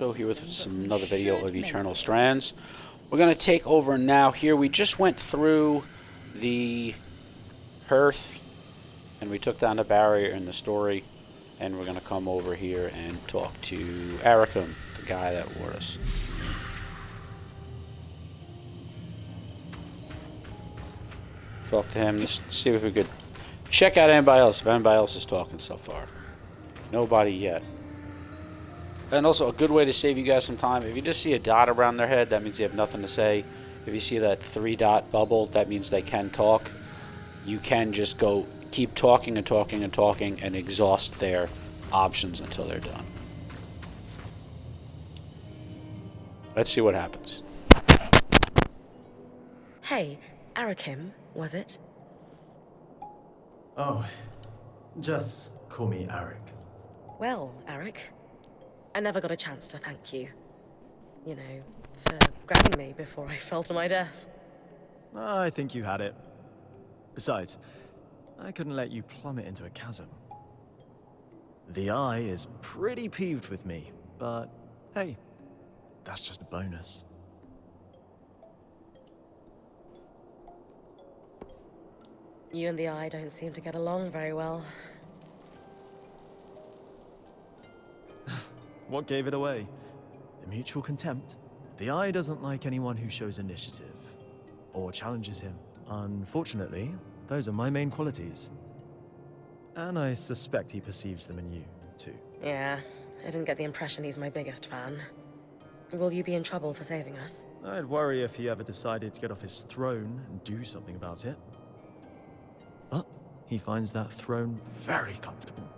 So here with another video of Eternal Strands. We're going to take over now here. We just went through the hearth and we took down the barrier in the story, and we're going to come over here and talk to Aricum, the guy that warned us. Talk to him, just see if we could check out anybody else, if anybody else is talking so far. Nobody yet. And also, a good way to save you guys some time, if you just see a dot around their head, that means you have nothing to say. If you see that 3-dot bubble, that means they can talk. You can just go keep talking and talking and talking and exhaust their options until they're done. Let's see what happens. Hey, Arakim, was it? Oh, just call me Arik. Well, Arik, I never got a chance to thank you. You know, for grabbing me before I fell to my death. I think you had it. Besides, I couldn't let you plummet into a chasm. The Eye is pretty peeved with me, but hey, that's just a bonus. You and the Eye don't seem to get along very well. What gave it away? The mutual contempt. The Eye doesn't like anyone who shows initiative or challenges him. Unfortunately, those are my main qualities. And I suspect he perceives them in you, too. Yeah, I didn't get the impression he's my biggest fan. Will you be in trouble for saving us? I'd worry if he ever decided to get off his throne and do something about it. But he finds that throne very comfortable.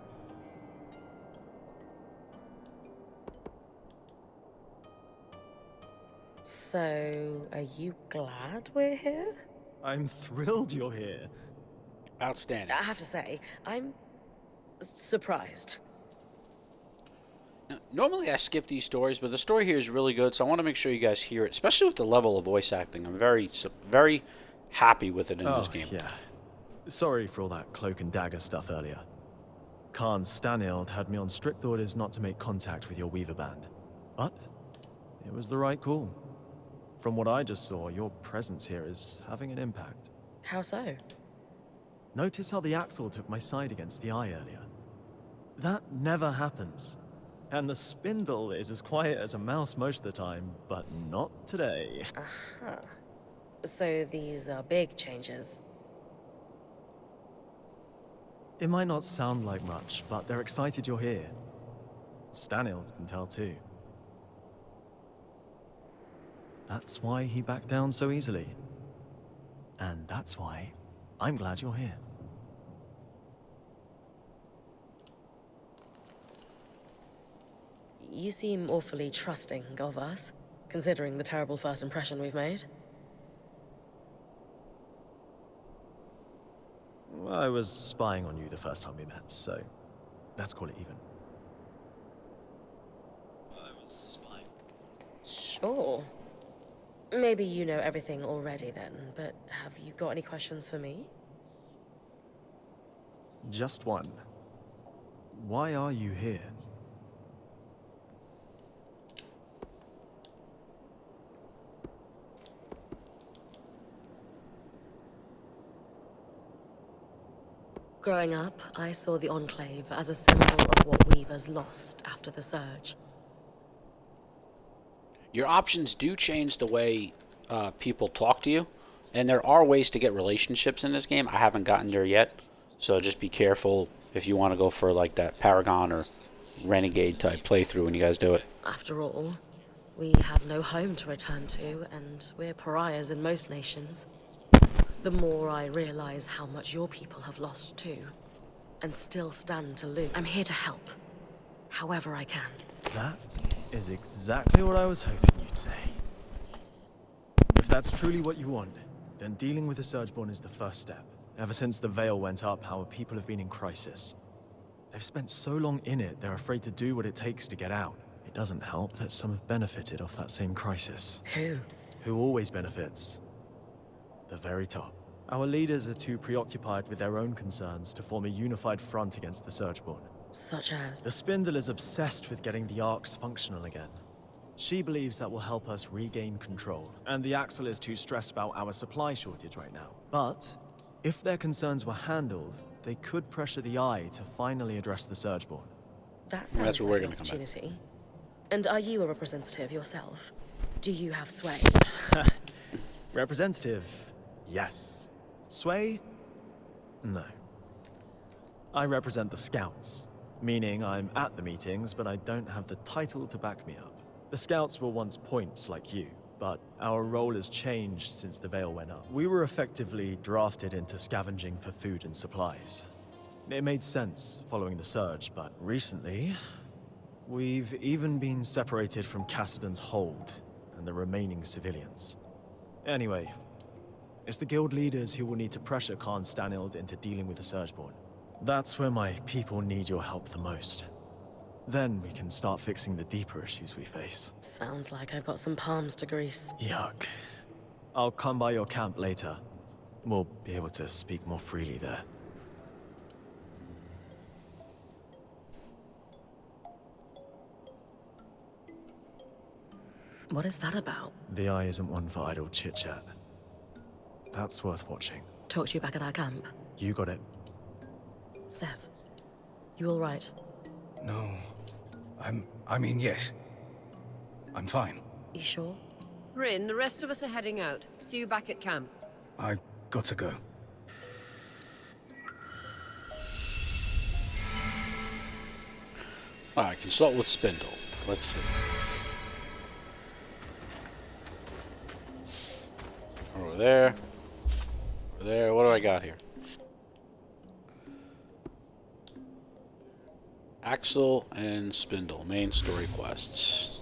So, are you glad we're here? I'm thrilled you're here. Outstanding. I have to say, I'm surprised. Now, normally I skip these stories, but the story here is really good, so I want to make sure you guys hear it, especially with the level of voice acting. I'm very happy with it in this game. Yeah. Sorry for all that cloak and dagger stuff earlier. Khan Stanild had me on strict orders not to make contact with your Weaver band. But it was the right call. From what I just saw, your presence here is having an impact. How so? Notice how the Axle took my side against the Eye earlier. That never happens. And the Spindle is as quiet as a mouse most of the time, but not today. Uh-huh. So these are big changes. It might not sound like much, but they're excited you're here. Stanild can tell too. That's why he backed down so easily. And that's why I'm glad you're here. You seem awfully trusting of us, considering the terrible first impression we've made. I was spying on you the first time we met, so let's call it even. Sure. Maybe you know everything already then, but have you got any questions for me? Just one. Why are you here? Growing up, I saw the Enclave as a symbol of what Weavers lost after the Surge. Your options do change the way people talk to you, and there are ways to get relationships in this game. I haven't gotten there yet, so just be careful if you want to go for like that Paragon or Renegade type playthrough when you guys do it. After all, we have no home to return to, and we're pariahs in most nations. The more I realize how much your people have lost too, and still stand to lose. I'm here to help, however I can. That is exactly what I was hoping you'd say. If that's truly what you want, then dealing with the Surgeborn is the first step. Ever since the Veil went up, our people have been in crisis. They've spent so long in it, they're afraid to do what it takes to get out. It doesn't help that some have benefited off that same crisis. Who? Who always benefits? The very top. Our leaders are too preoccupied with their own concerns to form a unified front against the Surgeborn. Such as? The Spindle is obsessed with getting the Arcs functional again. She believes that will help us regain control, and the Axel is too stressed about our supply shortage right now. But if their concerns were handled, they could pressure the Eye to finally address the Surgeborn. That Well, that's sounds where like we're an gonna come back. opportunity. And are you a representative yourself? Do you have sway? Representative, yes. Sway? No. I represent the Scouts, meaning I'm at the meetings, but I don't have the title to back me up. The Scouts were once points like you, but our role has changed since the Veil went up. We were effectively drafted into scavenging for food and supplies. It made sense following the surge, but recently, we've even been separated from Cassidon's hold and the remaining civilians. Anyway, it's the guild leaders who will need to pressure Khan Stanild into dealing with the Surgeborn. That's where my people need your help the most. Then we can start fixing the deeper issues we face. Sounds like I've got some palms to grease. Yuck. I'll come by your camp later. We'll be able to speak more freely there. What is that about? The Eye isn't one for idle chit-chat. That's worth watching. Talk to you back at our camp. You got it. Sev, you all right? No. I mean, yes. I'm fine. You sure? Bryn, the rest of us are heading out. See you back at camp. I got to go. Alright, consult with Spindle. Let's see. Over there. Over there. What do I got here? Axel and Spindle, main story quests.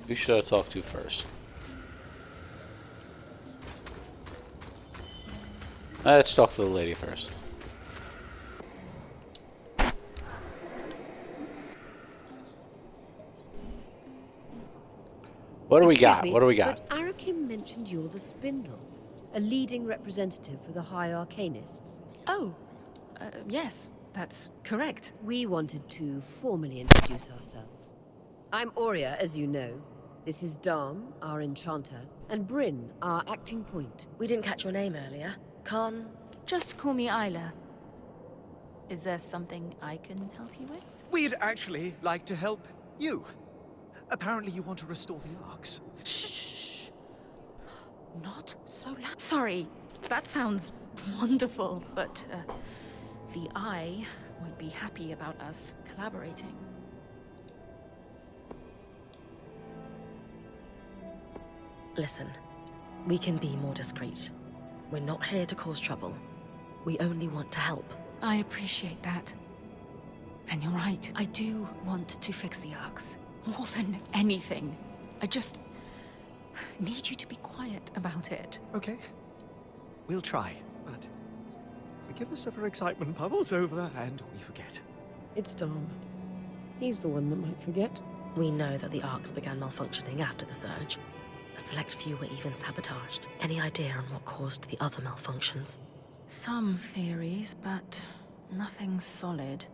Who should I talk to first? Let's talk to the lady first. What do we Excuse got? me, What do we got? But Arakim mentioned you're the Spindle, a leading representative for the High Arcanists. Oh, yes, that's correct. We wanted to formally introduce ourselves. I'm Aurea, as you know. This is Dam, our enchanter, and Bryn, our acting point. We didn't catch your name earlier. Khan? Just call me Isla. Is there something I can help you with? We'd actually like to help you. Apparently you want to restore the Arks. Shh! Not so loud. Sorry, that sounds wonderful, but the Eye won't be happy about us collaborating. Listen, we can be more discreet. We're not here to cause trouble. We only want to help. I appreciate that. And you're right, I do want to fix the Arks. More than anything. I just need you to be quiet about it. Okay. We'll try, but forgive us if our excitement bubbles over and we forget. It's Dam. He's the one that might forget. We know that the Arks began malfunctioning after the surge. A select few were even sabotaged. Any idea on what caused the other malfunctions? Some theories, but nothing solid.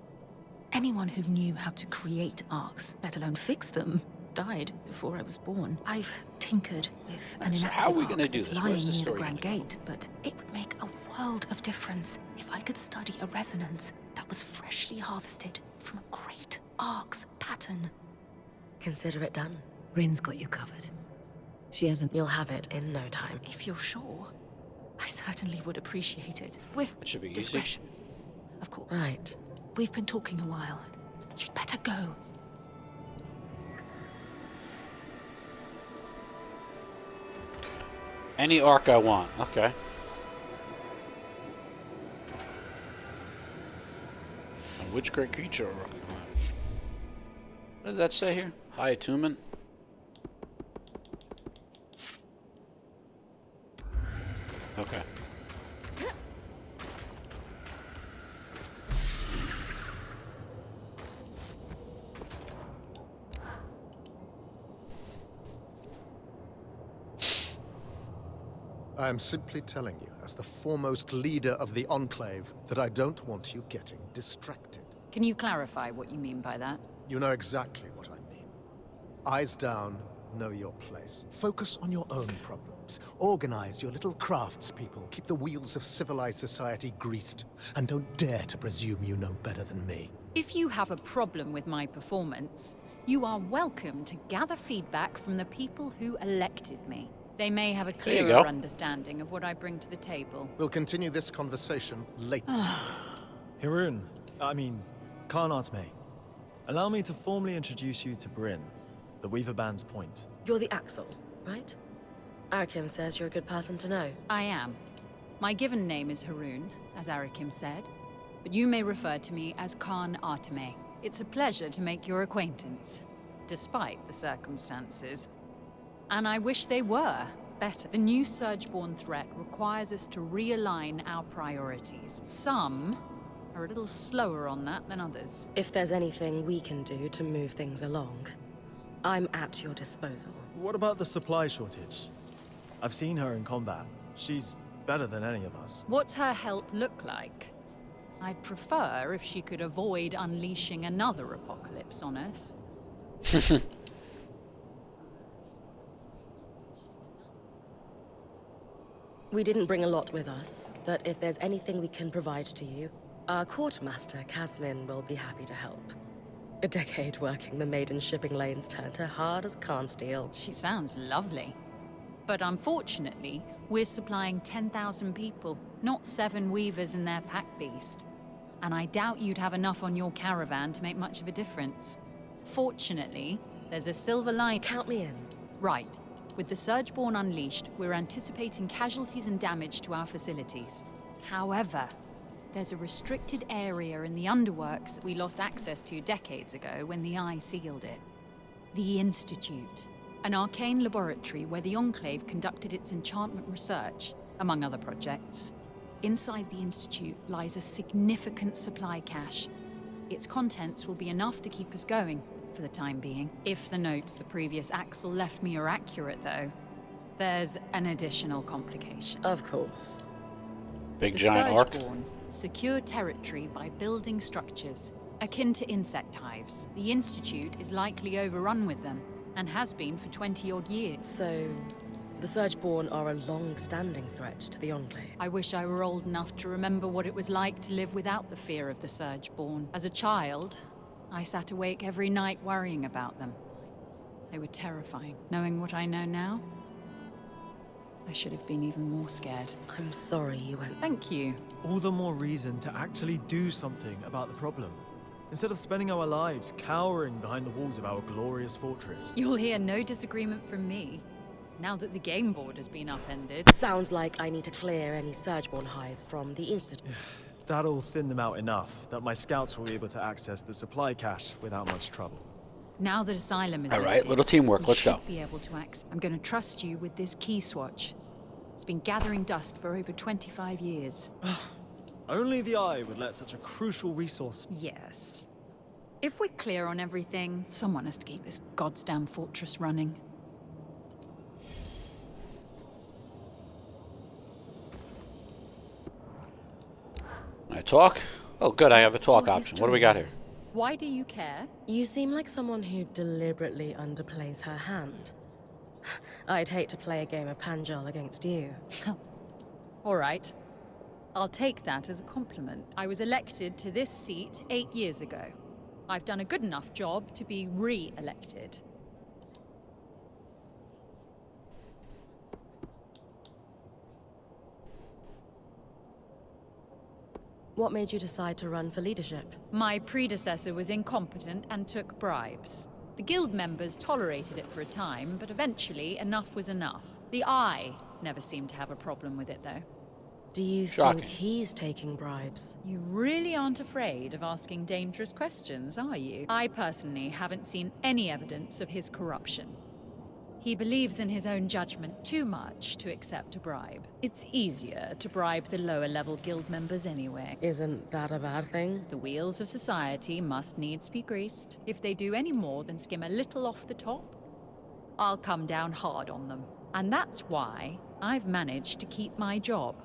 Anyone who knew how to create arcs, let alone fix them, died before I was born. I've tinkered with an So inactive how are we gonna arc do that's this? lying Where's the near the story Grand gonna go? Gate, but it would make a world of difference if I could study a resonance that was freshly harvested from a great arc's pattern. Consider it done. Bryn's got you covered. She hasn't. You'll have it in no time. If you're sure, I certainly would appreciate it. With It should be easy. discretion, of course. Right. We've been talking a while. You'd better go. Any arc I want. Okay. And which great creature arc? What did that say here? High attunement? Okay. I am simply telling you, as the foremost leader of the Enclave, that I don't want you getting distracted. Can you clarify what you mean by that? You know exactly what I mean. Eyes down, know your place. Focus on your own problems. Organize your little craftspeople. Keep the wheels of civilized society greased. And don't dare to presume you know better than me. If you have a problem with my performance, you are welcome to gather feedback from the people who elected me. They may have a clearer understanding of what I bring to the table. We'll continue this conversation later. Khan Atme. Allow me to formally introduce you to Bryn, the Weaver Band's point. You're the Axel, right? Arakim says you're a good person to know. I am. My given name is Haroon, as Arakim said, but you may refer to me as Khan Atme. It's a pleasure to make your acquaintance, despite the circumstances. And I wish they were better. The new Surgeborn threat requires us to realign our priorities. Some are a little slower on that than others. If there's anything we can do to move things along, I'm at your disposal. What about the supply shortage? I've seen her in combat. She's better than any of us. What's her help look like? I'd prefer if she could avoid unleashing another apocalypse on us. We didn't bring a lot with us, but if there's anything we can provide to you, our quartermaster, Kasmin, will be happy to help. A decade working the maiden shipping lanes turned her hard as Khan steel. She sounds lovely. But unfortunately, we're supplying 10,000 people, not 7 weavers and their pack beast. And I doubt you'd have enough on your caravan to make much of a difference. Fortunately, there's a silver line. Count me in. Right. With the Surgeborn unleashed, we're anticipating casualties and damage to our facilities. However, there's a restricted area in the underworks that we lost access to decades ago when the Eye sealed it. The Institute, an arcane laboratory where the Enclave conducted its enchantment research, among other projects. Inside the Institute lies a significant supply cache. Its contents will be enough to keep us going, for the time being. If the notes the previous Axel left me are accurate, though, there's an additional complication. Of course. Big giant arc. Surgeborn secure territory by building structures, akin to insect hives. The Institute is likely overrun with them, and has been for 20-odd years. So, the Surgeborn are a long-standing threat to the Enclave. I wish I were old enough to remember what it was like to live without the fear of the Surgeborn. As a child, I sat awake every night worrying about them. They were terrifying. Knowing what I know now, I should have been even more scared. I'm sorry you went. Thank you. All the more reason to actually do something about the problem, instead of spending our lives cowering behind the walls of our glorious fortress. You'll hear no disagreement from me, now that the game board has been upended. Sounds like I need to clear any Surgeborn hives from the Institute. That'll thin them out enough that my scouts will be able to access the supply cache without much trouble. Now that Asylum is All right, lifted, little teamwork, we let's should go. be able to access. I'm going to trust you with this key swatch. It's been gathering dust for over 25 years. Only the Eye would let such a crucial resource. Yes. If we're clear on everything, someone has to keep this goddamn fortress running. I talk? Oh, good. I have a talk So option. What do we got here? Why do you care? You seem like someone who deliberately underplays her hand. I'd hate to play a game of Panjal against you. All right. I'll take that as a compliment. I was elected to this seat 8 years ago. I've done a good enough job to be re-elected. What made you decide to run for leadership? My predecessor was incompetent and took bribes. The guild members tolerated it for a time, but eventually enough was enough. The Eye never seemed to have a problem with it, though. Do you Shocking. think he's taking bribes? You really aren't afraid of asking dangerous questions, are you? I personally haven't seen any evidence of his corruption. He believes in his own judgment too much to accept a bribe. It's easier to bribe the lower-level guild members anyway. Isn't that a bad thing? The wheels of society must needs be greased. If they do any more than skim a little off the top, I'll come down hard on them. And that's why I've managed to keep my job.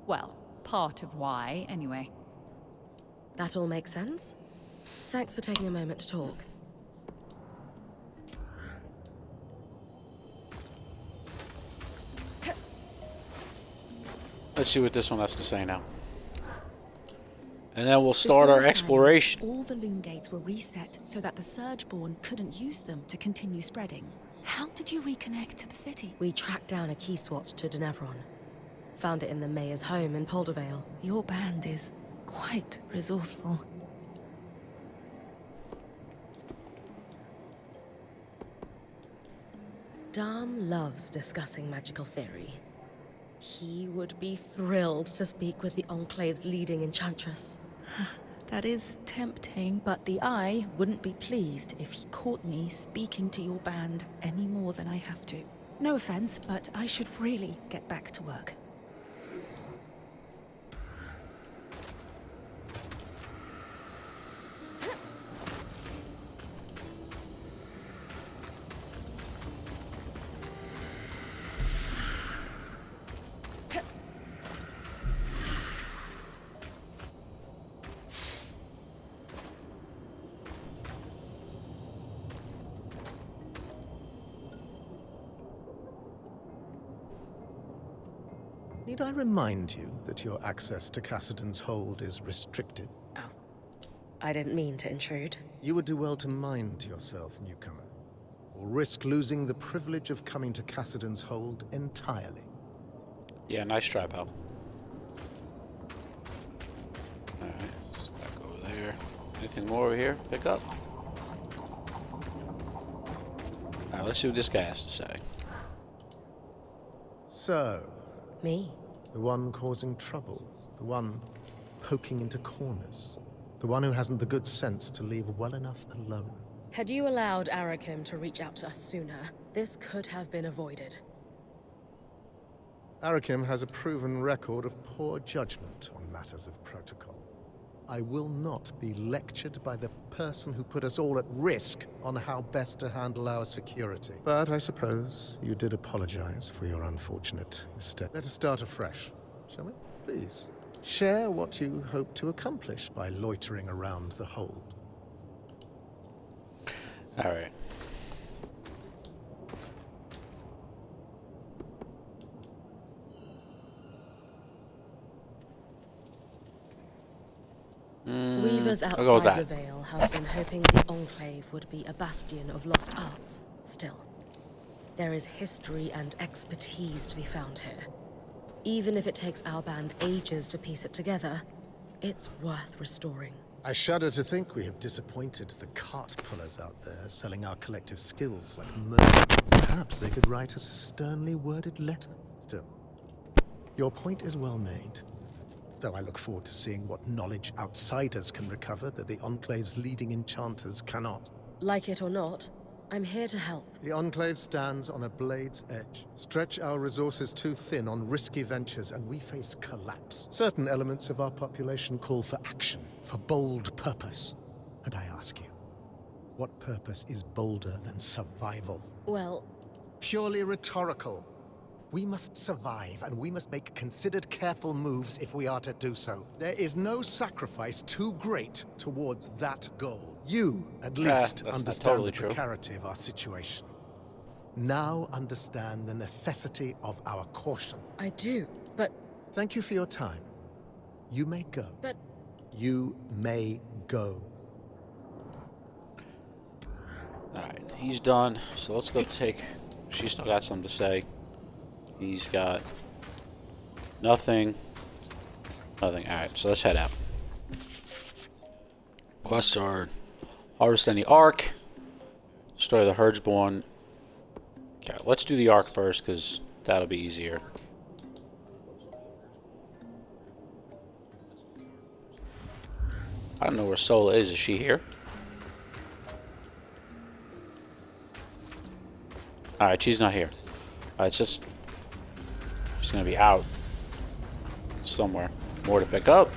Well, part of why, anyway. That all makes sense? Thanks for taking a moment to talk. Let's see what this one has to say now. And then we'll start Before our signing, exploration. all the loom gates were reset so that the Surgeborn couldn't use them to continue spreading. How did you reconnect to the city? We tracked down a key swatch to Denevron. Found it in the mayor's home in Poldervale. Your band is quite resourceful. Dom loves discussing magical theory. He would be thrilled to speak with the Enclave's leading enchantress. That is tempting, but the Eye wouldn't be pleased if he caught me speaking to your band any more than I have to. No offense, but I should really get back to work. Need I remind you that your access to Cassidon's hold is restricted? Oh. I didn't mean to intrude. You would do well to mind yourself, newcomer, or risk losing the privilege of coming to Cassidon's hold entirely. Yeah, nice try, pal. Alright, let's back over there. Anything more over here? Pick up? Alright, let's see what this guy has to say. So, Me? the one causing trouble, the one poking into corners, the one who hasn't the good sense to leave well enough alone. Had you allowed Arakim to reach out to us sooner, this could have been avoided. Arakim has a proven record of poor judgment on matters of protocol. I will not be lectured by the person who put us all at risk on how best to handle our security. But I suppose you did apologize for your unfortunate mistake. Let us start afresh, shall we? Please, share what you hope to accomplish by loitering around the hold. All right. Weavers I'll go with outside the that. Vale have been hoping the Enclave would be a bastion of lost arts. Still, there is history and expertise to be found here. Even if it takes our band ages to piece it together, it's worth restoring. I shudder to think we have disappointed the cart pullers out there selling our collective skills like mercenaries. Perhaps they could write us a sternly worded letter. Still, your point is well made. Though I look forward to seeing what knowledge outsiders can recover that the Enclave's leading enchanters cannot. Like it or not, I'm here to help. The Enclave stands on a blade's edge. Stretch our resources too thin on risky ventures and we face collapse. Certain elements of our population call for action, for bold purpose. And I ask you, what purpose is bolder than survival? Well, Purely rhetorical. We must survive, and we must make considered, careful moves if we are to do so. There is no sacrifice too great towards that goal. You, at least, that's understand totally the true. precarity of our situation. Now understand the necessity of our caution. I do, but... Thank you for your time. You may go. But... You may go. Alright, he's done. So let's go take... She's still got something to say. He's got... Nothing. Nothing. Alright, so let's head out. Quests are... Harvest any Ark. Destroy the Herdsborn. Okay, let's do the Ark first, because that'll be easier. I don't know where Sola is. Is she here? Alright, she's not here. Alright, it's just... She's gonna be out. Somewhere. More to pick up.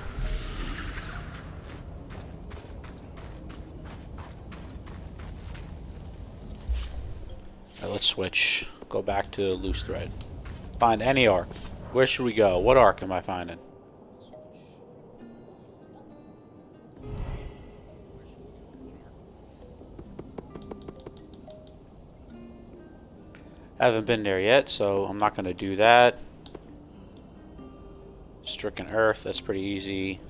Alright, let's switch. Go back to loose thread. Find any arc. Where should we go? What arc am I finding? I haven't been there yet, so I'm not going to do that. Stricken Earth, that's pretty easy.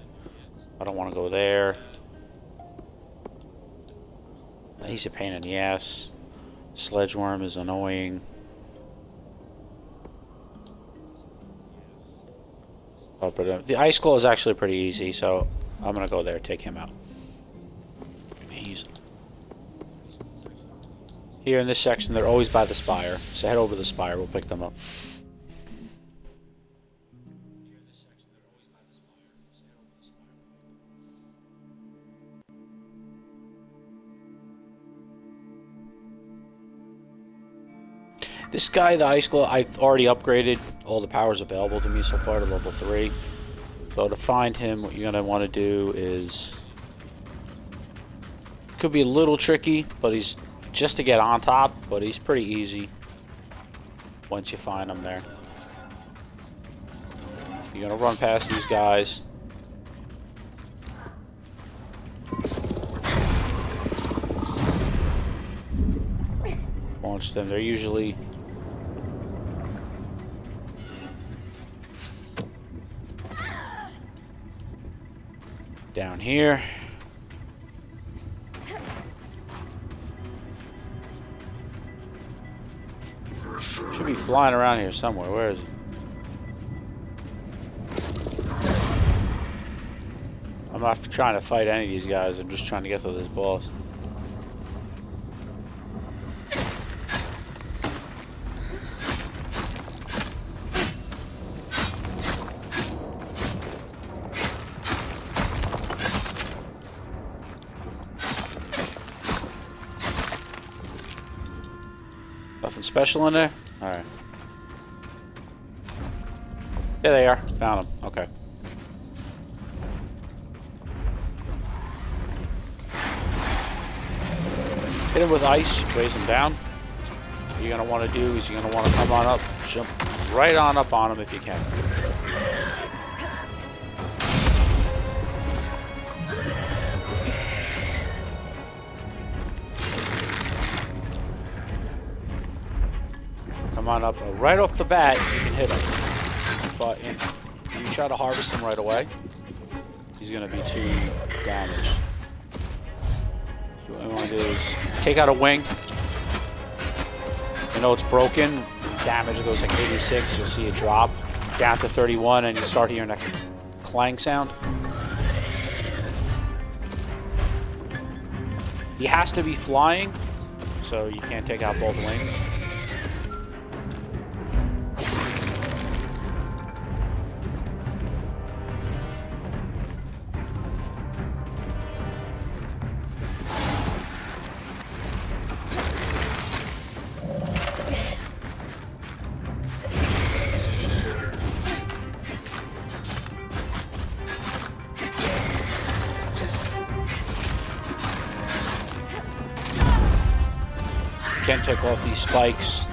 I don't want to go there. He's a pain in the ass. Sledgeworm is annoying. Oh, but the Ice Claw is actually pretty easy, so I'm gonna go there, take him out. He's here in this section. They're always by the spire, so head over to the spire. We'll pick them up. This guy, the Ice Claw, I've already upgraded all the powers available to me so far to level 3. So to find him, what you're going to want to do is... Could be a little tricky, but he's just to get on top, but he's pretty easy once you find him there. You're going to run past these guys. Launch them. They're usually... down here. Should be flying around here somewhere. Where is it? I'm not trying to fight any of these guys. I'm just trying to get to this boss. Nothing special in there? Alright. There they are. Found them. Okay. Hit him with ice. Raise him down. What you're going to want to do is you're going to want to come on up. Jump right on up on him if you can. Come on up. Right off the bat, you can hit him. But if you try to harvest him right away, he's going to be too damaged. So what I want to do is take out a wing. You know it's broken. Damage goes like 86. You'll see it drop down to 31, and you start hearing that clang sound. He has to be flying, so you can't take out both wings. Can take off these spikes.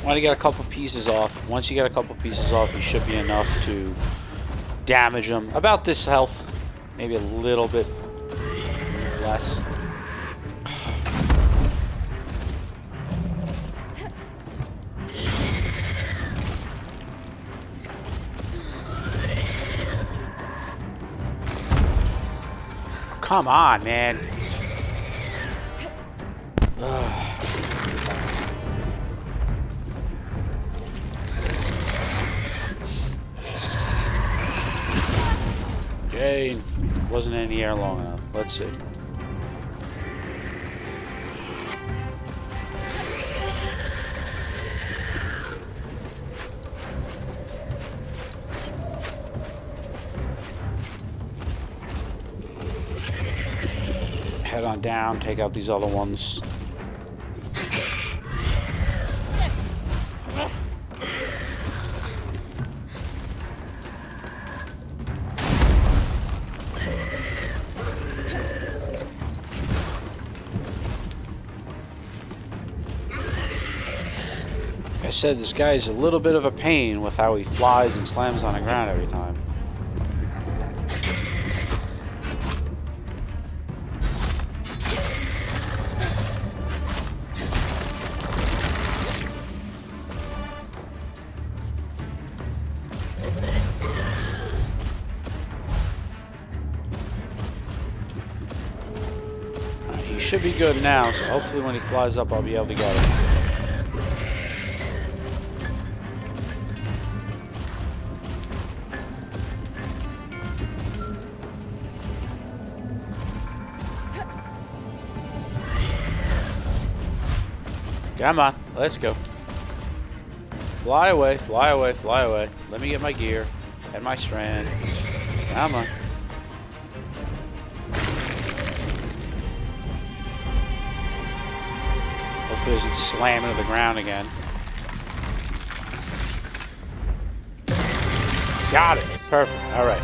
Want to get a couple pieces off. Once you get a couple pieces off, you should be enough to damage them. About this health, maybe a little bit less. Come on, man. Okay, wasn't in the air long enough. Let's see. head on down, take out these other ones. Like I said, this guy is a little bit of a pain with how he flies and slams on the ground every time. Should be good now, so hopefully when he flies up I'll be able to get him. Come on, let's go. Fly away, fly away, fly away. Let me get my gear and my strand. Come on. Hope it doesn't slam into the ground again. Got it. Perfect. All right.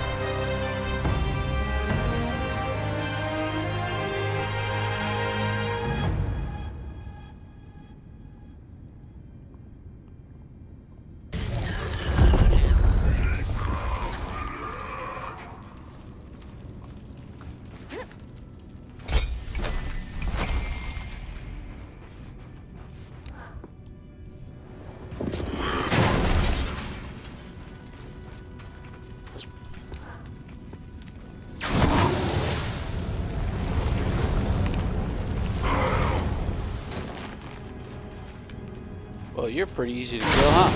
Well, you're pretty easy to kill, huh?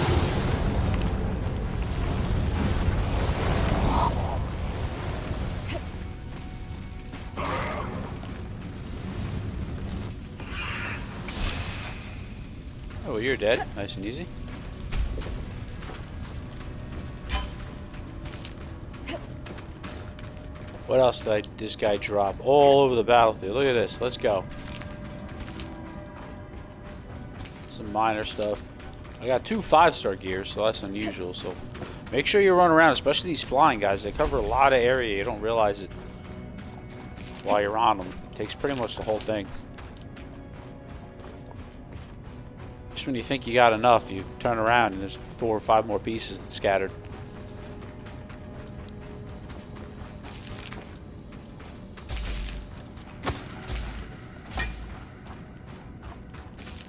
Oh, well, you're dead. Nice and easy. What else did this guy drop? All over the battlefield. Look at this. Let's go. Some minor stuff. I got 2 5-star gears, so that's unusual. So make sure you run around, especially these flying guys. They cover a lot of area. You don't realize it while you're on them. It takes pretty much the whole thing. Just when you think you got enough, you turn around and there's 4 or 5 more pieces that's scattered.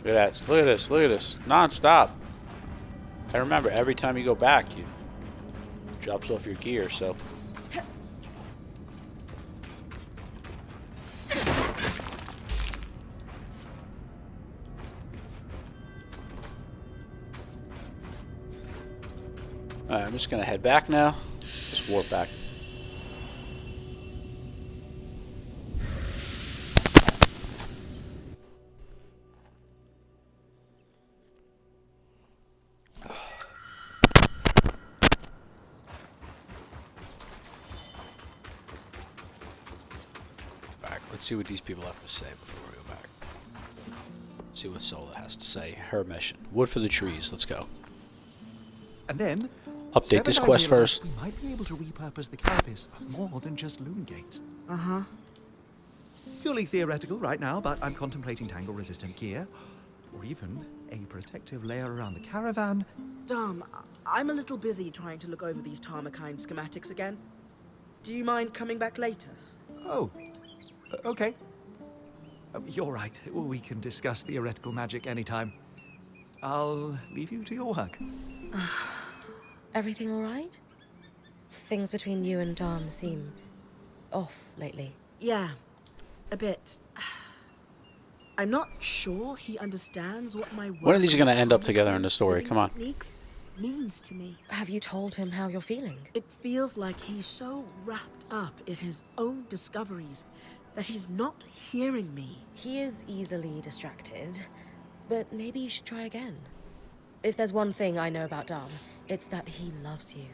Look at that. Look at this. Look at this. Non-stop. And remember, every time you go back, you drops off your gear, so. Alright, I'm just gonna head back now. Just warp back. Let's see what these people have to say before we go back. Let's see what Sola has to say. Her mission. Wood for the trees. Let's go. And then update this quest first. We might be able to repurpose the carapace for more than just loom gates. Uh-huh. Purely theoretical right now, but I'm contemplating tangle-resistant gear, or even a protective layer around the caravan. Dom, I'm a little busy trying to look over these Tarmakine schematics again. Do you mind coming back later? Oh. Okay. You're right. We can discuss theoretical magic anytime. I'll leave you to your work. Everything all right? Things between you and Dom seem off lately. Yeah, a bit. I'm not sure he understands what my work When are these going to end up together in the story? Come on. Means to me. Have you told him how you're feeling? It feels like he's so wrapped up in his own discoveries that he's not hearing me. He is easily distracted, but maybe you should try again. If there's one thing I know about Dom, it's that he loves you.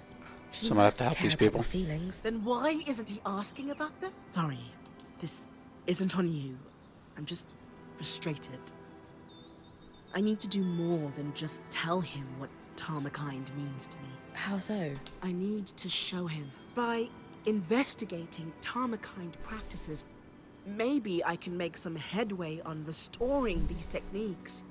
Someone have to help these people. Feelings. Then why isn't he asking about them? Sorry, this isn't on you. I'm just frustrated. I need to do more than just tell him what Tarmakind means to me. How so? I need to show him. By investigating Tarmakind practices, maybe I can make some headway on restoring these techniques.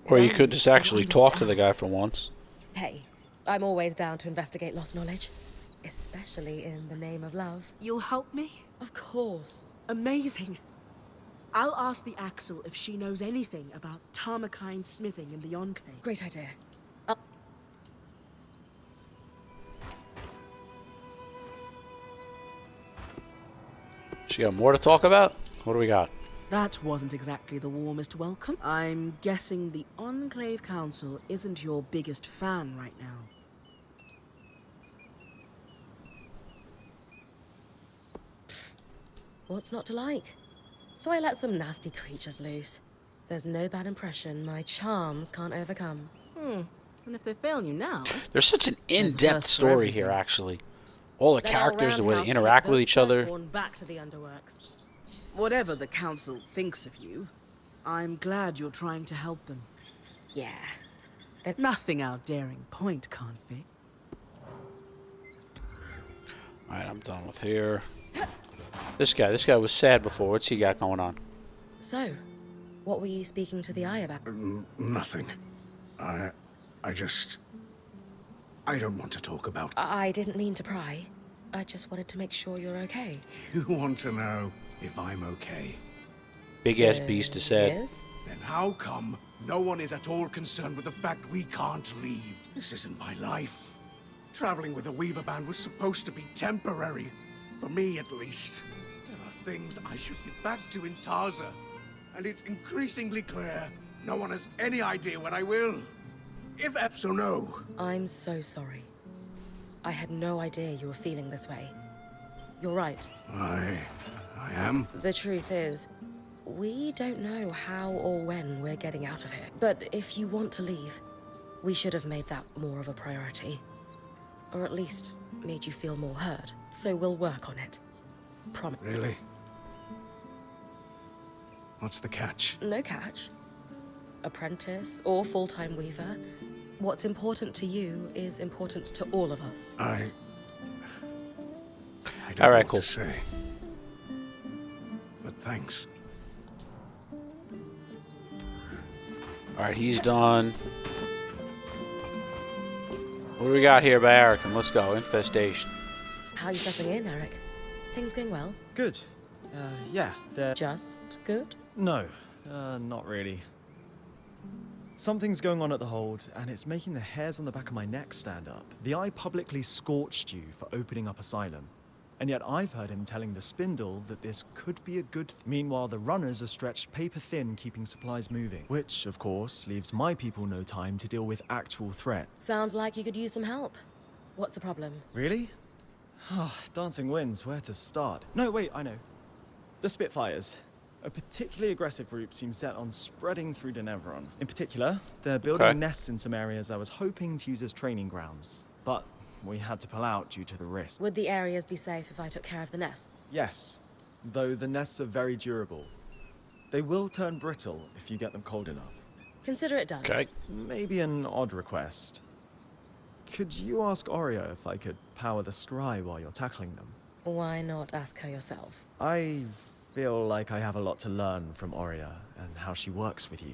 Or you Then could just he'll actually talk to understand. the guy for once. Hey, I'm always down to investigate lost knowledge. Especially in the name of love. You'll help me? Of course. Amazing. I'll ask the Axel if she knows anything about Tarmakind smithing in the Enclave. Great idea. She got more to talk about? What do we got? That wasn't exactly the warmest welcome. I'm guessing the Enclave Council isn't your biggest fan right now. What's not to like? So I let some nasty creatures loose. There's no bad impression my charms can't overcome. And if they fail you now... There's such an There's a in-depth first for story here, everything. actually. All the Then I'll characters, the way roundhouse they kick interact with those each other. Surgeborn back to the underworks. Whatever the Council thinks of you, I'm glad you're trying to help them. Yeah. Nothing our daring point can't fix. Alright, I'm done with here. This guy was sad before. What's he got going on? So, what were you speaking to the Eye about? Nothing. I don't want to talk about. I didn't mean to pry. I just wanted to make sure you're okay. You want to know if I'm okay? Big ass beast is sad. Yes? Then how come no one is at all concerned with the fact we can't leave? This isn't my life. Traveling with a Weaver band was supposed to be temporary. For me, at least. There are things I should get back to in Tarza. And it's increasingly clear no one has any idea when I will. If so, no. I'm so sorry. I had no idea you were feeling this way. You're right. I am? The truth is, we don't know how or when we're getting out of here. But if you want to leave, we should have made that more of a priority. Or at least made you feel more heard. So we'll work on it. Promise. Really? What's the catch? No catch. Apprentice or full-time weaver. What's important to you is important to all of us. I don't All know right, what cool. to say. But thanks. Alright, he's done. What do we got here by Eric? Let's go. Infestation. How are you settling in, Eric? Things going well? Good. Yeah, they're... Just good? No, not really. Something's going on at the hold, and it's making the hairs on the back of my neck stand up. The Eye publicly scorched you for opening up Asylum, and yet I've heard him telling the Spindle that this could be a good thing. Meanwhile, the runners are stretched paper thin keeping supplies moving, which, of course, leaves my people no time to deal with actual threat. Sounds like you could use some help. What's the problem? Really? Dancing Winds, where to start? No, wait, I know. The Spitfires. A particularly aggressive group seems set on spreading through Denevron. In particular, they're building nests in some areas I was hoping to use as training grounds. But we had to pull out due to the risk. Would the areas be safe if I took care of the nests? Yes, though the nests are very durable. They will turn brittle if you get them cold enough. Consider it done. Okay. Maybe an odd request. Could you ask Oria if I could power the scry while you're tackling them? Why not ask her yourself? I feel like I have a lot to learn from Oria and how she works with you.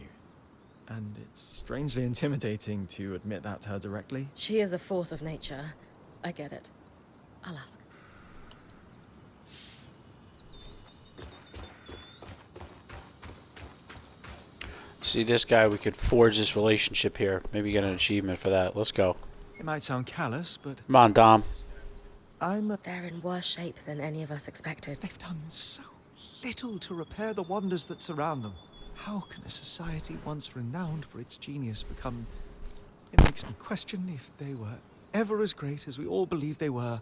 And it's strangely intimidating to admit that to her directly. She is a force of nature. I get it. I'll ask. See this guy, we could forge this relationship here. Maybe get an achievement for that. Let's go. It might sound callous, but Come on, Dom. They're in worse shape than any of us expected. they've done so little to repair the wonders that surround them. How can a society once renowned for its genius become... It makes me question if they were ever as great as we all believe they were,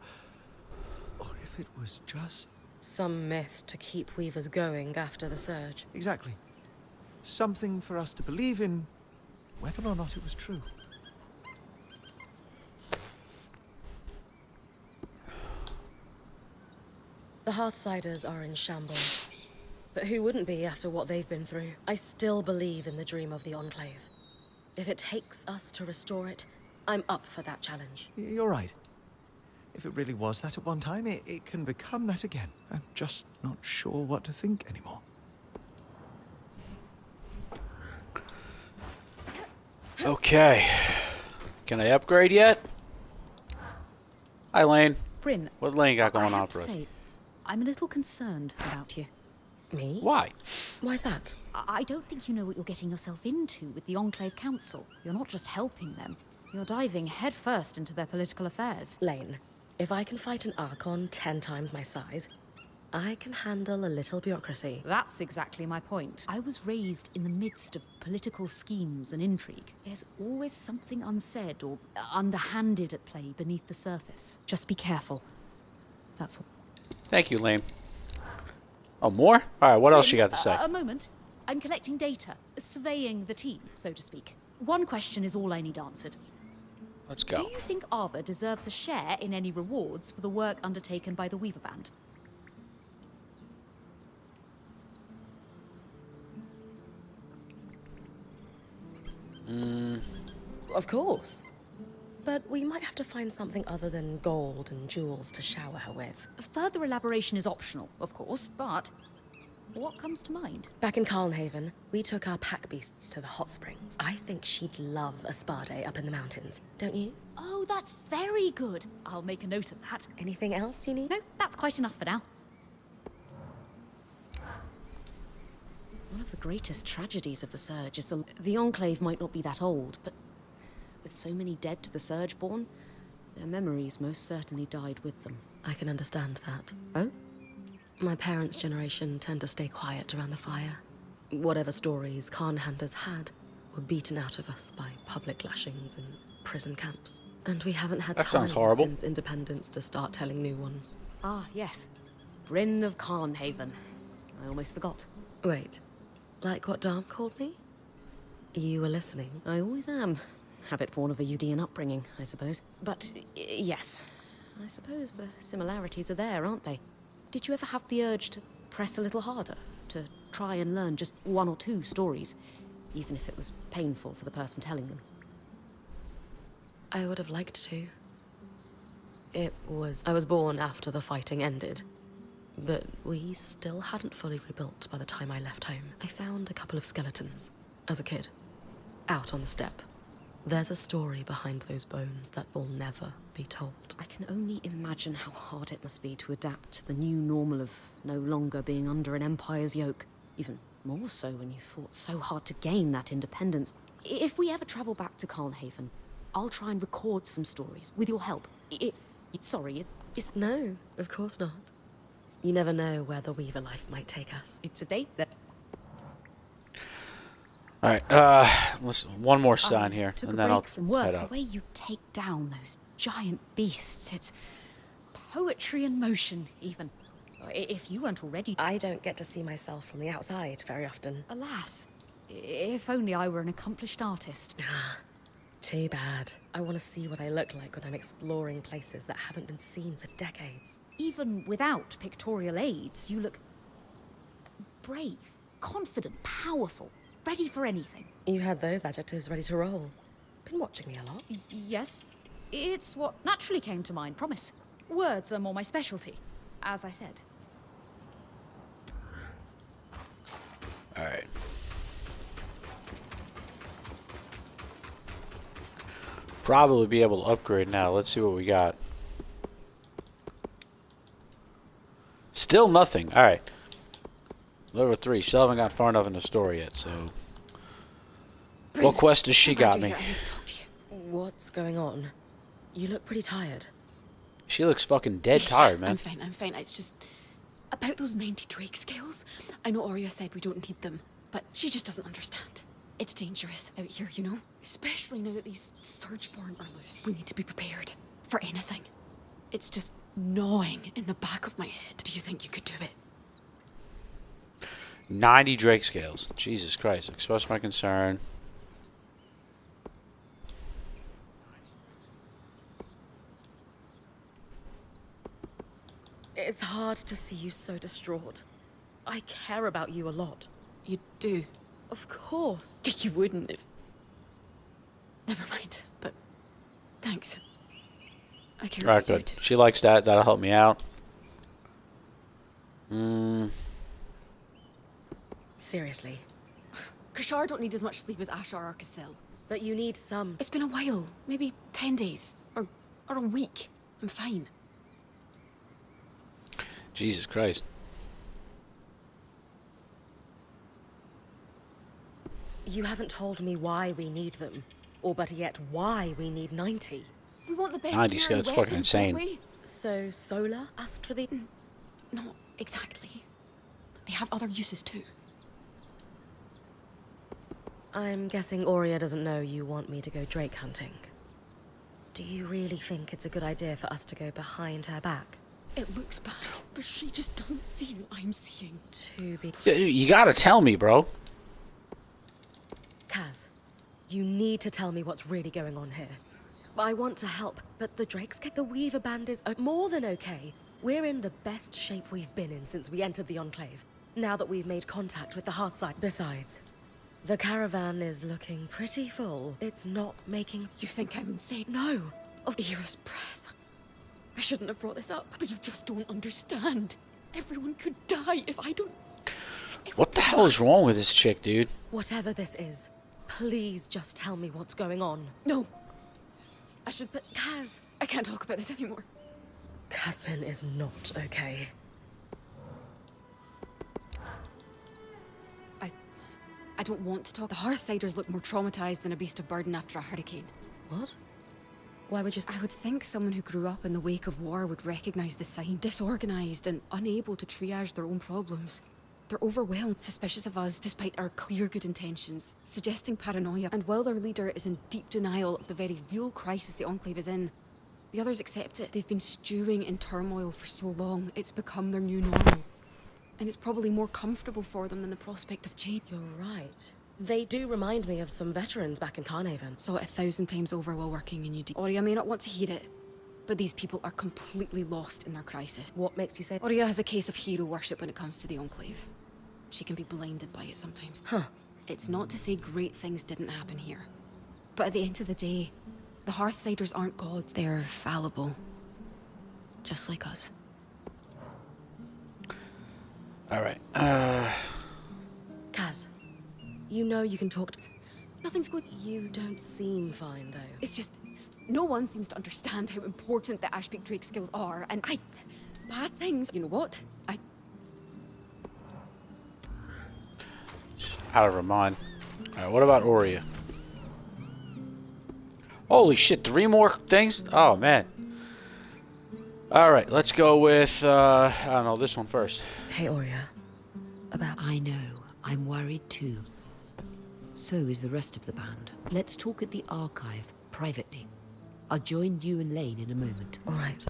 or if it was just... Some myth to keep weavers going after the surge. Exactly. Something for us to believe in, whether or not it was true. The Hearthsiders are in shambles. But who wouldn't be after what they've been through? I still believe in the dream of the Enclave. If it takes us to restore it, I'm up for that challenge. You're right. If it really was that at one time, it can become that again. I'm just not sure what to think anymore. Okay. Can I upgrade yet? Hi, Lane. Bryn, What Lane got going I on have for to us? say, I'm a little concerned about you. Me? Why? Why's that? I don't think you know what you're getting yourself into with the Enclave Council. You're not just helping them, you're diving headfirst into their political affairs. Lane, if I can fight an Archon 10 times my size, I can handle a little bureaucracy. That's exactly my point. I was raised in the midst of political schemes and intrigue. There's always something unsaid or underhanded at play beneath the surface. Just be careful. That's all. Thank you, Lane. Oh, more? All right, what else you got to say? A moment. I'm collecting data, surveying the team, so to speak. One question is all I need answered. Let's go. Do you think Ava deserves a share in any rewards for the work undertaken by the Weaver Band? Of course. But we might have to find something other than gold and jewels to shower her with. Further elaboration is optional, of course, but what comes to mind? Back in Calnhaven, we took our pack beasts to the hot springs. I think she'd love a spa day up in the mountains, don't you? Oh, that's very good. I'll make a note of that. Anything else you need? No, that's quite enough for now. One of the greatest tragedies of the Surge is the Enclave might not be that old, but with so many dead to the Surgeborn, their memories most certainly died with them. I can understand that. Oh? My parents' generation tend to stay quiet around the fire. Whatever stories Khanhanders had were beaten out of us by public lashings and prison camps. And we haven't had That time sounds horrible. since independence to start telling new ones. Ah, yes. Bryn of Calnhaven. I almost forgot. Wait, like what Dom called me? You were listening. I always am. Habit born of a Udean upbringing, I suppose. But, yes. I suppose the similarities are there, aren't they? Did you ever have the urge to press a little harder? To try and learn just one or two stories? Even if it was painful for the person telling them? I would have liked to. I was born after the fighting ended. But we still hadn't fully rebuilt by the time I left home. I found a couple of skeletons, as a kid, out on the steppe. There's a story behind those bones that will never be told. I can only imagine how hard it must be to adapt to the new normal of no longer being under an empire's yoke. Even more so when you fought so hard to gain that independence. If we ever travel back to Calnhaven, I'll try and record some stories, with your help. Sorry, is... No, of course not. You never know where the Weaver life might take us. It's a date that... All right, listen, one more sign here, Took and a then I'll break from work. head The up. way you take down those giant beasts, it's poetry in motion, even. If you weren't already... I don't get to see myself from the outside very often. Alas, if only I were an accomplished artist. Too bad. I want to see what I look like when I'm exploring places that haven't been seen for decades. Even without pictorial aids, you look brave, confident, powerful, ready for anything. You had those adjectives ready to roll. Been watching me a lot. Yes, it's what naturally came to mind, promise. Words are more my specialty, as I said. All right. Probably be able to upgrade now. Let's see what we got. Still nothing. All right. Level 3. Still haven't got far enough in the story yet, so... What quest has she got me? I need to talk to you. What's going on? You look pretty tired. She looks fucking dead tired, man. I'm fine. It's just... about those 90 Drake scales. I know Arya said we don't need them, but she just doesn't understand. It's dangerous out here, you know? Especially now that these Surgeborn are loose. We need to be prepared for anything. It's just gnawing in the back of my head. Do you think you could do it? 90 Drake scales. Jesus Christ. Express my concern. It's hard to see you so distraught. I care about you a lot. You do. Of course. You wouldn't if... Never mind, but thanks. I care Alright, about you good. too. She likes that. That'll help me out. Seriously. Kashar don't need as much sleep as Ashar or Cassel. But you need some. It's been a while. Maybe 10 days. Or a week. I'm fine. Jesus Christ. You haven't told me why we need them. Or better yet, why we need 90. We want the best 90 gear and that's fucking weapons, don't insane. we? So Solar asked for the... Not exactly. They have other uses too. I'm guessing Aurea doesn't know you want me to go drake hunting. Do you really think it's a good idea for us to go behind her back? It looks bad, but she just doesn't see what I'm seeing. To be... You gotta tell me, bro. Kaz, you need to tell me what's really going on here. I want to help, but the Drakes get the Weaver Band is more than okay. We're in the best shape we've been in since we entered the Enclave, now that we've made contact with the Hearthside. Besides, the caravan is looking pretty full. It's not making... You think I'm insane? No. Of Era's breath. I shouldn't have brought this up, but you just don't understand. Everyone could die if I don't... What the hell is wrong with this chick, dude? Whatever this is, please just tell me what's going on. No. I should put... Kaz, I can't talk about this anymore. Caspian is not okay. I don't want to talk. The Hearthsiders look more traumatized than a beast of burden after a hurricane. What? Why would you... I would think someone who grew up in the wake of war would recognize the sign. Disorganized and unable to triage their own problems. They're overwhelmed, suspicious of us despite our clear good intentions, suggesting paranoia. And while their leader is in deep denial of the very real crisis the Enclave is in, the others accept it. They've been stewing in turmoil for so long, it's become their new normal. And it's probably more comfortable for them than the prospect of change. You're right. They do remind me of some veterans back in Carnhaven. Saw it 1,000 times over while working in UD. Aurea may not want to hear it, but these people are completely lost in their crisis. What makes you say... Aurea has a case of hero worship when it comes to the Enclave. She can be blinded by it sometimes. Huh. It's not to say great things didn't happen here. But at the end of the day, the Hearthsiders aren't gods. They're fallible. Just like us. Alright, Kaz, you know you can talk to... Nothing's good. You don't seem fine, though. It's just, no one seems to understand how important the Ashpeak Drake skills are, and bad things. You know what? out of her mind. Alright, what about Aurea? Holy shit, 3 more things? Oh, man. Alright, let's go with, I don't know, this one first. Hey, Aurea. I know. I'm worried too. So is the rest of the band. Let's talk at the archive, privately. I'll join you and Lane in a moment. All right.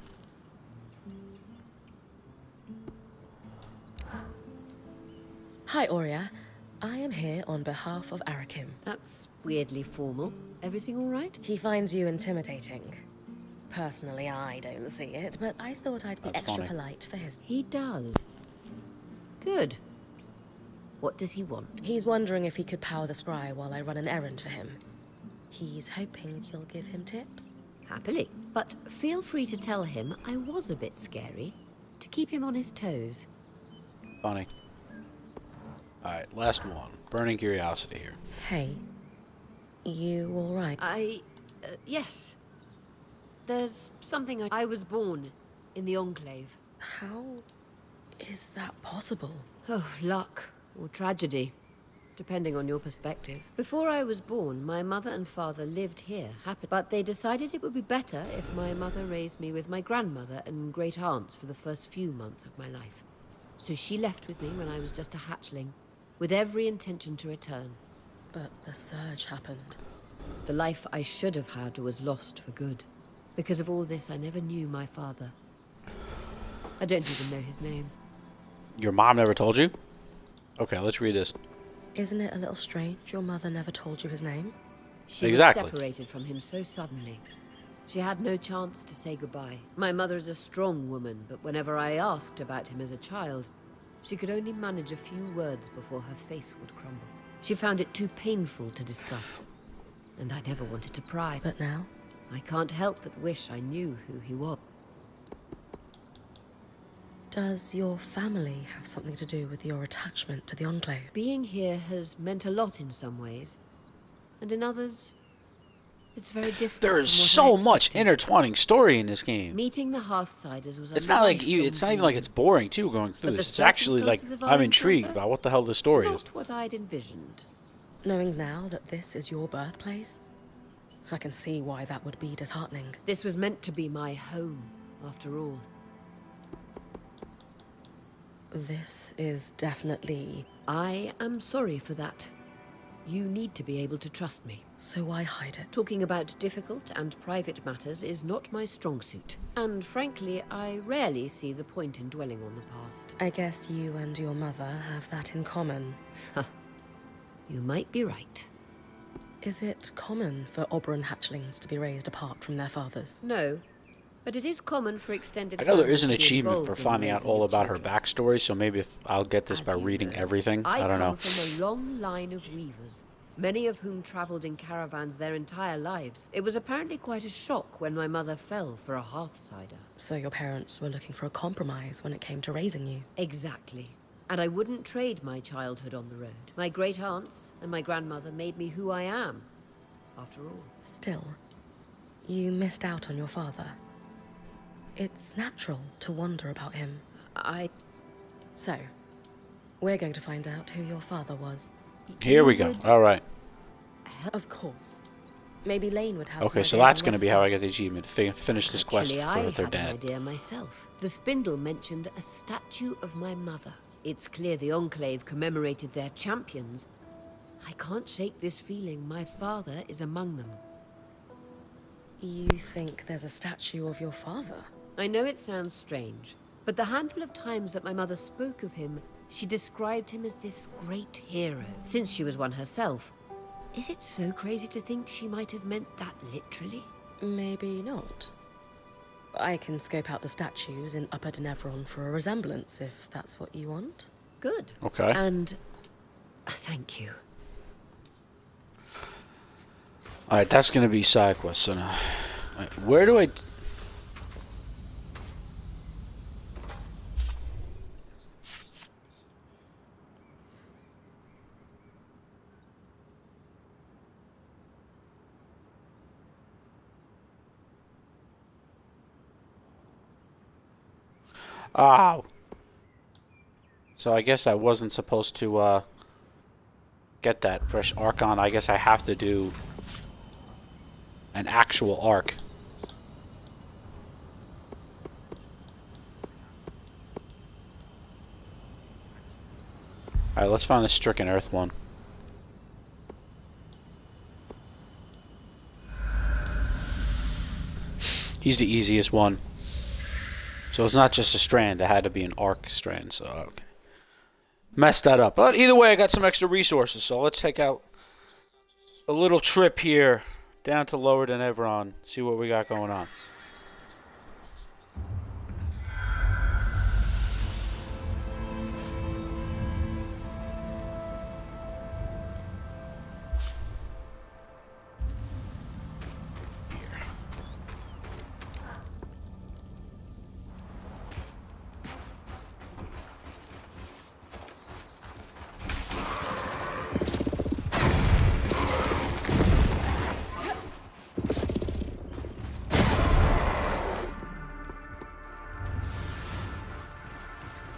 Hi, Aurea. I am here on behalf of Arakim. That's weirdly formal. Everything all right? He finds you intimidating. Personally, I don't see it, but I thought I'd be extra polite for his... He does. Good. What does he want? He's wondering if he could power the scry while I run an errand for him. He's hoping you'll give him tips. Happily. But feel free to tell him I was a bit scary, to keep him on his toes. Funny. Alright, last one. Burning curiosity here. Hey. You alright? Yes. There's something I was born in the Enclave. How is that possible? Oh, luck. Or tragedy. Depending on your perspective. Before I was born, my mother and father lived here, happy. But they decided it would be better if my mother raised me with my grandmother and great aunts for the first few months of my life. So she left with me when I was just a hatchling, with every intention to return. But the surge happened. The life I should have had was lost for good. Because of all this, I never knew my father. I don't even know his name. Your mom never told you? Okay, let's read this. Isn't it a little strange your mother never told you his name? She was separated from him so suddenly. She had no chance to say goodbye. My mother's a strong woman, but whenever I asked about him as a child, She could only manage a few words before her face would crumble. She found it too painful to discuss, and I never wanted to pry. But now? I can't help but wish I knew who he was. Does your family have something to do with your attachment to the Enclave? Being here has meant a lot in some ways, and in others, it's very different. There is from what I so much expected. intertwining story in this game. Meeting the Hearthsiders was a It's not like lifelong it's not even like dream. it's boring too going through But the this. It's actually like circumstances of our I'm intrigued encounter? about what the hell this story is. Not what I'd envisioned. Knowing now that this is your birthplace, I can see why that would be disheartening. This was meant to be my home, after all. This is definitely... I am sorry for that. You need to be able to trust me. So why hide it? Talking about difficult and private matters is not my strong suit. And frankly, I rarely see the point in dwelling on the past. I guess you and your mother have that in common. You might be right. Is it common for Oberon hatchlings to be raised apart from their fathers? No. But it is common for extended I know there families is an to be achievement involved for in finding out raising all of about her children. backstory, so maybe if I'll get this As by you reading know, everything. I don't come know. from a long line of weavers, many of whom traveled in caravans their entire lives. It was apparently quite a shock when my mother fell for a Hearthsider. So your parents were looking for a compromise when it came to raising you? Exactly. And I wouldn't trade my childhood on the road. My great aunts and my grandmother made me who I am, after all. Still, you missed out on your father. It's natural to wonder about him. So, we're going to find out who your father was. Here we go. All right. Of course. Maybe Lane would have Okay, some so ideas that's on going where to be how I start. get the achievement. Finish this quest Actually, for I their had an dad. idea myself. The spindle mentioned a statue of my mother. It's clear the Enclave commemorated their champions. I can't shake this feeling my father is among them. You think there's a statue of your father? I know it sounds strange, but the handful of times that my mother spoke of him, she described him as this great hero. Since she was one herself, is it so crazy to think she might have meant that literally? Maybe not. I can scope out the statues in Upper Denevron for a resemblance, if that's what you want. Good. Okay. And thank you. All right, that's going to be side quest. So now, where do I? Oh. So I guess I wasn't supposed to get that fresh Archon. I guess I have to do an actual arc. Alright, let's find the Stricken Earth one. He's the easiest one. So it's not just a strand, it had to be an arc strand, so okay. Messed that up. But either way, I got some extra resources, so let's take out a little trip here down to Lower Denevron, see what we got going on.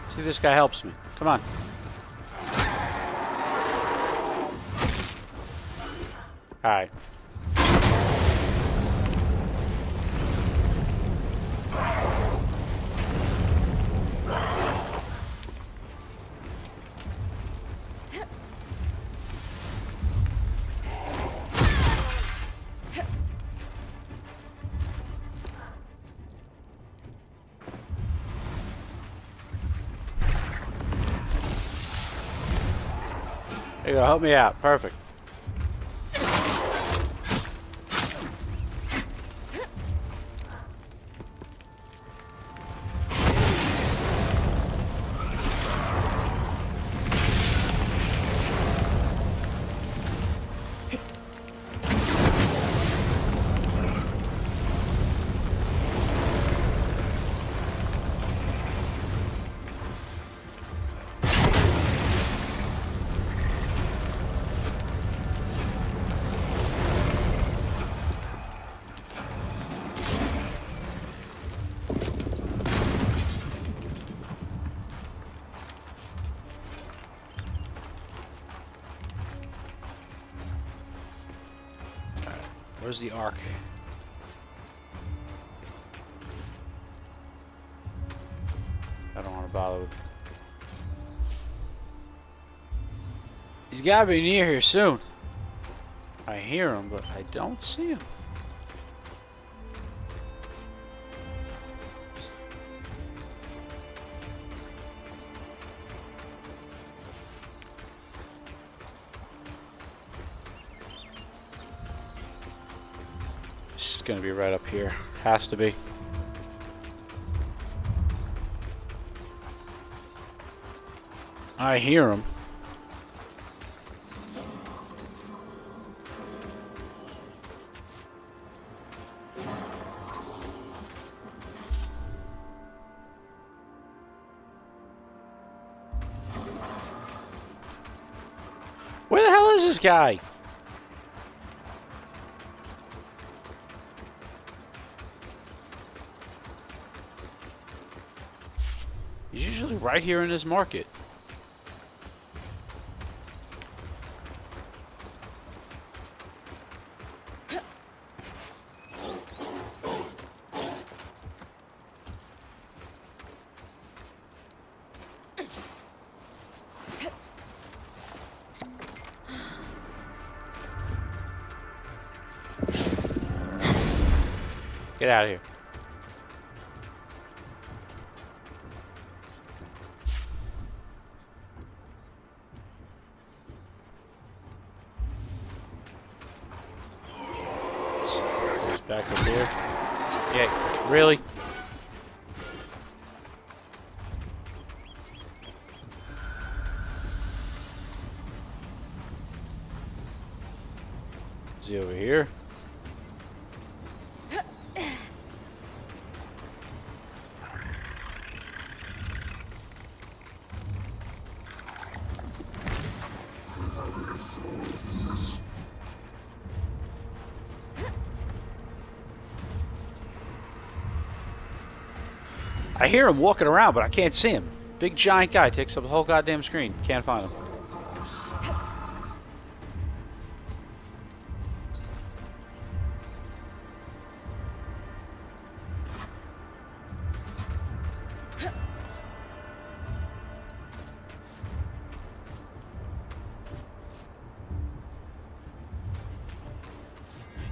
See, this guy helps me. Come on. Alright. There you go, help me out. Perfect. Where's the ark? I don't want to bother with. He's got to be near here soon. I hear him, but I don't see him. It's going to be right up here. Has to be. I hear him. Where the hell is this guy? He's usually right here in this market. Get out of here. Just back up here. Yeah, really? Is he over here? I hear him walking around, but I can't see him. Big giant guy takes up the whole goddamn screen. Can't find him.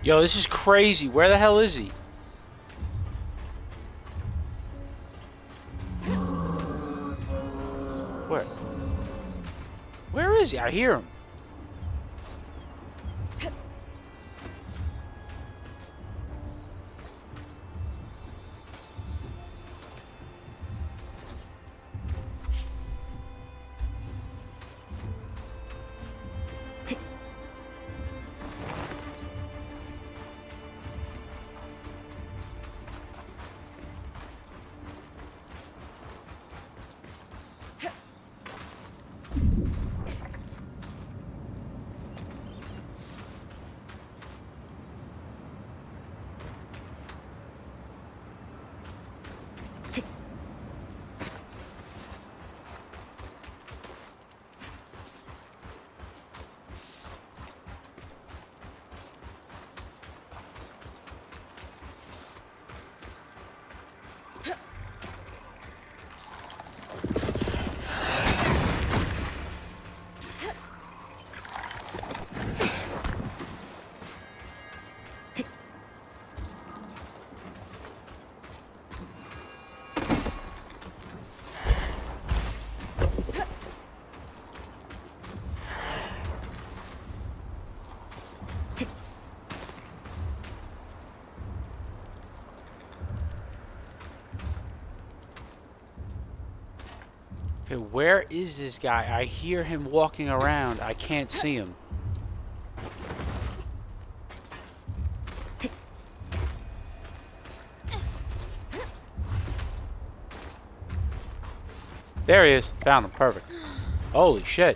Yo, this is crazy. Where the hell is he? Where is he? I hear him. Okay, where is this guy? I hear him walking around. I can't see him. There he is. Found him. Perfect. Holy shit.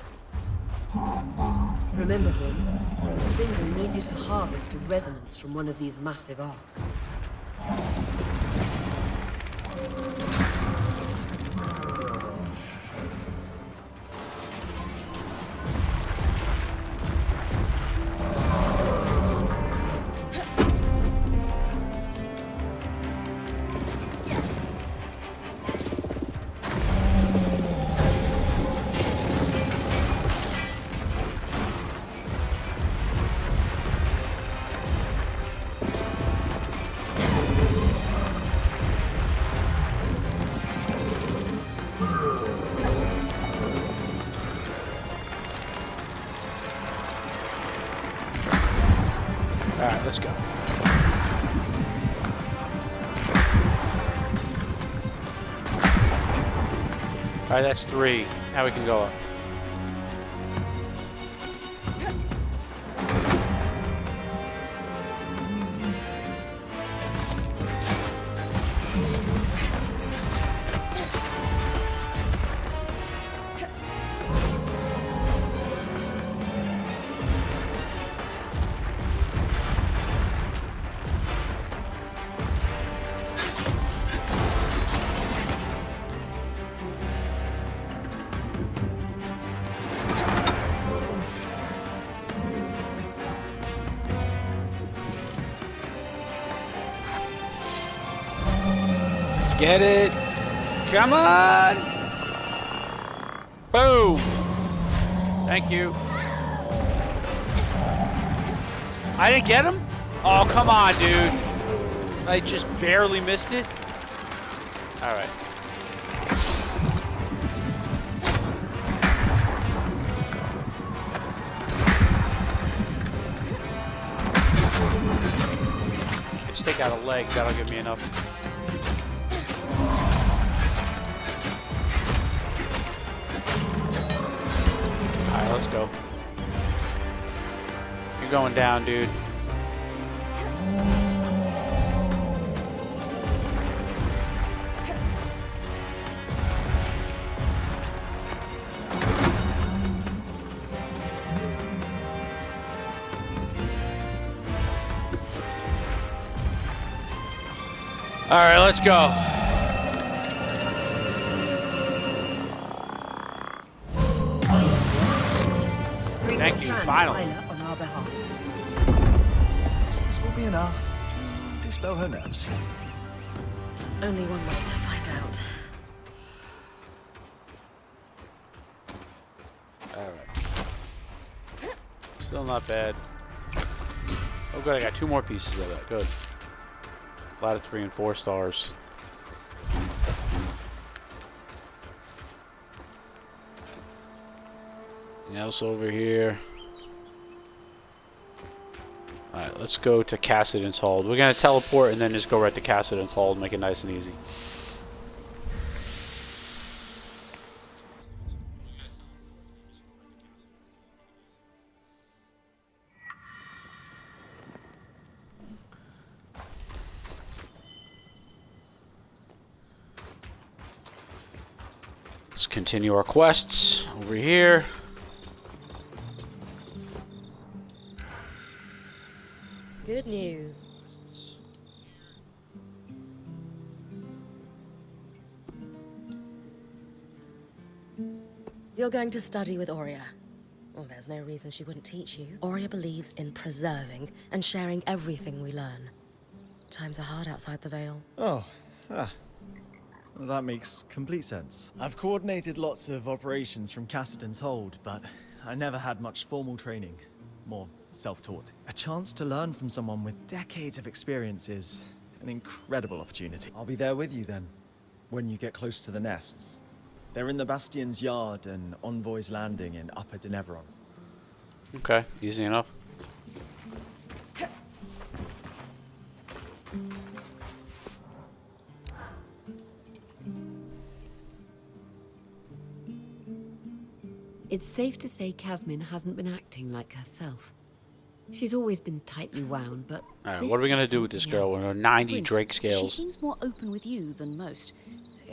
Remember, Grim, the spindle needs you to harvest a resonance from one of these massive arcs. let's go. Alright, that's 3. Now we can go up. Let's get it. Come on. Boom. Thank you. I didn't get him? Oh, come on, dude. I just barely missed it. All right. Just take out a leg. That'll give me enough. Alright, let's go. You're going down, dude. Alright, let's go. Thank you, finally. On our behalf. This will be enough to dispel her nerves. Only one way to find out. Alright. Still not bad. Oh good, I got 2 more pieces of that. Good. A lot of 3 and 4 stars. Anything else over here? Alright, let's go to Cassidon's Hold. We're going to teleport and then just go right to Cassidon's Hold, make it nice and easy. Let's continue our quests over here. Good news. You're going to study with Aurea. Well, there's no reason she wouldn't teach you. Aurea believes in preserving and sharing everything we learn. Times are hard outside the Veil. Oh, well, that makes complete sense. I've coordinated lots of operations from Cassidon's Hold, but I never had much formal training. More self-taught. A chance to learn from someone with decades of experience is an incredible opportunity. I'll be there with you then, when you get close to the nests. They're in the Bastion's yard and Envoy's Landing in Upper Denevron. Okay, easy enough. It's safe to say Casmin hasn't been acting like herself. She's always been tightly wound, but... Alright, what are we going to do with this girl with her 90 Drake She scales? seems more open with you than most.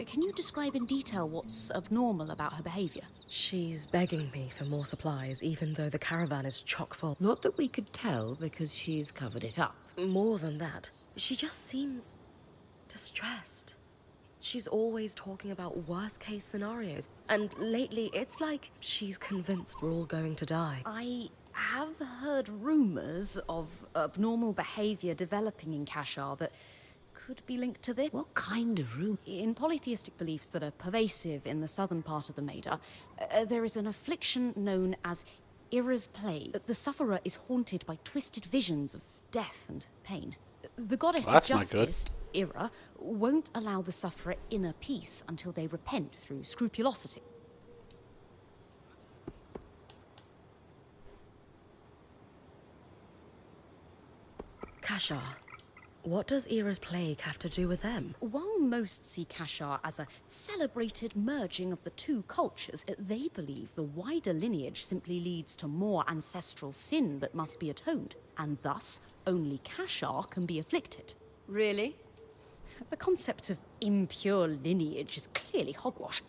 Can you describe in detail what's abnormal about her behavior? She's begging me for more supplies, even though the caravan is chock full. Not that we could tell, because she's covered it up. More than that, she just seems distressed. She's always talking about worst-case scenarios, and lately it's like she's convinced we're all going to die. I have heard rumors of abnormal behavior developing in Kashar that could be linked to this. What kind of room? In polytheistic beliefs that are pervasive in the southern part of the Maida, there is an affliction known as Ira's Plague. The sufferer is haunted by twisted visions of death and pain. The goddess of justice, Ira, won't allow the sufferer inner peace until they repent through scrupulosity. Kashar. What does Era's plague have to do with them? While most see Kashar as a celebrated merging of the two cultures, they believe the wider lineage simply leads to more ancestral sin that must be atoned, and thus only Kashar can be afflicted. Really? The concept of impure lineage is clearly hogwash,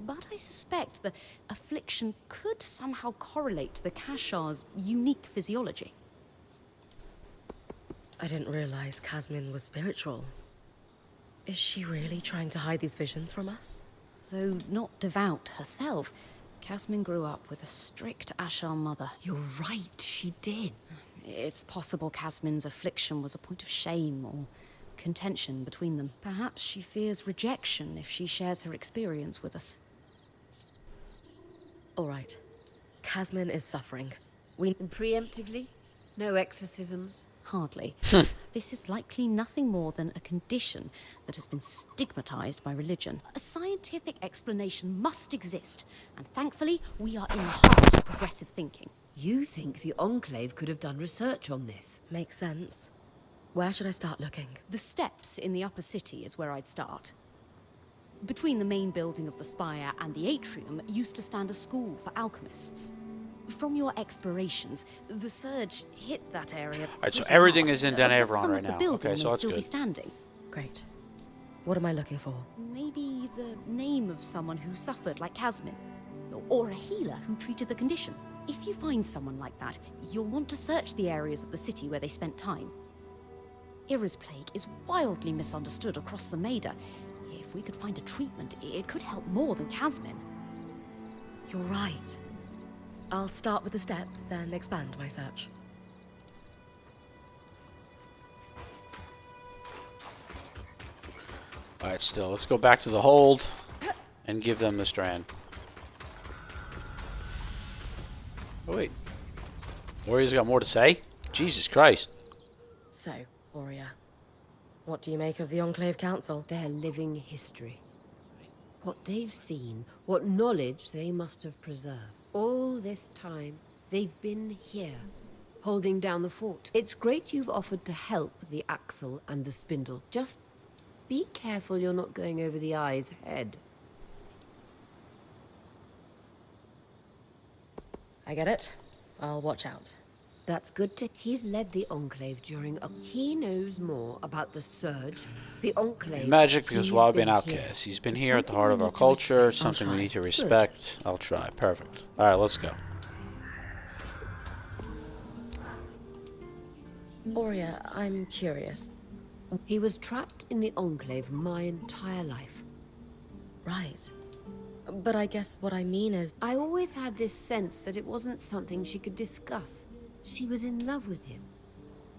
but I suspect the affliction could somehow correlate to the Kashar's unique physiology. I didn't realize Kasmin was spiritual. Is she really trying to hide these visions from us? Though not devout herself, Kasmin grew up with a strict Ashar mother. You're right, she did. It's possible Kasmin's affliction was a point of shame or contention between them. Perhaps she fears rejection if she shares her experience with us. All right. Kasmin is suffering. And preemptively? No exorcisms? Hardly. This is likely nothing more than a condition that has been stigmatized by religion. A scientific explanation must exist, and thankfully, we are in the heart of progressive thinking. You think the Enclave could have done research on this? Makes sense. Where should I start looking? The steps in the upper city is where I'd start. Between the main building of the spire and the atrium used to stand a school for alchemists. From your explorations, the surge hit that area. Alright, so everything is in but Denevron some right of the now. building Okay, so may that's still good. be standing. Great. What am I looking for? Maybe the name of someone who suffered like Kasmin, or a healer who treated the condition. If you find someone like that, you'll want to search the areas of the city where they spent time. Era's plague is wildly misunderstood across the Maida. If we could find a treatment, it could help more than Kasmin. You're right. I'll start with the steps, then expand my search. Alright, still, let's go back to the hold and give them the strand. Oh, wait. Warrior's got more to say? Jesus Christ. So, Warrior, what do you make of the Enclave Council? Their living history. What they've seen, what knowledge they must have preserved. All this time, they've been here, holding down the fort. It's great you've offered to help the Axle and the Spindle. Just be careful you're not going over the eye's head. I get it. I'll watch out. That's good to... He's led the Enclave during a... He knows more about the Surge, the Enclave... Magic because He's while being been outcast. here. He's been It's here at the something heart we of our need to culture, respect. I'll something we try. need to Good. respect. I'll try. Perfect. Alright, let's go. Warrior, I'm curious. He was trapped in the Enclave my entire life. Right. But I guess what I mean is... I always had this sense that it wasn't something she could discuss. She was in love with him.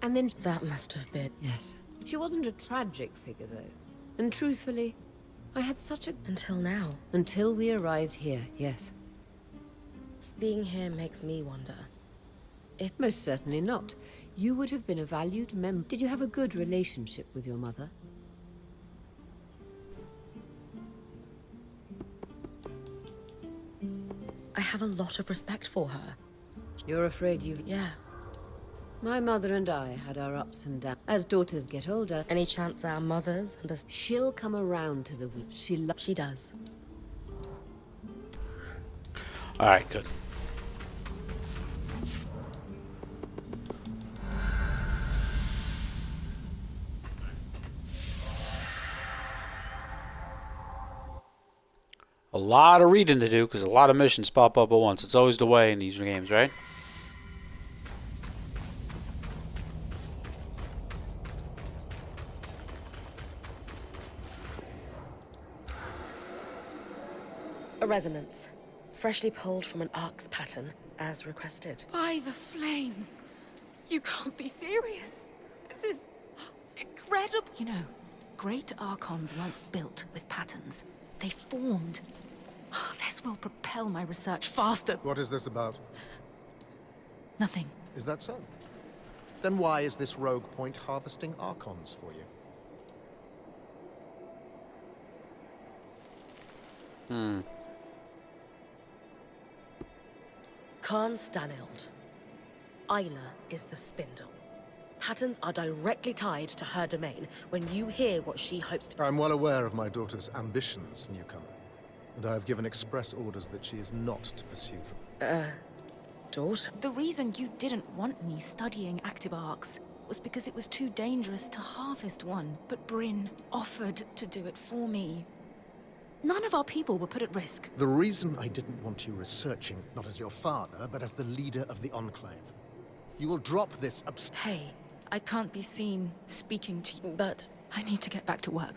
And then... That must have been... Yes. She wasn't a tragic figure, though. And truthfully, I had such a... Until now. Until we arrived here, yes. Being here makes me wonder. Most certainly not. You would have been a valued member. Did you have a good relationship with your mother? I have a lot of respect for her. You're afraid you've... Yeah. My mother and I had our ups and downs. As daughters get older... Any chance our mothers and us... She'll come around to the weak. She does. Alright, good. A lot of reading to do because a lot of missions pop up at once. It's always the way in these games, right? A resonance. Freshly pulled from an Ark's pattern, as requested. By the flames! You can't be serious. This is incredible. You know, great Archons weren't built with patterns. They formed. This will propel my research faster. What is this about? Nothing. Is that so? Then why is this rogue point harvesting Archons for you? Khan Stanild. Isla is the spindle. patterns are directly tied to her domain. When you hear what she hopes to... I'm well aware of my daughter's ambitions, newcomer. And I have given express orders that she is not to pursue them. Daughter? The reason you didn't want me studying active arcs was because it was too dangerous to harvest one. But Bryn offered to do it for me. None of our people were put at risk. The reason I didn't want you researching, not as your father, but as the leader of the Enclave. You will drop this Hey, I can't be seen speaking to you. but... I need to get back to work.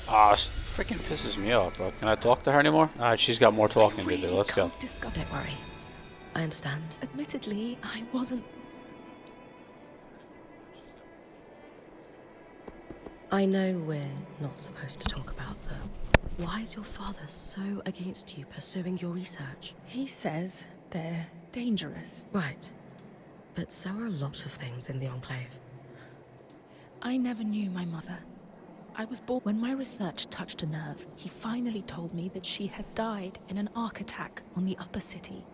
Ah, freaking pisses me off, bro. Can I talk to her anymore? Alright, she's got more talking to do. Let's go. Don't worry. I understand. Admittedly, I wasn't... I know we're not supposed to talk about them. Why is your father so against you pursuing your research? He says they're dangerous. Right. But so are a lot of things in the Enclave. I never knew my mother. I was born when my research touched a nerve. He finally told me that she had died in an arc attack on the upper city.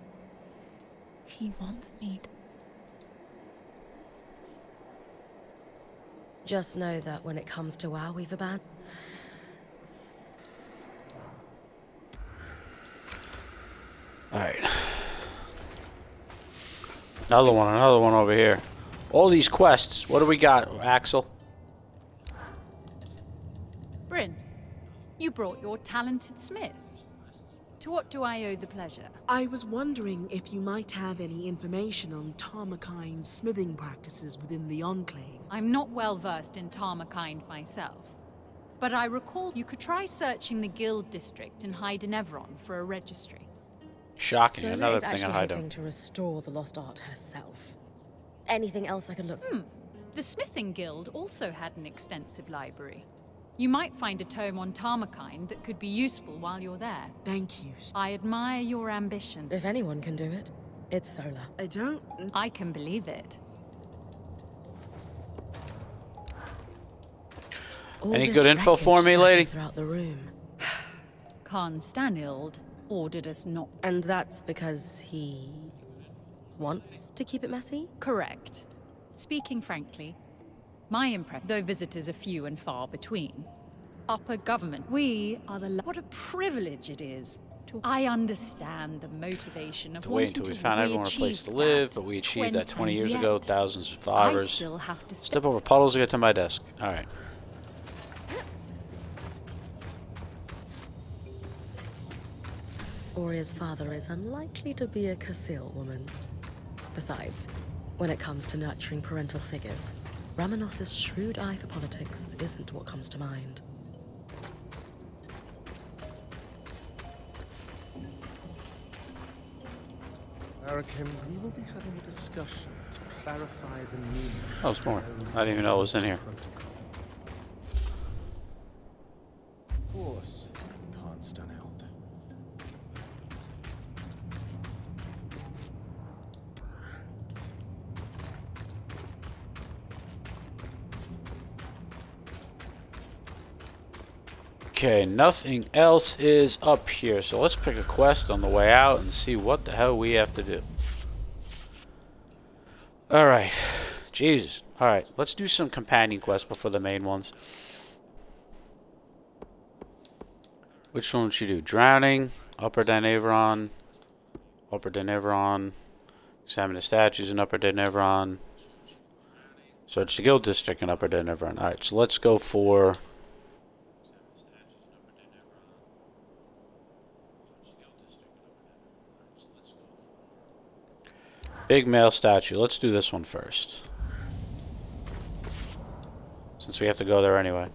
He wants me to... Just know that when it comes to our Weaver Band... Alright. Another one over here. All these quests. What do we got, Axel? Bryn, you brought your talented smith. To what do I owe the pleasure? I was wondering if you might have any information on Tarmakine's smithing practices within the Enclave. I'm not well versed in Tarmakind myself, but I recall you could try searching the guild district in Hydenevron for a registry. Shocking. Sola Another is thing actually I hide hoping to restore the lost art herself. Anything else I could look... The smithing guild also had an extensive library. You might find a tome on Tarmakind that could be useful while you're there. Thank you. I admire your ambition. If anyone can do it, it's Sola. I don't... I can believe it. All Any this good info for wreckage me, scattered lady? throughout the room. Khan Stanild ordered us not. And that's because he... wants to keep it messy? Correct. Speaking frankly, my impression, though visitors are few and far between, upper government, we are the... What a privilege it is to... I understand the motivation of To wait wanting until we to found everyone a place to live, but we achieved that 20 years ago. Thousands of I survivors. still have to Step over puddles to get to my desk. Alright. Oria's father is unlikely to be a Casil woman. Besides, when it comes to nurturing parental figures, Ramanos's shrewd eye for politics isn't what comes to mind. Arakim, we will be having a discussion to clarify the meaning. Oh, it's more. I didn't even know it was in here. Protocol. Of course, Khan Stanild. Okay, nothing else is up here, so let's pick a quest on the way out and see what the hell we have to do. Alright. Jesus. Alright, let's do some companion quests before the main ones. Which one should you do? Drowning, Upper Danavron, examine the statues in Upper Danavron, search the guild district in Upper Danavron. Alright, so let's go for... Big male statue. Let's do this one first. Since we have to go there anyway.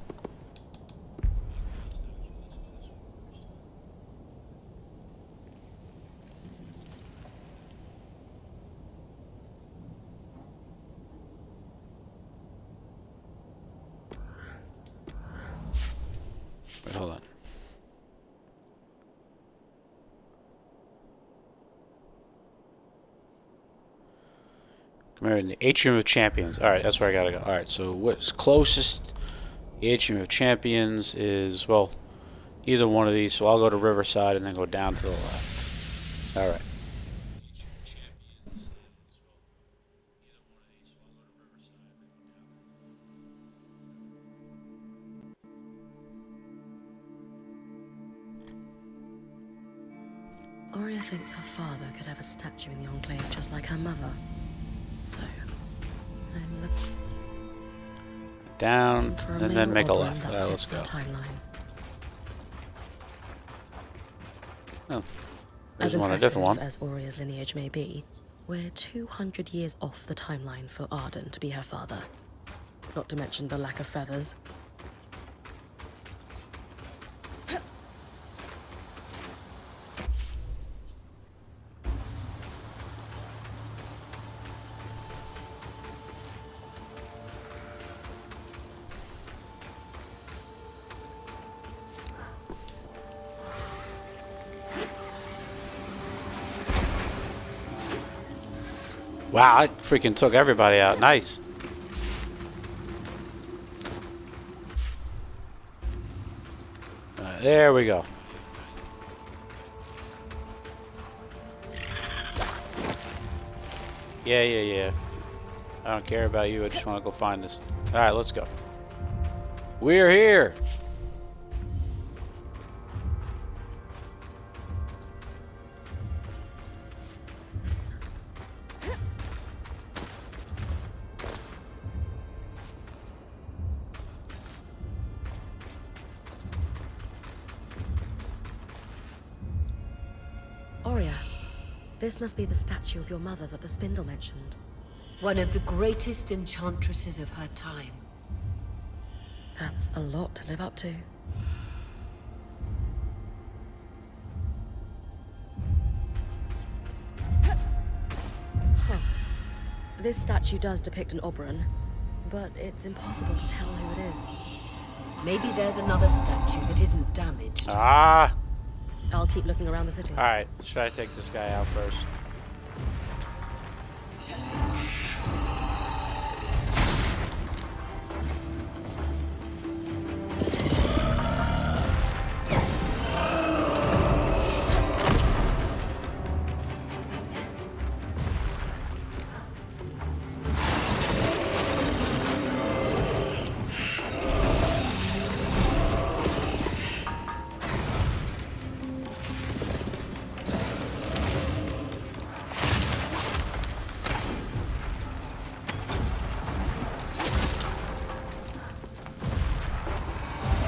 Wait, hold on. Come here in the Atrium of Champions. Alright, that's where I gotta go. Alright, so what's closest? The Atrium of Champions is, well, either one of these. So I'll go to Riverside and then go down to the left. Alright. Aurea thinks her father could have a statue in the Enclave just like her mother. So, I'm Down looking for a and then male make a Oberon left. that Let's fits go. our timeline. Oh, As there's one, a impressive different one. as Aurea's lineage may be, we're 200 years off the timeline for Arden to be her father. Not to mention the lack of feathers. Wow, I freaking took everybody out. Nice. There we go. Yeah. I don't care about you. I just want to go find this. All right, let's go. We're here. Aurea, this must be the statue of your mother that the spindle mentioned. One of the greatest enchantresses of her time. That's a lot to live up to. Huh. This statue does depict an Oberon, but it's impossible to tell who it is. Maybe there's another statue that isn't damaged. Ah. I'll keep looking around the city. All right, let's try to take this guy out first.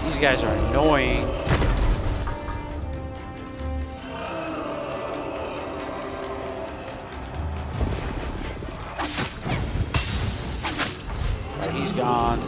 These guys are annoying. Alright, he's gone.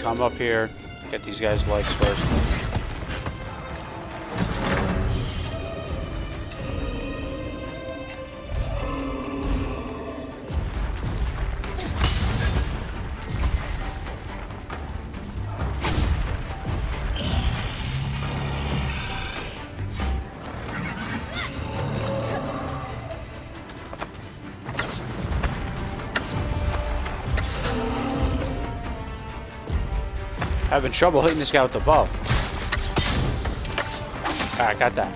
Come up here, get these guys' legs first. Having trouble hitting this guy with the bow. Alright, got that.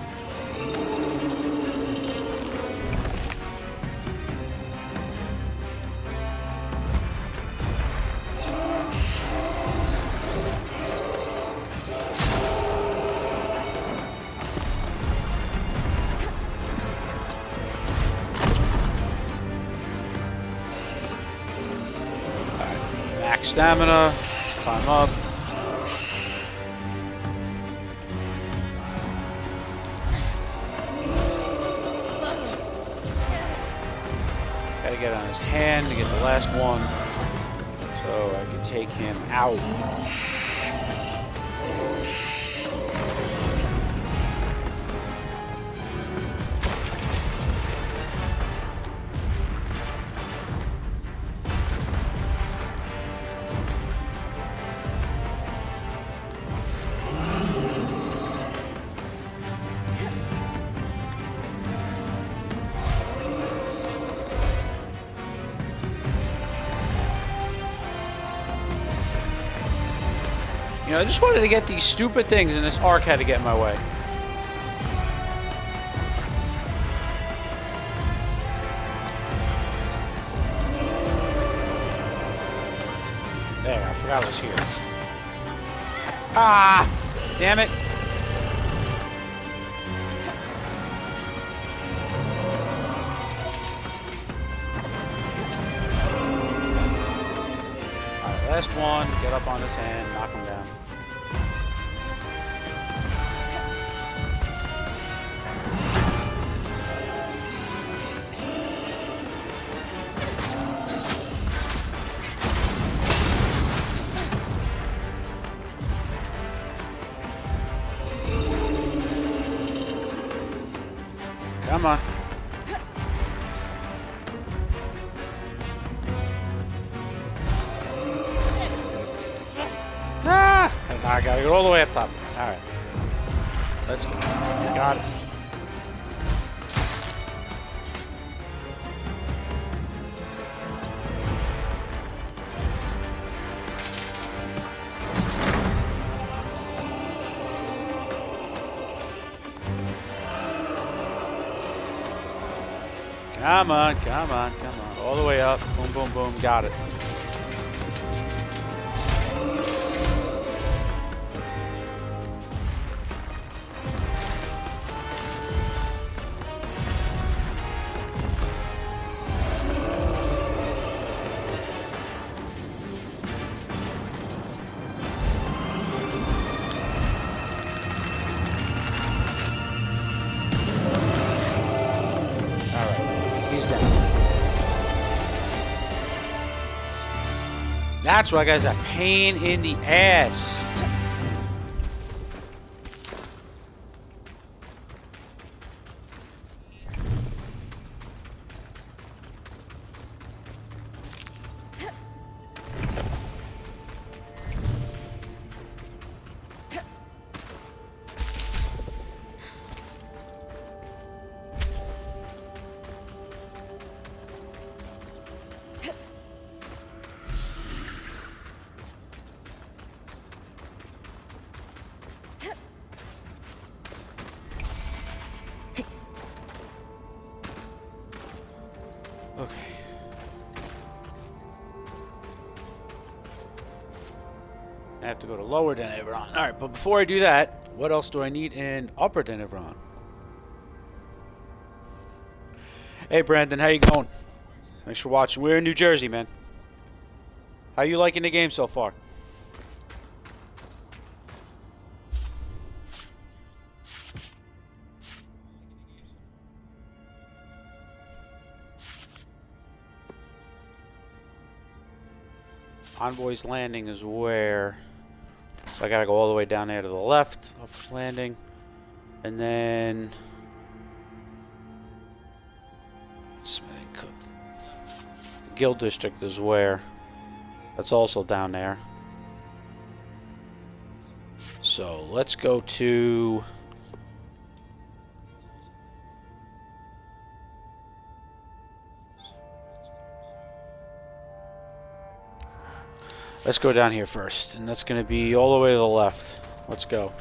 Alright, max stamina. Climb up. Gotta get on his hand to get the last one, so I can take him out. know, I just wanted to get these stupid things, and this arc had to get in my way. There, I forgot I was here. Ah! Damn it! Alright, last one. Get up on his hand, knock him down. Come on. Ah! I gotta go all the way up top. Alright. Let's go. Got it. Come on, come on, come on. All the way up. Boom, boom, boom. Got it. That's why, guys, a pain in the ass. Okay. I have to go to lower Denevron. Alright, but before I do that, what else do I need in upper Denevron? Hey Brandon, how you going? Thanks for watching. We're in New Jersey, man. How you liking the game so far? Envoy's Landing is where, so I gotta go all the way down there to the left, Upper's Landing, and then the Guild District is where, that's also down there. So let's go to let's go down here first, and that's going to be all the way to the left. Let's go.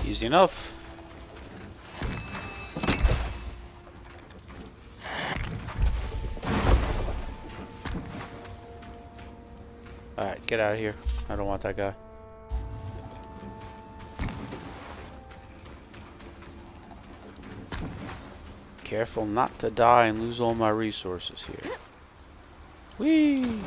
Easy enough. Alright, get out of here. I don't want that guy. Careful not to die and lose all my resources here. Whee!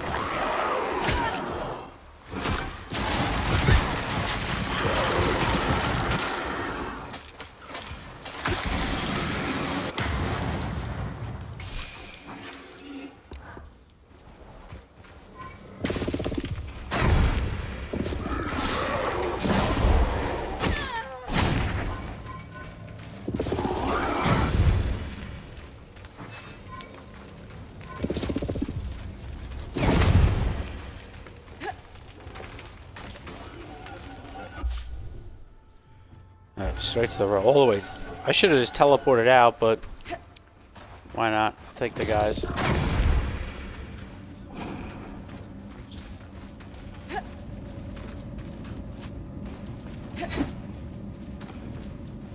Straight to the road. All the way. I should have just teleported out, but why not? Take the guys.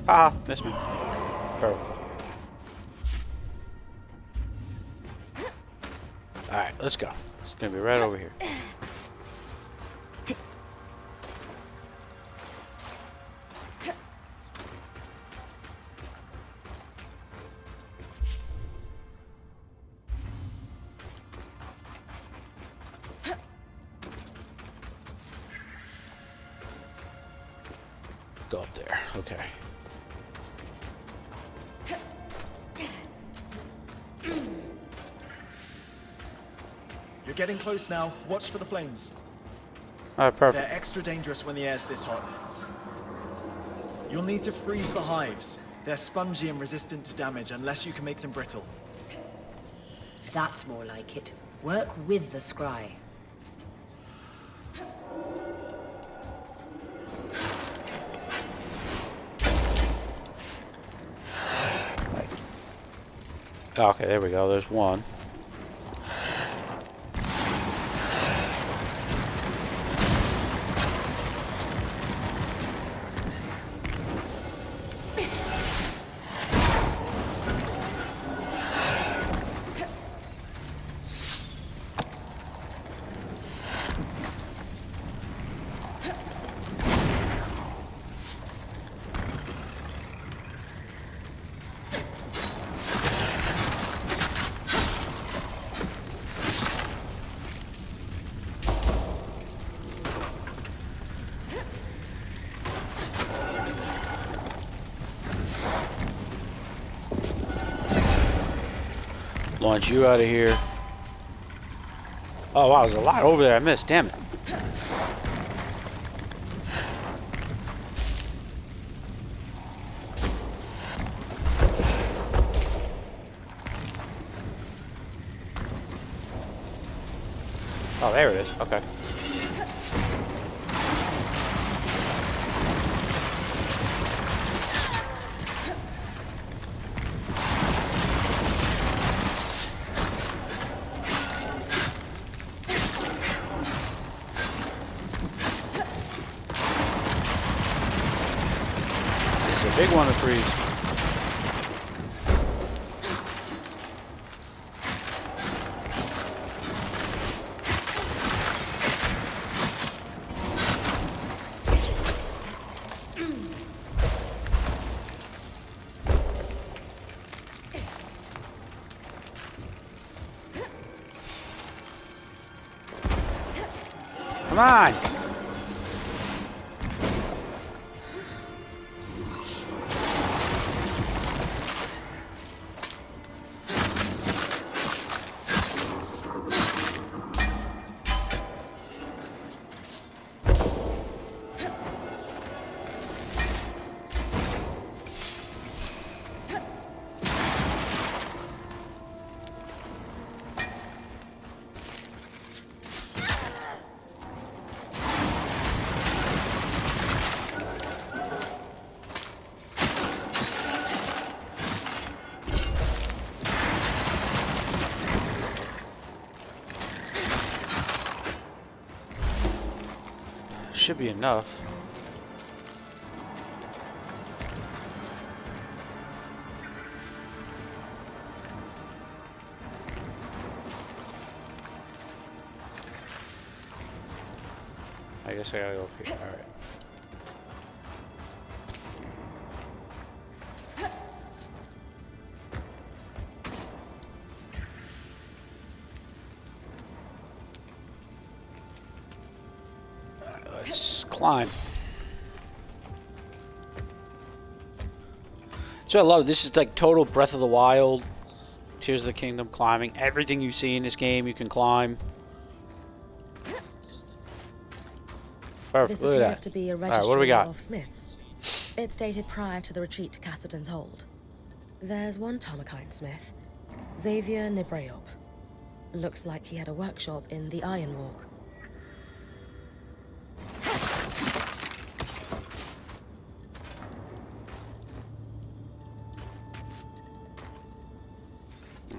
Ah, missed me. Perfect. Alright, let's go. It's gonna be right over here. Go up there. Okay. You're getting close now. Watch for the flames. Alright, perfect. They're extra dangerous when the air's this hot. You'll need to freeze the hives. They're spongy and resistant to damage unless you can make them brittle. That's more like it. Work with the scry. Okay, there we go. There's one. Launch you out of here. Oh wow, there's a lot over there I missed, damn it. Oh, there it is, okay. Big one to freeze. Come on! Should be enough. I guess I gotta go up here. All right. Let's climb. So I love it. This is like total Breath of the Wild, Tears of the Kingdom climbing. Everything you see in this game you can climb. Perfect. This Look at appears that. to be a All right, registry what do we got? of smiths. It's dated prior to the retreat to Cassidy's Hold. There's one Tarmakine smith, Xavier Nibreop. Looks like he had a workshop in the Iron Walk.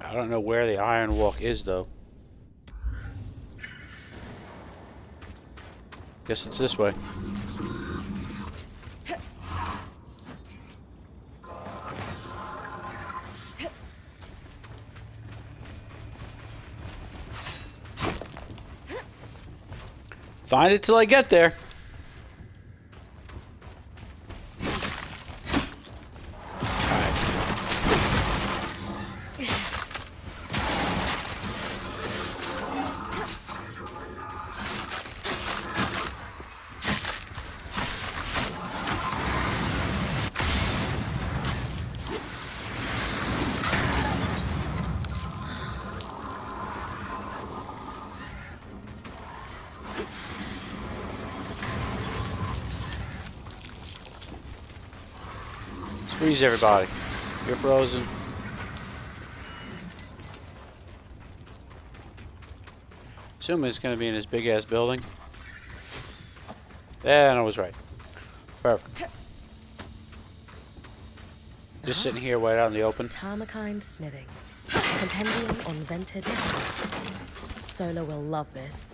I don't know where the Iron Walk is, though. Guess it's this way. Find it till I get there. Freeze everybody. You're frozen. Assuming it's going to be in this big ass building. Yeah, I was right. Perfect. Just sitting here right out in the open. Tarmakind Smithing. Compendium on vented metal. Solo will love this.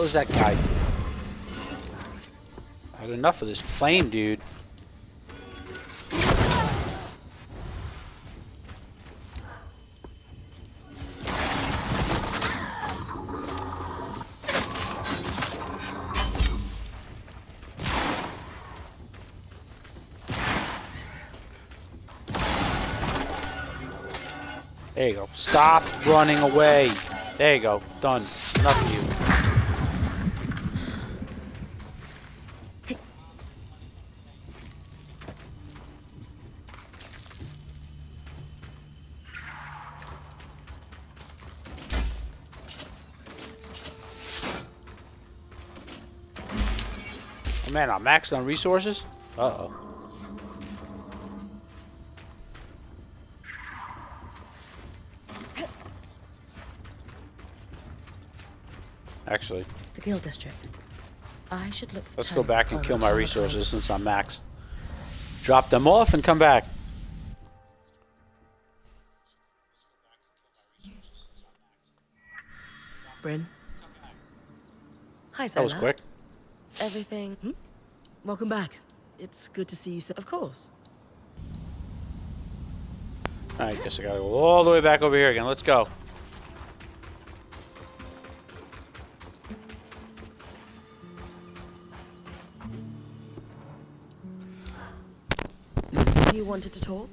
What was that guy? I had enough of this flame, dude. There you go. Stop running away. There you go. Done. Enough of you. Oh, man, I'm maxed on resources? Uh-oh. Actually, The Guild District. I should look for let's go back and kill my Tarmakind. resources since I'm maxed. Drop them off and come back. Bryn, Hi, That was Zola. quick. Everything? welcome back. It's good to see you. Of course. I guess I gotta go all the way back over here again. Let's go. You wanted to talk?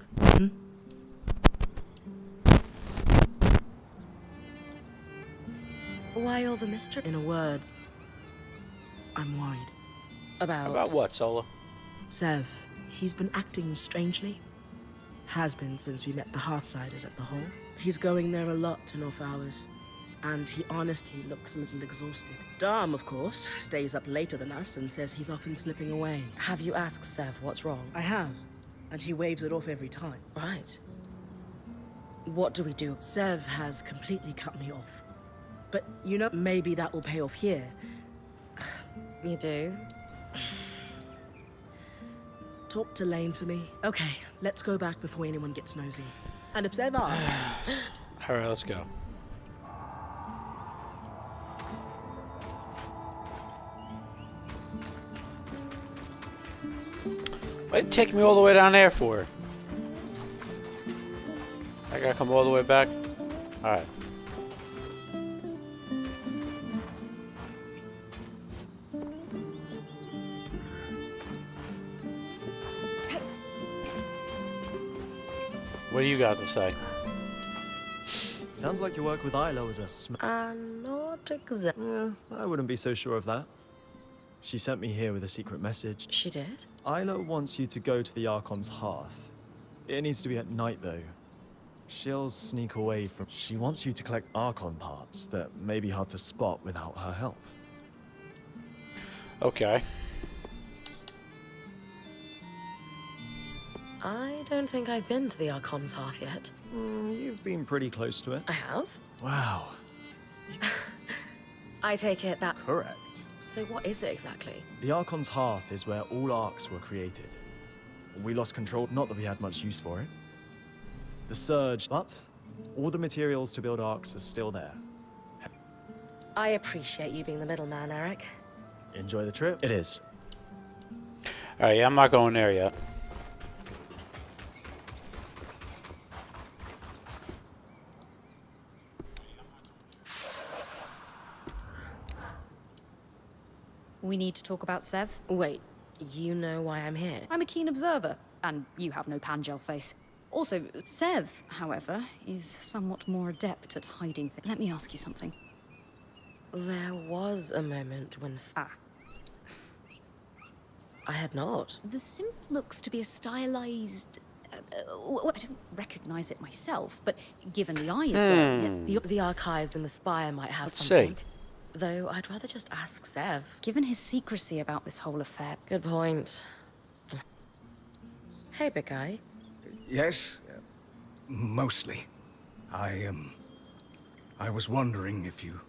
Why all the mystery? In a word, I'm worried. About what, Solo? Sev, he's been acting strangely. Has been since we met the Hearthsiders at the Hall. He's going there a lot in off hours. And he honestly looks a little exhausted. Dom, of course, stays up later than us and says he's often slipping away. Have you asked Sev what's wrong? I have, and he waves it off every time. Right. What do we do? Sev has completely cut me off. But, you know, maybe that will pay off here. You do? Talk to Lane for me. Okay, let's go back before anyone gets nosy. And if Sev asks... Alright, let's go. Why did it take me all the way down there for? I gotta come all the way back? Alright. What do you got to say? Sounds like your work with Isla was a Not exactly. Yeah, I wouldn't be so sure of that. She sent me here with a secret message. She did? Isla wants you to go to the Archon's hearth. It needs to be at night, though. She'll sneak away from... She wants you to collect Archon parts that may be hard to spot without her help. Okay. I don't think I've been to the Archon's Hearth yet. You've been pretty close to it. I have? Wow. I take it that... Correct. So what is it exactly? The Archon's Hearth is where all arcs were created. We lost control, not that we had much use for it. The Surge, but all the materials to build arcs are still there. I appreciate you being the middleman, Eric. Enjoy the trip. It is. Alright, yeah, I'm not going there yet. We need to talk about Sev. Wait, you know why I'm here? I'm a keen observer, and you have no Pangel face. Also, Sev, however, is somewhat more adept at hiding things. Let me ask you something. There was a moment when... I had not. The symbol looks to be a stylized... I don't recognize it myself, but given the eye is wearing it, The archives in the spire might have Let's something. see. Though I'd rather just ask Sev. Given his secrecy about this whole affair... Good point. Hey, big guy. Yes, mostly. I was wondering if you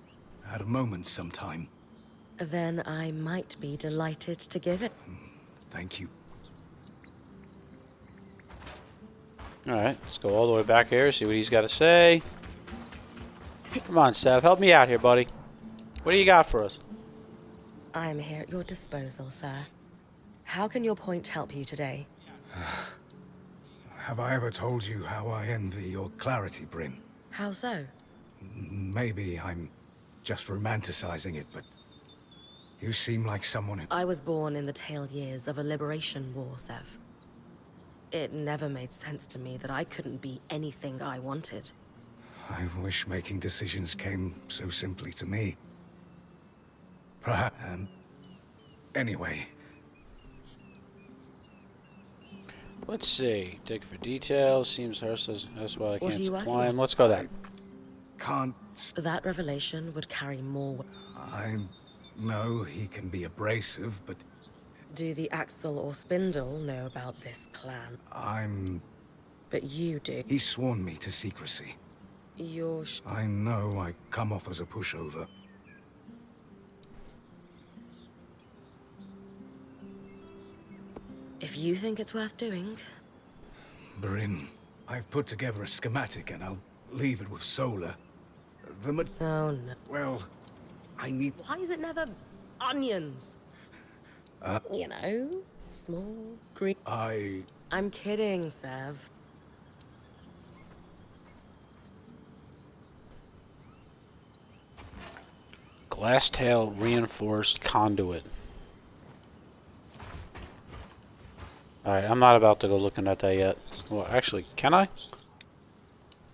had a moment sometime. Then I might be delighted to give it. Thank you. Alright, let's go all the way back here, see what he's got to say. Come on, Sev, help me out here, buddy. What do you got for us? I'm here at your disposal, sir. How can your point help you today? Have I ever told you how I envy your clarity, Bryn? How so? Maybe I'm just romanticizing it, but you seem like someone who... I was born in the tail years of a liberation war, Sev. It never made sense to me that I couldn't be anything I wanted. I wish making decisions came so simply to me. Perhaps... anyway. Let's see. Dig for details. Seems that's why I What can't are you working supply on? him. Let's go there. Can't... That revelation would carry more... I know he can be abrasive, but Do the Axel or Spindle know about this plan? I'm... But you do. He's sworn me to secrecy. You're I know I come off as a pushover. If you think it's worth doing... Bryn, I've put together a schematic and I'll leave it with Solar. Oh, no. Well, I need... Why is it never onions? You know, small, green... I'm kidding, Sev. Glasstail reinforced conduit. Alright, I'm not about to go looking at that yet. Well, actually, can I?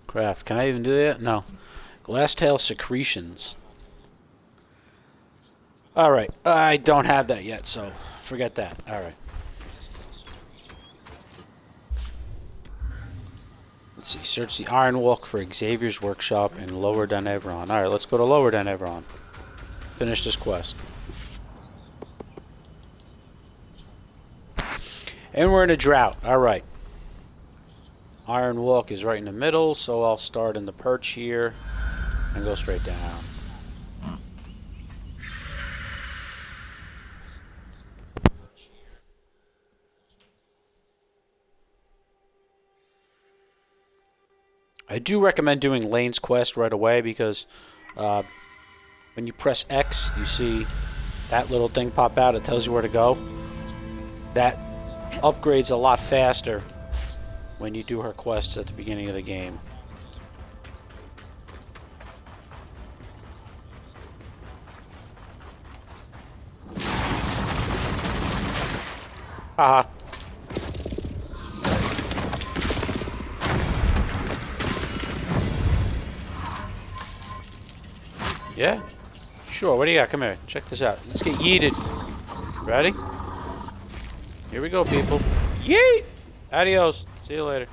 Craft. Can I even do that? No. Glasstail secretions. Alright, I don't have that yet, so forget that. Alright. Let's see. Search the Iron Walk for Xavier's workshop in Lower Denevron. Alright, let's go to Lower Denevron. Finish this quest. And we're in a drought. Alright. Iron Walk is right in the middle, so I'll start in the perch here and go straight down. I do recommend doing Lane's quest right away because when you press X, you see that little thing pop out. It tells you where to go. That upgrades a lot faster when you do her quests at the beginning of the game. Haha. Yeah? Sure, what do you got? Come here. Check this out. Let's get yeeted. Ready? Here we go, people. Yeet! Adios. See you later.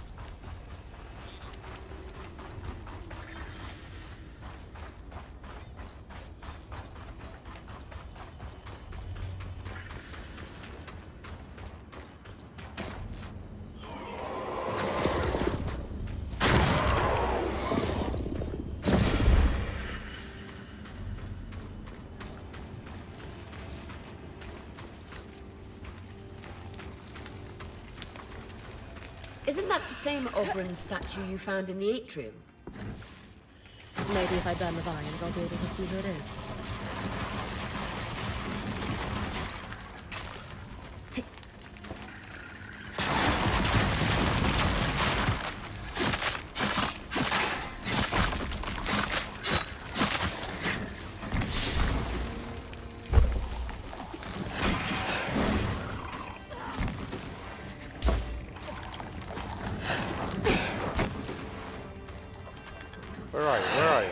Isn't that the same Oberon statue you found in the atrium? Maybe if I burn the vines, I'll be able to see who it is. Where are you? Where are you?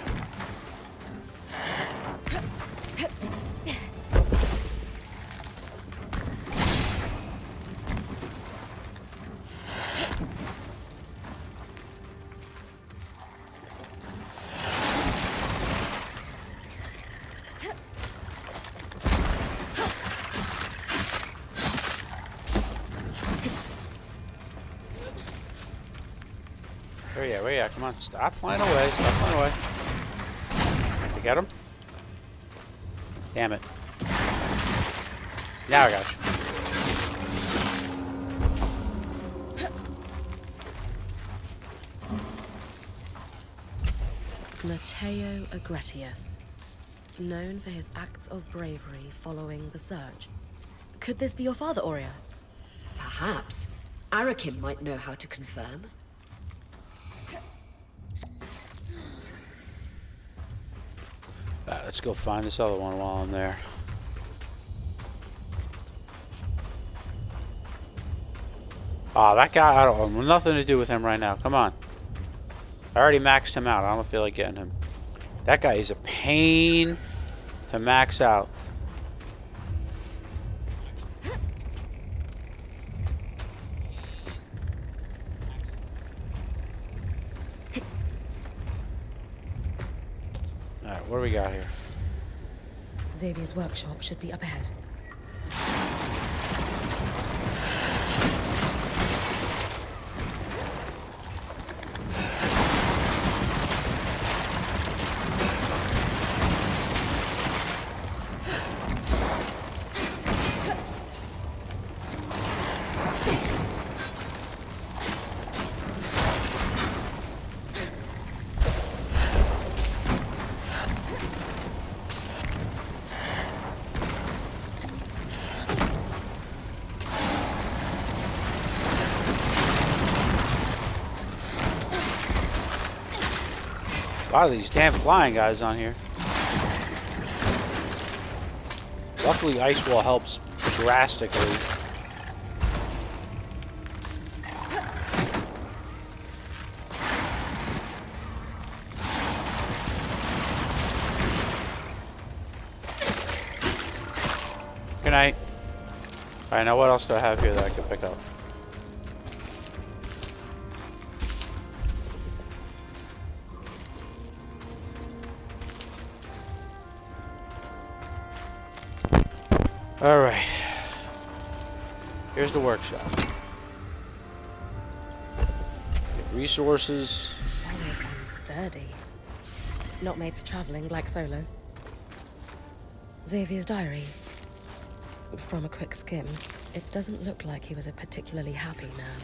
Where you at? Where you at? Come on, stop flying away. Stop flying away. You get him? Damn it. Now I got you. Matteo Agretius, known for his acts of bravery following the Surge. Could this be your father, Aurea? Perhaps. Arakim might know how to confirm. Alright, let's go find this other one while I'm there. Ah, that guy, I don't want nothing to do with him right now. Come on. I already maxed him out. I don't feel like getting him. That guy is a pain to max out. Alright, what do we got here? Xavier's workshop should be up ahead. A lot of these damn flying guys on here. Luckily, Ice Wall helps drastically. Good night. Alright, now what else do I have here that I can pick up? Alright. Here's the workshop. Get resources. Solid and sturdy. Not made for traveling like Solar's. Xavier's diary. From a quick skim, it doesn't look like he was a particularly happy man.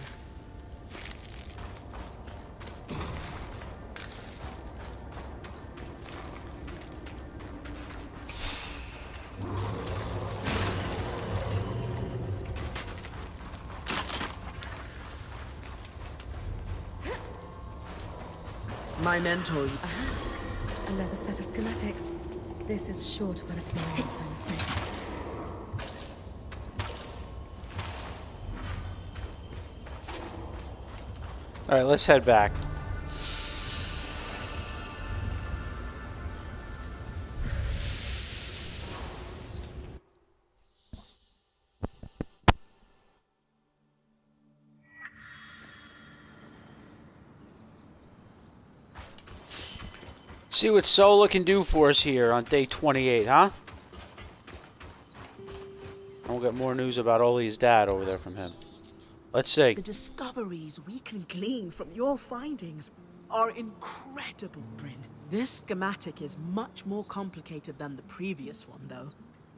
My mentor. Another set of schematics. This is sure to put a smile on Solar's face. Alright, let's head back. See what Sola can do for us here on day 28, huh? And we'll get more news about Oli's dad over there from him. Let's see. The discoveries we can glean from your findings are incredible, Bryn. This schematic is much more complicated than the previous one, though.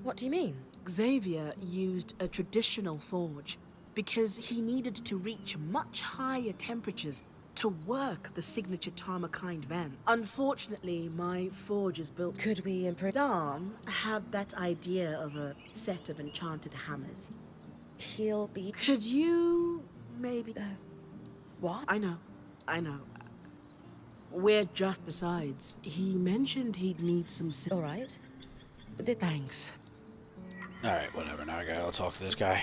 What do you mean? Xavier used a traditional forge, because he needed to reach much higher temperatures to work the signature Tarmakind vent. Unfortunately, my forge is built. Could we improve? Dom had that idea of a set of enchanted hammers. He'll be. Could you maybe? What? I know. We're just. Besides, he mentioned he'd need some. All right. Thanks. All right, whatever. Now I gotta go talk to this guy.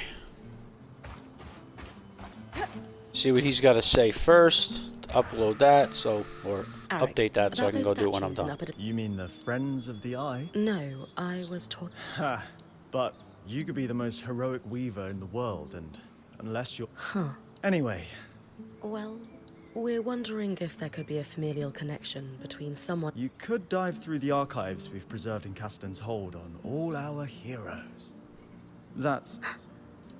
See what he's got to say first. Upload that, or Eric, update that so I about can those go do it when I'm statues done. You mean the Friends of the Eye? No, I was talking. Ha! But you could be the most heroic weaver in the world, and unless you're... Huh. Anyway, Well, we're wondering if there could be a familial connection between someone. you could dive through the archives we've preserved in Casten's hold on all our heroes. That's...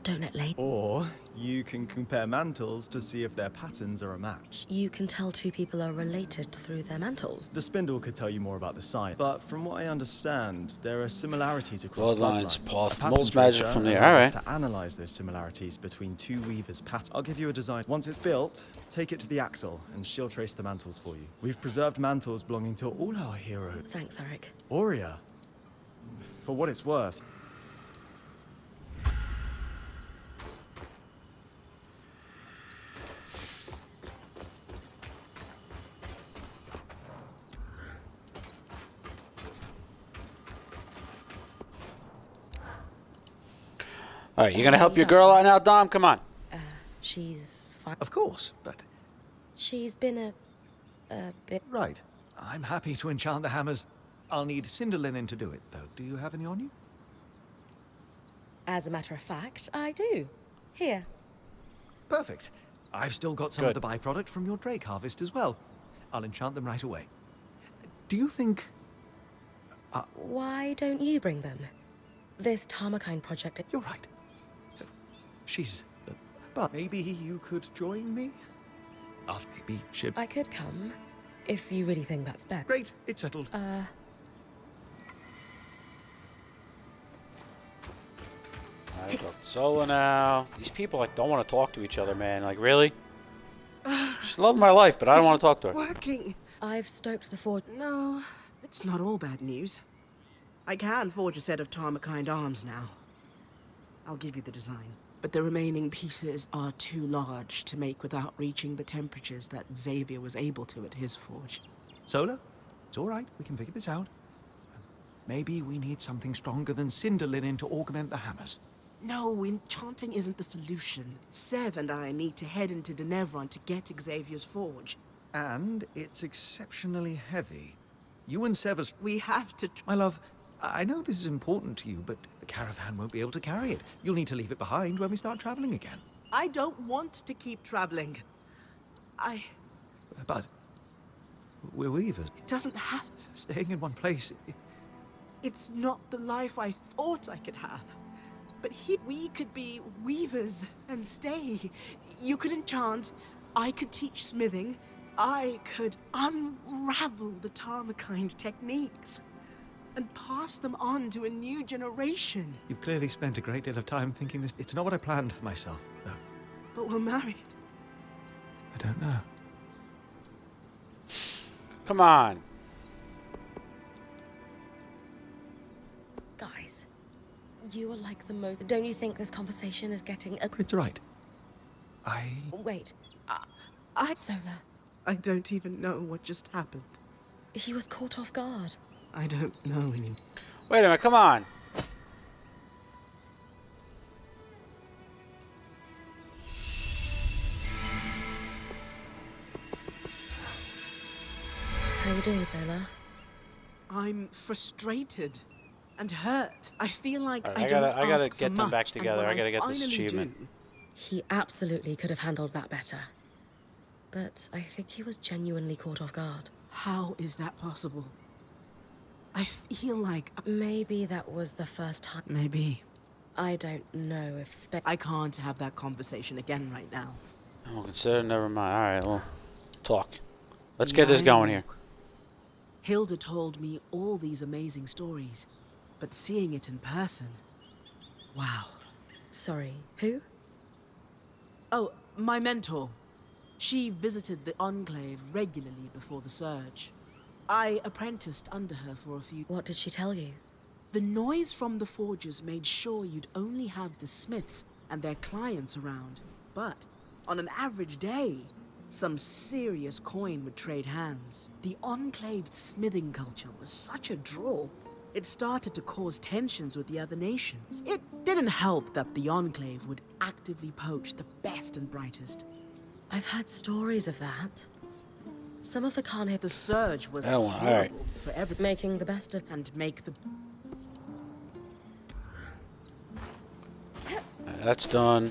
Don't let Lane. Or you can compare mantles to see if their patterns are a match. You can tell two people are related through their mantles. The spindle could tell you more about the sign, but from what I understand, there are similarities across Bloodlines, bloodlines. path, A pattern molds magic tracer from there. allows us Alright. to analyze those similarities between two weavers' patterns. I'll give you a design. Once it's built, take it to the axle, and she'll trace the mantles for you. We've preserved mantles belonging to all our heroes. Thanks, Eric. Aurea, for what it's worth. All right, you gonna help your girl out now, Dom? Come on. She's fine. Of course, but... She's been a bit. Right. I'm happy to enchant the hammers. I'll need cinder linen to do it, though. Do you have any on you? As a matter of fact, I do. Here. Perfect. I've still got some Good. of the byproduct from your drake harvest as well. I'll enchant them right away. Do you think... Why don't you bring them? This Tarmakind project. You're right. She's... but maybe you could join me? Maybe should... I could come, if you really think that's best. Great, it's settled. I talk to Sola now. These people like don't want to talk to each other, man. Like really? Just love my life, but I don't want to talk to her. Working. I've stoked the forge. No, it's not all bad news. I can forge a set of Tarmakind arms now. I'll give you the design. But the remaining pieces are too large to make without reaching the temperatures that Xavier was able to at his forge. Sola, it's all right. We can figure this out. Maybe we need something stronger than cinder linen to augment the hammers. No, enchanting isn't the solution. Sev and I need to head into Denevron to get Xavier's forge. And it's exceptionally heavy. You and Severs... We have to... My love, I know this is important to you, but the caravan won't be able to carry it. You'll need to leave it behind when we start traveling again. I don't want to keep traveling. But we're weavers. It doesn't have to. Staying in one place... It's not the life I thought I could have. But we could be weavers and stay. You could enchant, I could teach smithing, I could unravel the Tarmakind techniques and pass them on to a new generation. You've clearly spent a great deal of time thinking this. It's not what I planned for myself, though. But we're married. I don't know. Come on. Guys, you are like the most. Don't you think this conversation is getting a. It's right. Wait. Sola. I don't even know what just happened. He was caught off guard. I don't know any. Wait a minute. Come on. How you doing, Sola? I'm frustrated and hurt. I feel like Alright, I I gotta ask for get them back much, and together. when I gotta get this finally achievement. do, He absolutely could have handled that better. But I think he was genuinely caught off guard. How is that possible? I feel like... Maybe that was the first time. Maybe. I don't know if I can't have that conversation again right now. Oh, consider never mind. All right, well, talk. Let's get this going here. Hilda told me all these amazing stories, but seeing it in person... Wow. Sorry, who? Oh, my mentor. She visited the Enclave regularly before the Surge. I apprenticed under her for a few... What did she tell you? The noise from the forges made sure you'd only have the smiths and their clients around. But on an average day, some serious coin would trade hands. The Enclave's smithing culture was such a draw, it started to cause tensions with the other nations. It didn't help that the Enclave would actively poach the best and brightest. I've heard stories of that. Some of the Khan... The Surge was Oh, horrible alright. for every... Making the best of... And make the... That's done.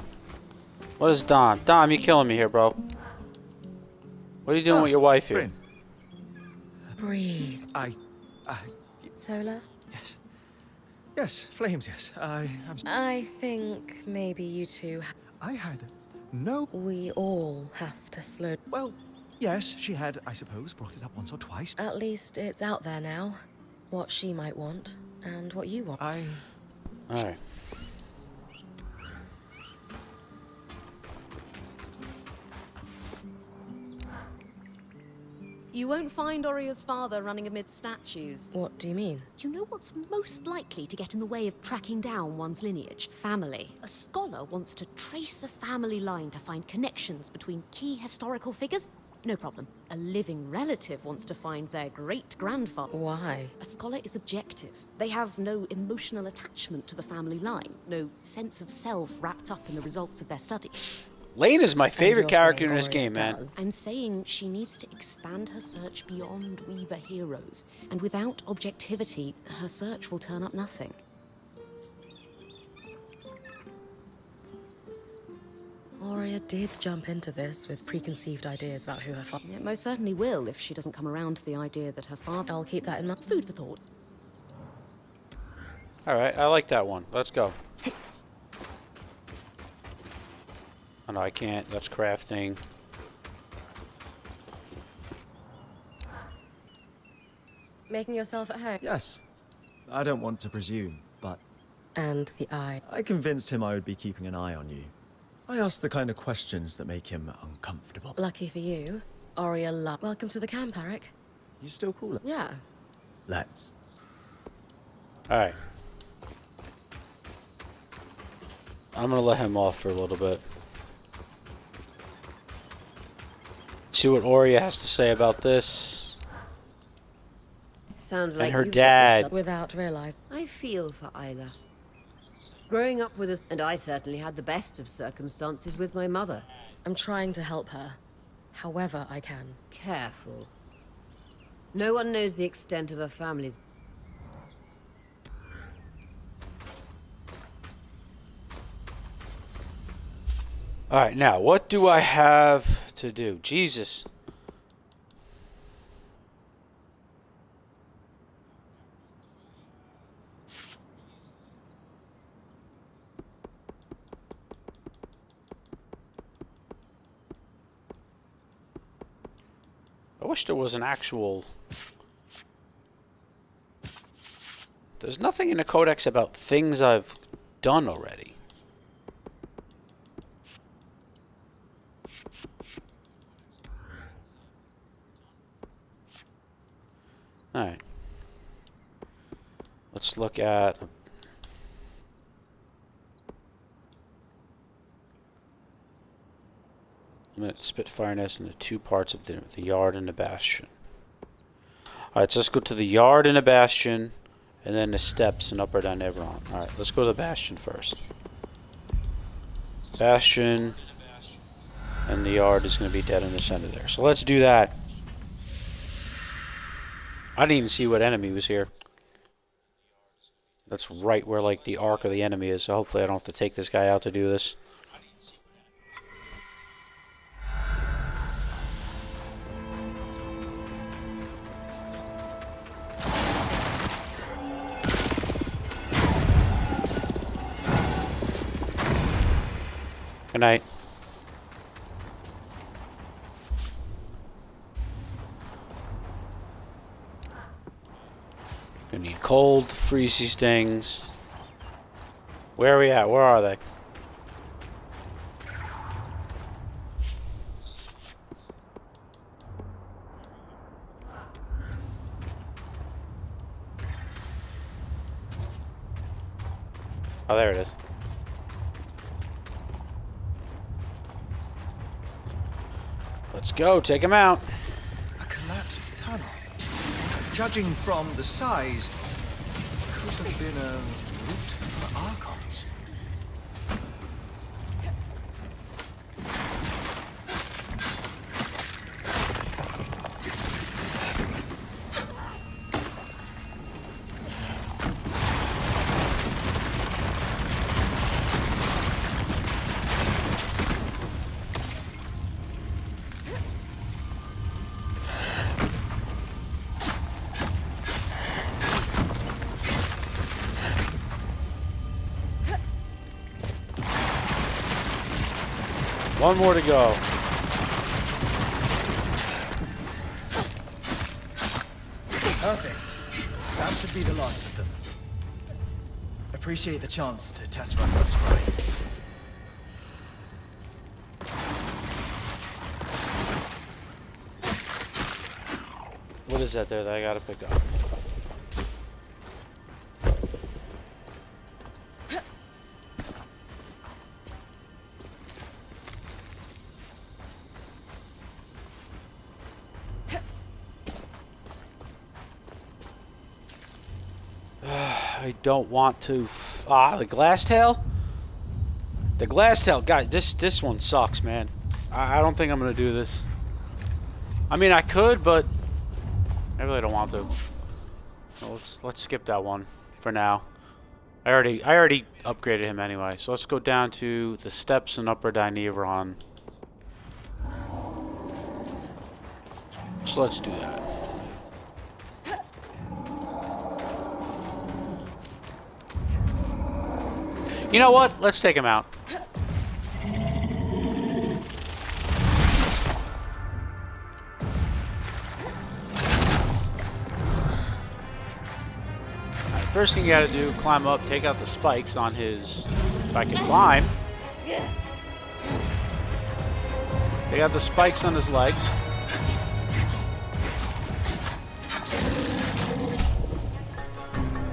What is Dom? Dom, you're killing me here, bro. What are you doing with your wife here? Bryn, Breathe. I... Solar? Yes. Yes, flames, yes. I think maybe you two... I had no... We all have to slow... Well, yes, she had, I suppose, brought it up once or twice. At least it's out there now. What she might want, and what you want. Alright. You won't find Oria's father running amid statues. What do you mean? You know what's most likely to get in the way of tracking down one's lineage? Family. A scholar wants to trace a family line to find connections between key historical figures. No problem. A living relative wants to find their great-grandfather. Why? A scholar is objective. They have no emotional attachment to the family line, no sense of self wrapped up in the results of their study. Lane is my favorite you're character in saying this Gloria game, man. does. I'm saying she needs to expand her search beyond Weaver heroes, and without objectivity, her search will turn up nothing. Aurea did jump into this with preconceived ideas about who her father... It most certainly will if she doesn't come around to the idea that her father... I'll keep that in mind. Food for thought. Alright, I like that one. Let's go. Oh no, I can't. That's crafting. Making yourself at home. Yes. I don't want to presume, but And the eye. I convinced him I would be keeping an eye on you. I asked the kind of questions that make him uncomfortable. Lucky for you, Aurea Welcome to the camp, Eric. You still cool? Yeah. Let's. Alright. I'm gonna let him off for a little bit. See what Aurea has to say about this. Sounds And like her you've got dad. yourself- Without realizing. I feel for Isla. Growing up with us, and I certainly had the best of circumstances with my mother. I'm trying to help her, however I can. Careful. No one knows the extent of her family's... Alright, now, what do I have to do? Jesus. I wish there was an actual... There's nothing in the codex about things I've done already. Alright. Let's look at... Limited Spitfire nest in the two parts of the yard and the bastion. Alright, so let's go to the yard and the bastion, and then the steps and Upper Down Everon. Alright, let's go to the bastion first. Bastion, and the yard is going to be dead in the center there. So let's do that. I didn't even see what enemy was here. That's right where like the arc of the enemy is, so hopefully I don't have to take this guy out to do this. Good night. Gonna need cold to freeze these things. Where are we at? Where are they? Oh, there it is. Let's go, take him out. A collapsed tunnel. Judging from the size, could have been a route for Archons. One more to go. Perfect. That should be the last of them. Appreciate the chance to test run this ride. What is that there that I gotta pick up? I don't want to. The glass tail? The glass tail, guys, this one sucks, man. I don't think I'm gonna do this. I mean, I could, but I really don't want to. So let's skip that one for now. I already upgraded him anyway. So let's go down to the steps in Upper Dynevron. So let's do that. You know what? Let's take him out. First thing you gotta do, climb up, take out the spikes on his, if I can climb. Take out the spikes on his legs.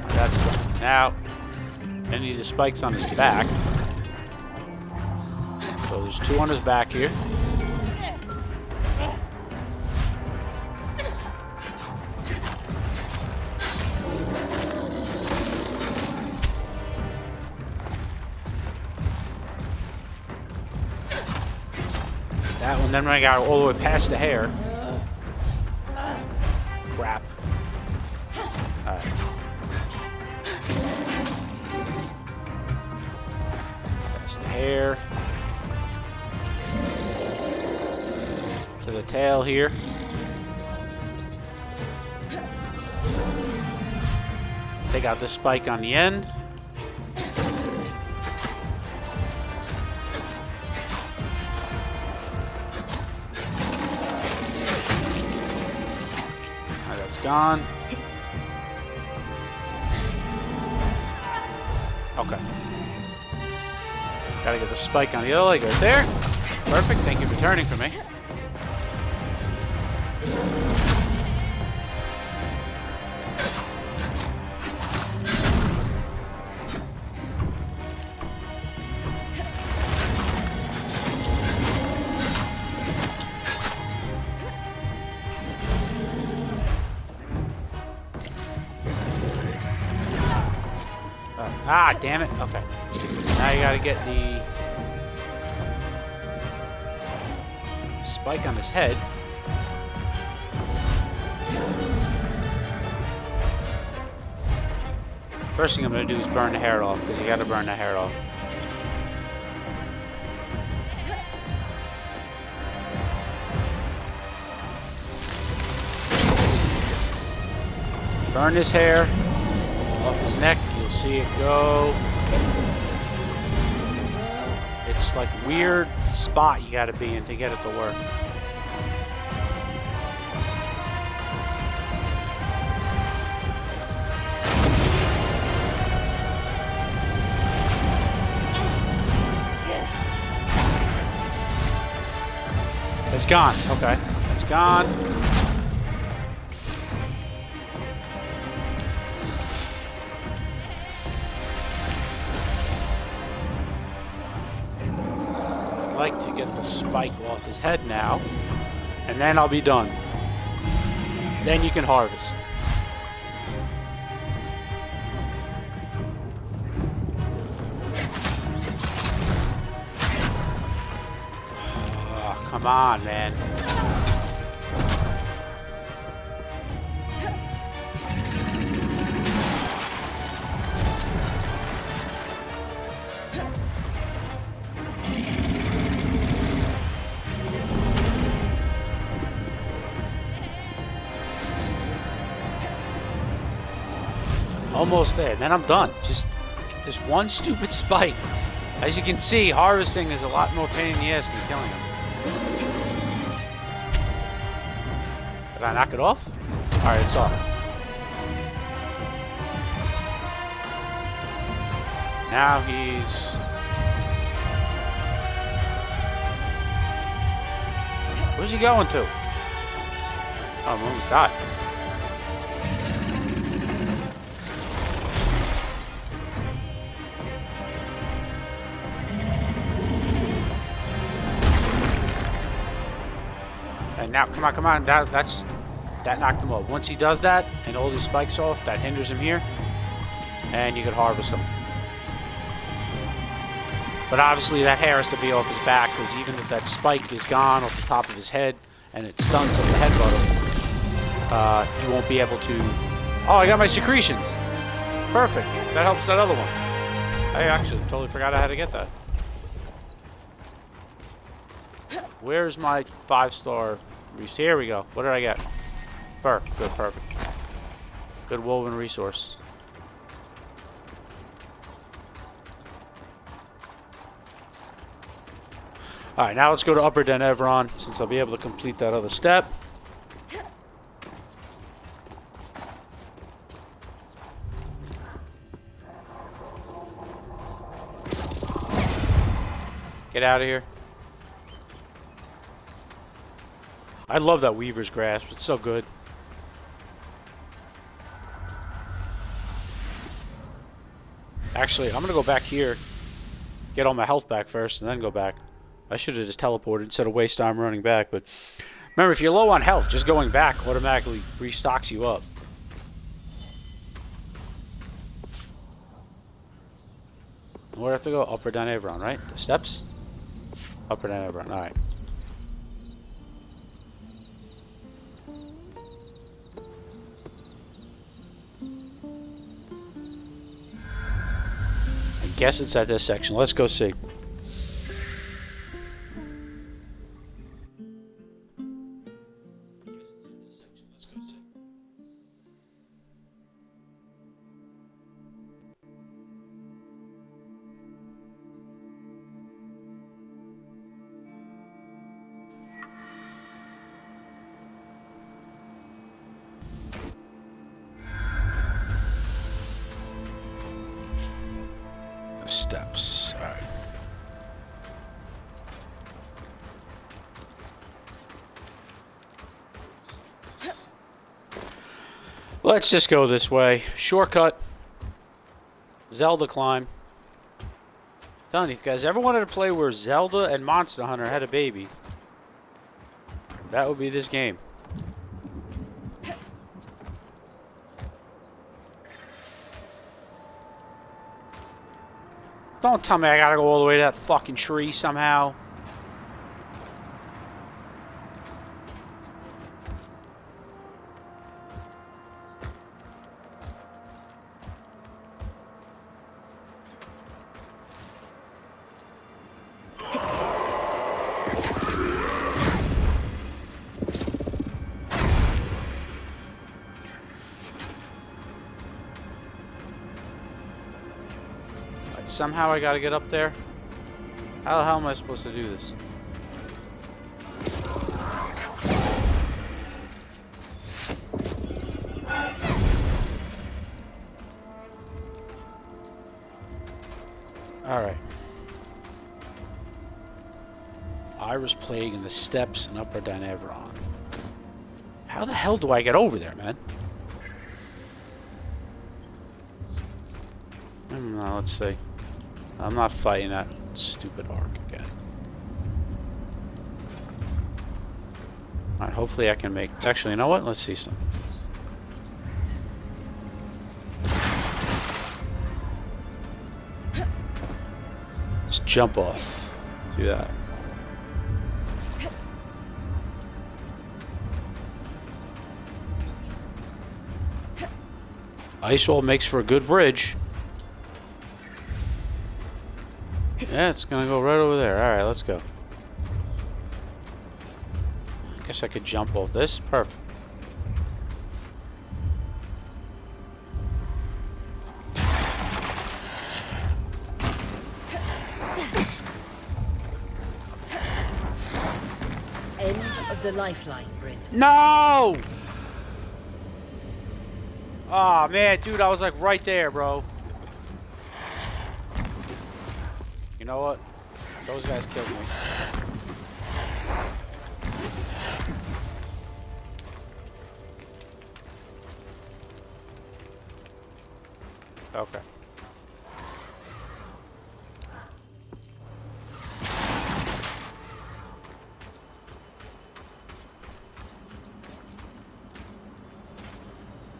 That's done. Now, I need the spikes on his back. So there's two on his back here. That one, then I got all the way past the hair. Crap. Alright. Past the hair. To the tail here. Take out this spike on the end. Gone. Okay. Gotta get the spike on the other leg right there. Perfect. Thank you for turning for me. Ah, damn it. Okay. Now you gotta get the spike on his head. First thing I'm gonna do is burn the hair off, because you gotta burn the hair off. Burn his hair off his neck. See it go. It's like a weird spot you gotta be in to get it to work. It's gone. Okay. It's gone. to get the spike off his head now. And then I'll be done. Then you can harvest. Oh, come on, man. Almost there. Then I'm done. Just this one stupid spike. As you can see, harvesting is a lot more pain in the ass than killing him. Did I knock it off? Alright, it's off. Now he's... Where's he going to? Oh, he almost died. And now, come on, that knocked him off. Once he does that, and all these spikes off, that hinders him here, and you can harvest him. But obviously that hair has to be off his back, because even if that spike is gone off the top of his head, and it stuns at the head button, you won't be able to... Oh, I got my secretions! Perfect. That helps that other one. I actually totally forgot I had to get that. Where's my 5-star resource? Here we go. What did I get? Fur. Good, perfect. Good woven resource. Alright, now let's go to Upper Denevron, since I'll be able to complete that other step. Get out of here. I love that Weaver's Grasp. It's so good. Actually, I'm going to go back here. Get all my health back first and then go back. I should have just teleported instead of waste time running back. But remember, if you're low on health, just going back automatically restocks you up. Where do I have to go? Upper Denevron, right? The steps? Upper Denevron, alright. I guess it's at this section. Let's go see. Steps. All right. Let's just go this way. Shortcut. Zelda climb. I'm telling you, if you guys ever wanted to play where Zelda and Monster Hunter had a baby, that would be this game. Don't tell me I gotta go all the way to that fucking tree somehow. Somehow I gotta get up there. How the hell am I supposed to do this? Alright. Iris Plague in the steps in Upper Denevron. How the hell do I get over there, man? Let's see. I'm not fighting that stupid arc again. Alright, hopefully I can make... Actually, you know what? Let's see some. Let's jump off. Do that. Ice wall makes for a good bridge. Yeah, it's gonna go right over there. Alright, let's go. I guess I could jump off this. Perfect. End of the lifeline, Bryn. No! Aw, man, dude, I was like right there, bro. You know what? Those guys killed me. Okay.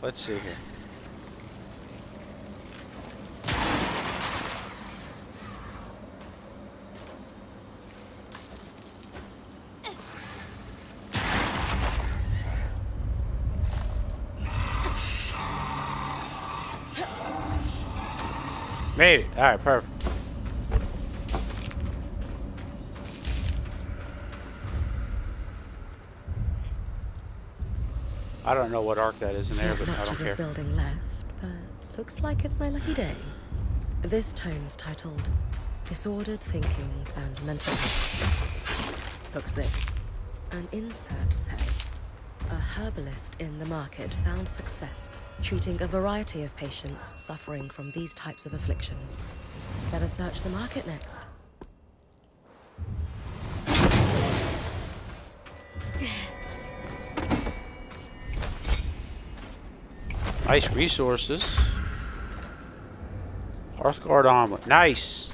Let's see here. Made it. Alright, perfect. I don't know what arc that is in there, but I Much don't of this care. building left, but looks like it's my lucky day. This tome's titled Disordered Thinking and Mental Health. Looks thick. An insert says, a herbalist in the market found success treating a variety of patients suffering from these types of afflictions. Better search the market next. Nice resources. Hearthguard omelet. Nice.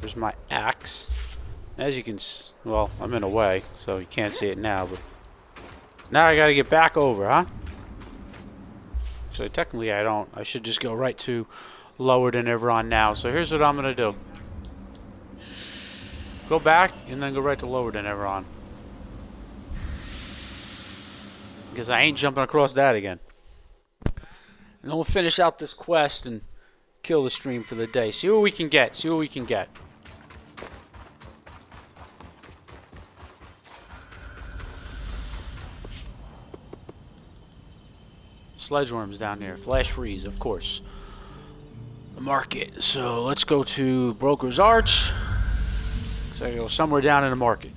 There's my axe. As you can well, I'm in a way, so you can't see it now, but now I gotta get back over, huh? So technically I don't. I should just go right to lower than ever on now. So here's what I'm gonna do. Go back and then go right to lower than ever on. Because I ain't jumping across that again. And then we'll finish out this quest and kill the stream for the day. See what we can get. See what we can get. Sledgeworms down there. Flash freeze, of course. The market. So let's go to Broker's Arch. So I go somewhere down in the market.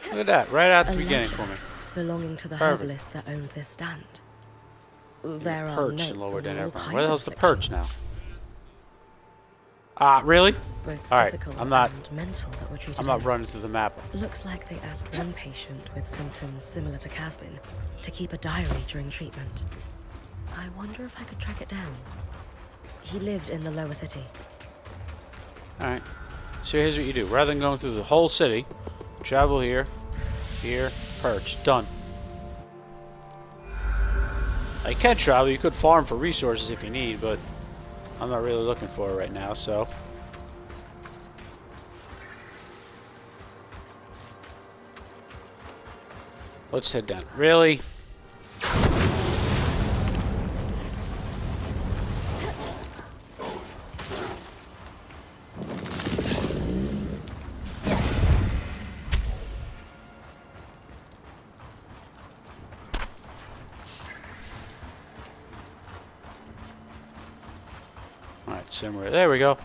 Look at that, right at the beginning for me. Belonging to the Perfect. herbalist that owned this stand. There are Perch notes lower on than all everyone. kinds Where the of hell's the perch afflictions, now? Really? both Alright, physical I'm not. and mental, that were treated I'm not here. running through the map. Looks like they asked one patient with symptoms similar to Casbin to keep a diary during treatment. I wonder if I could track it down. He lived in the lower city. Alright. So here's what you do. Rather than going through the whole city, travel here, here, perch. Done. You can travel. You could farm for resources if you need, but I'm not really looking for it right now, so. Let's head down. Really? Alright, somewhere. There we go.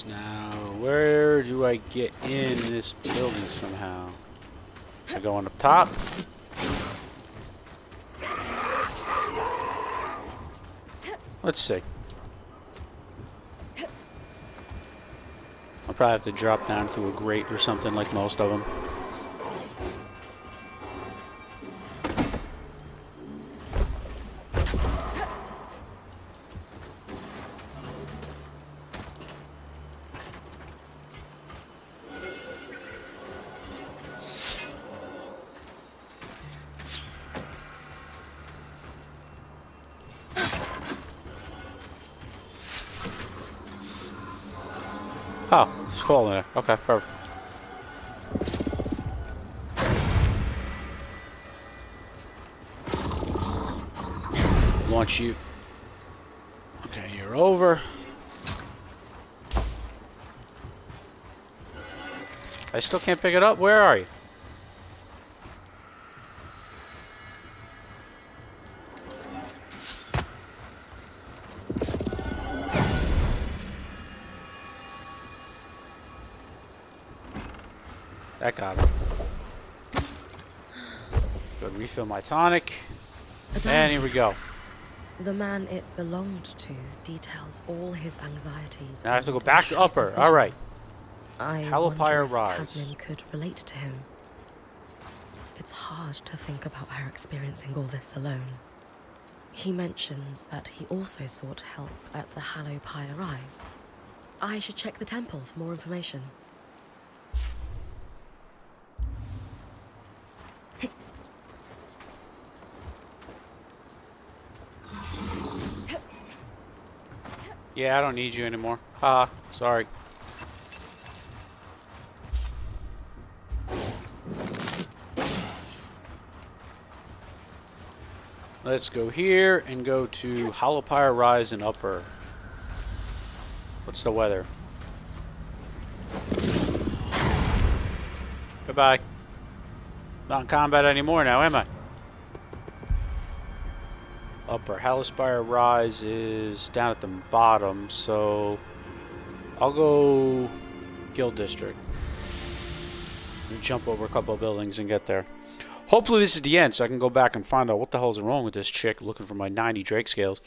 Now, where do I get in this building somehow? Am I going up top? Let's see. I'll probably have to drop down through a grate or something like most of them. Oh, it's falling there. Okay, perfect. Launch you. Okay, you're over. I still can't pick it up. Where are you? That got him. Good, refill my tonic. And here we go. The man it belonged to details all his anxieties. Now I have to go back to upper. All right. I Halopire wonder if Rise. Kasmin could relate to him. It's hard to think about her experiencing all this alone. He mentions that he also sought help at the Halopire Rise. I should check the temple for more information. Yeah, I don't need you anymore. Haha, sorry. Let's go here and go to Halopire Rise and Upper. What's the weather? Goodbye. Not in combat anymore now, am I? Upper Halopire Rise is down at the bottom, so I'll go Guild District. And jump over a couple of buildings and get there. Hopefully this is the end, so I can go back and find out what the hell's wrong with this chick looking for my 90 Drake scales.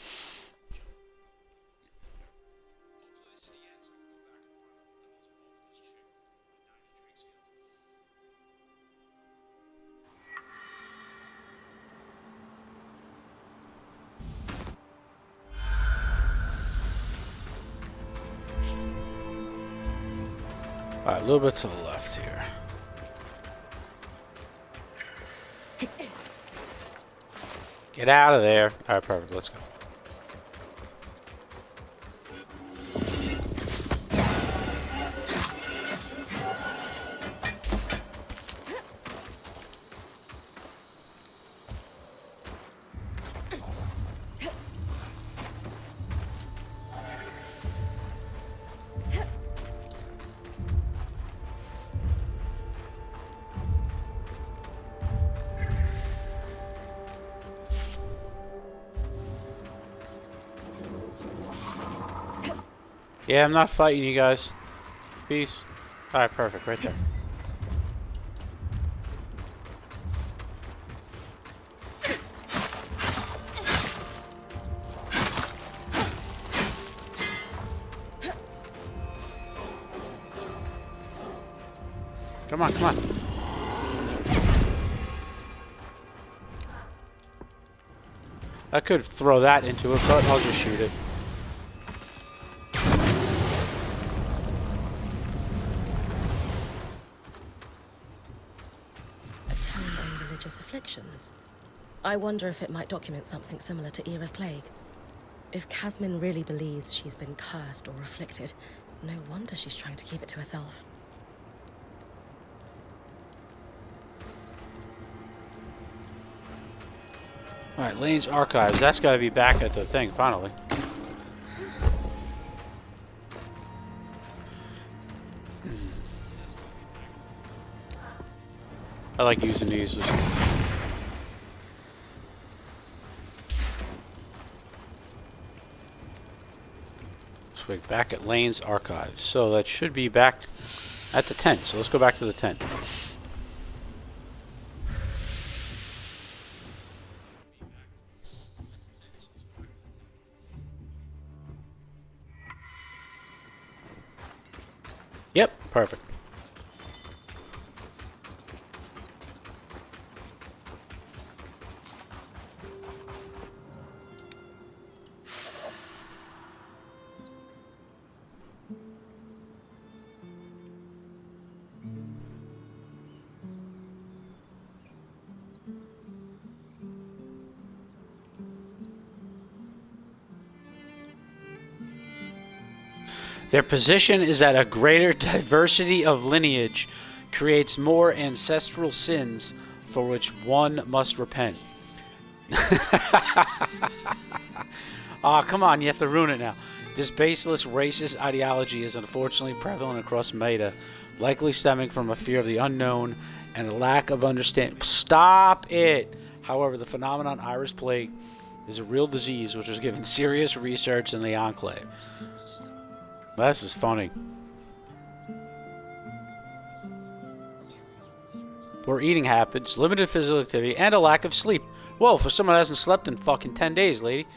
Alright, a little bit to the left here. Get out of there. Alright, perfect. Let's go. Yeah, I'm not fighting you guys. Peace. Alright, perfect. Right there. Come on, come on. I could throw that into it, but I'll just shoot it. Afflictions. I wonder if it might document something similar to Era's plague. If Kasmin really believes she's been cursed or afflicted, no wonder she's trying to keep it to herself. Alright, Lane's Archives. That's got to be back at the thing, finally. I like using these. So we're back at Lane's archives. So that should be back at the tent. So let's go back to the tent. Yep, perfect. Their position is that a greater diversity of lineage creates more ancestral sins for which one must repent. Ah, come on, you have to ruin it now. This baseless racist ideology is unfortunately prevalent across Meta, likely stemming from a fear of the unknown and a lack of understanding. Stop it! However, the phenomenon Iris Plague is a real disease which was given serious research in the Enclave. This is funny. Poor eating habits, limited physical activity, and a lack of sleep. Whoa, for someone that hasn't slept in fucking 10 days, lady.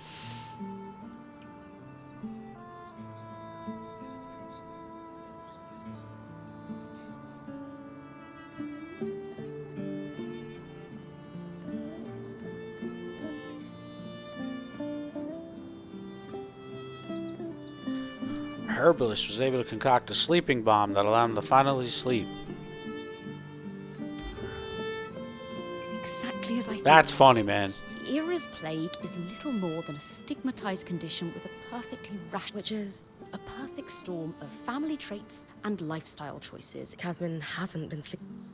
Herbalist was able to concoct a sleeping bomb that allowed him to finally sleep. Exactly as I thought. That's funny, man. Era's plague is little more than a stigmatized condition with a perfectly rational, which is a perfect storm of family traits and lifestyle choices. Casmin hasn't been sleeping.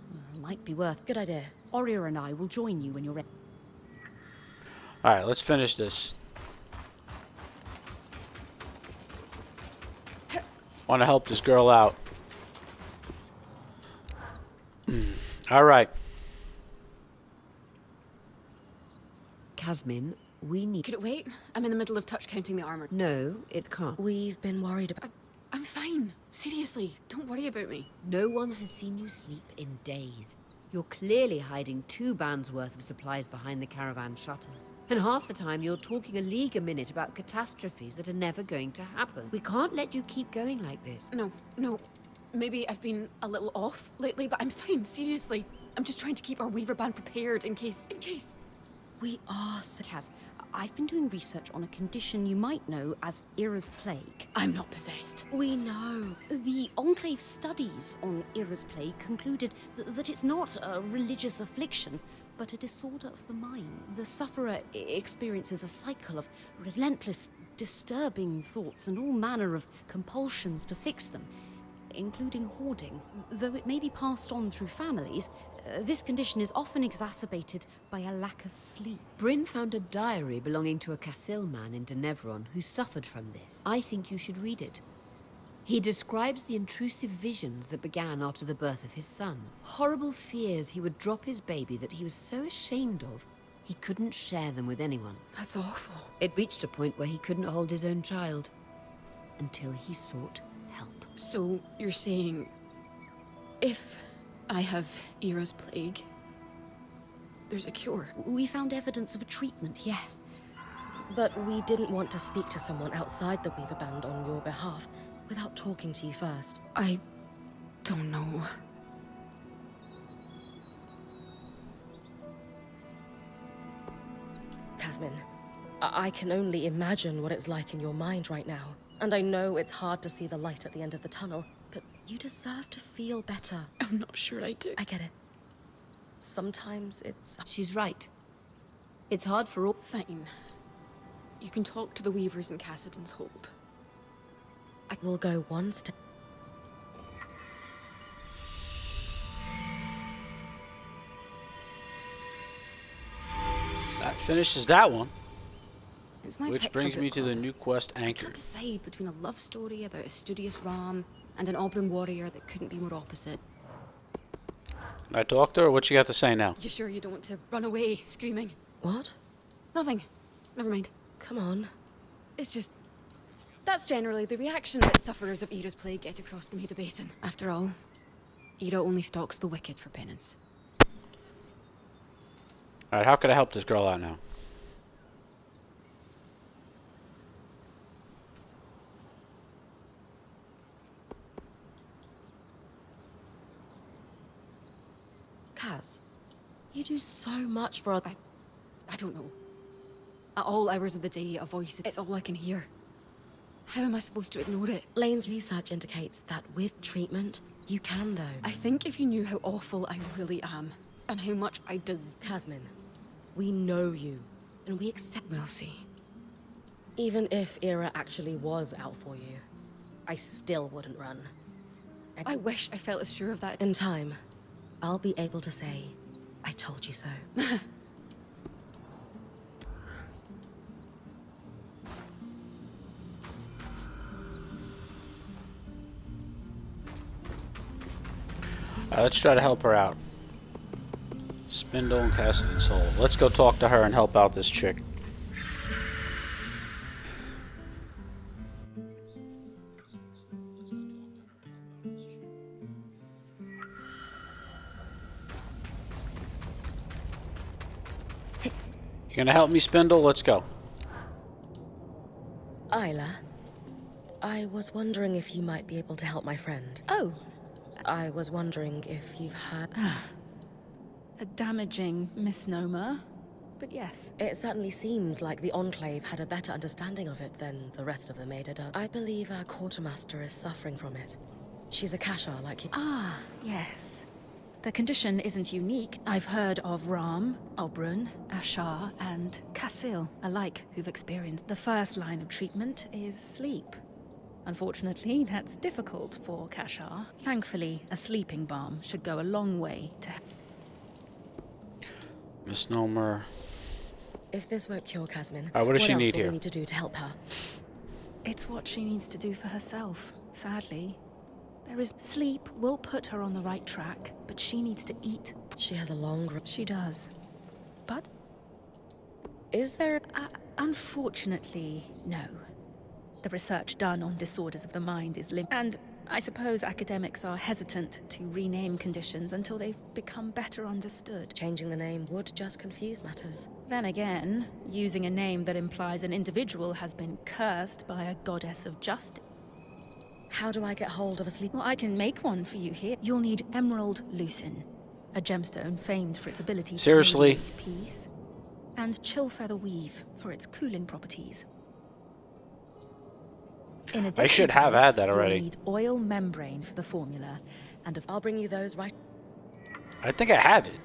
Might be worth. Good idea. Oria and I will join you when you're ready. Alright, let's finish this. Want to help this girl out. Alright. Casmin, we need... Could it wait? I'm in the middle of touch counting the armor. No, it can't. We've been worried about... I'm fine. Seriously, don't worry about me. No one has seen you sleep in days. You're clearly hiding 2 bands worth of supplies behind the caravan shutters. And half the time you're talking a league a minute about catastrophes that are never going to happen. We can't let you keep going like this. No. Maybe I've been a little off lately, but I'm fine, seriously. I'm just trying to keep our Weaver band prepared in case... We are, Kaz. I've been doing research on a condition you might know as Era's Plague. I'm not possessed. We know. The Enclave studies on Era's Plague concluded that it's not a religious affliction, but a disorder of the mind. The sufferer experiences a cycle of relentless, disturbing thoughts and all manner of compulsions to fix them, including hoarding. Though it may be passed on through families, this condition is often exacerbated by a lack of sleep. Bryn found a diary belonging to a Cassil man in Denevron who suffered from this. I think you should read it. He describes the intrusive visions that began after the birth of his son. Horrible fears he would drop his baby that he was so ashamed of, he couldn't share them with anyone. That's awful. It reached a point where he couldn't hold his own child. Until he sought help. So, you're saying... if I have Era's Plague, there's a cure? We found evidence of a treatment, yes. But we didn't want to speak to someone outside the Weaver Band on your behalf without talking to you first. I don't know. Casmin, I can only imagine what it's like in your mind right now. And I know it's hard to see the light at the end of the tunnel, but you deserve to feel better. I'm not sure I do. I get it. Sometimes it's... She's right. It's hard for all... Fine. You can talk to the Weavers in Cassidon's Hold. I will go one step... That finishes that one. It's my Which pick brings for me book to the club. new quest I Anchor. can't decide between a love story about a studious ram and an Auburn warrior that couldn't be more opposite. I talked to her? What you got to say now? You sure you don't want to run away, screaming? What? Nothing. Never mind. Come on. It's just... That's generally the reaction that sufferers of Era's plague get across the Maida Basin. After all, Era only stalks the wicked for penance. Alright, how could I help this girl out now? Kaz, you do so much for... I don't know. At all hours of the day, a voice, it's all I can hear. How am I supposed to ignore it? Lane's research indicates that with treatment, you can though. I think if you knew how awful I really am, and how much I Kasmin, we know you, and we accept... We'll see. Even if Era actually was out for you, I still wouldn't run. I wish I felt as sure of that. In time, I'll be able to say, I told you so. Let's try to help her out. Spindle and Cassidy's Hole. Let's go talk to her and help out this chick. You gonna help me, Spindle? Let's go. Isla, I was wondering if you might be able to help my friend. Oh. I was wondering if you've heard... A damaging misnomer, but yes. It certainly seems like the Enclave had a better understanding of it than the rest of the Maida does. I believe our quartermaster is suffering from it. She's a Kashar like you. Ah, yes. The condition isn't unique. I've heard of Ram, Oberyn, Ashar, and Kassil alike who've experienced. The first line of treatment is sleep. Unfortunately, that's difficult for Kashar. Thankfully, a sleeping balm should go a long way to... Misnomer. If this won't cure Kasmin, what does she need else will here? we need to do to help her? It's what she needs to do for herself, sadly. Sleep will put her on the right track, but she needs to eat. She has a long... She does. But... Is there... Unfortunately, no. The research done on disorders of the mind is limited, and I suppose academics are hesitant to rename conditions until they've become better understood. Changing the name would just confuse matters. Then again, using a name that implies an individual has been cursed by a goddess of justice. How do I get hold of a sleep... Well, I can make one for you here. You'll need Emerald Lucin, a gemstone famed for its ability Seriously? to radiate peace, and Chill Feather Weave for its cooling properties. In addition I should to have this, had that already. You'll need oil membrane for the formula, and I'll bring you those right... I think I have it.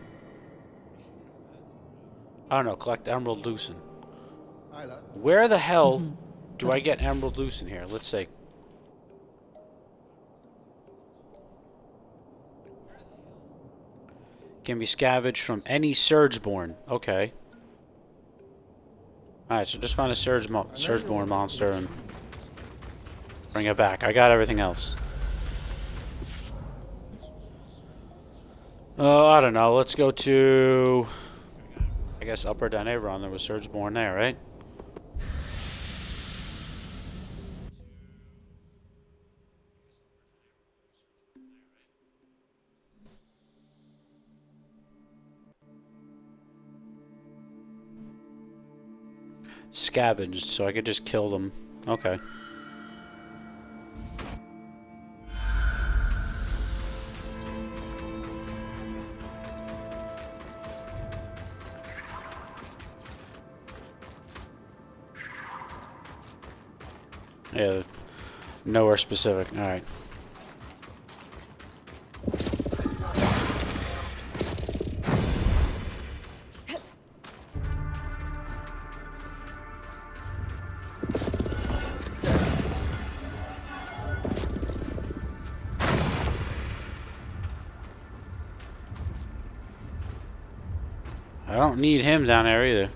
I don't know. Collect Emerald Lucin. Isla. Where the hell do I get Emerald Lucin here? Let's see. Can be scavenged from any Surgeborn. Okay. Alright, so just find a Surgeborn monster and bring it back. I got everything else. Oh, I don't know. Let's go to... I guess Upper Danavron. There was Surgeborn there, right? Scavenged, so I could just kill them. Okay. Yeah, nowhere specific. All right. I don't need him down there either.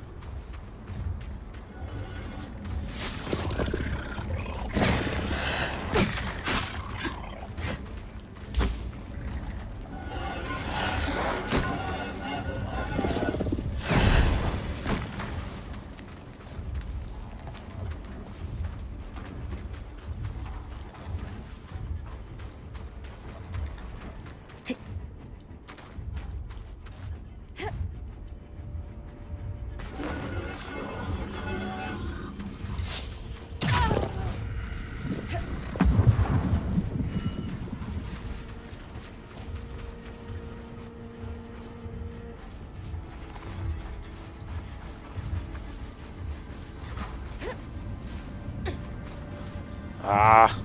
Ah.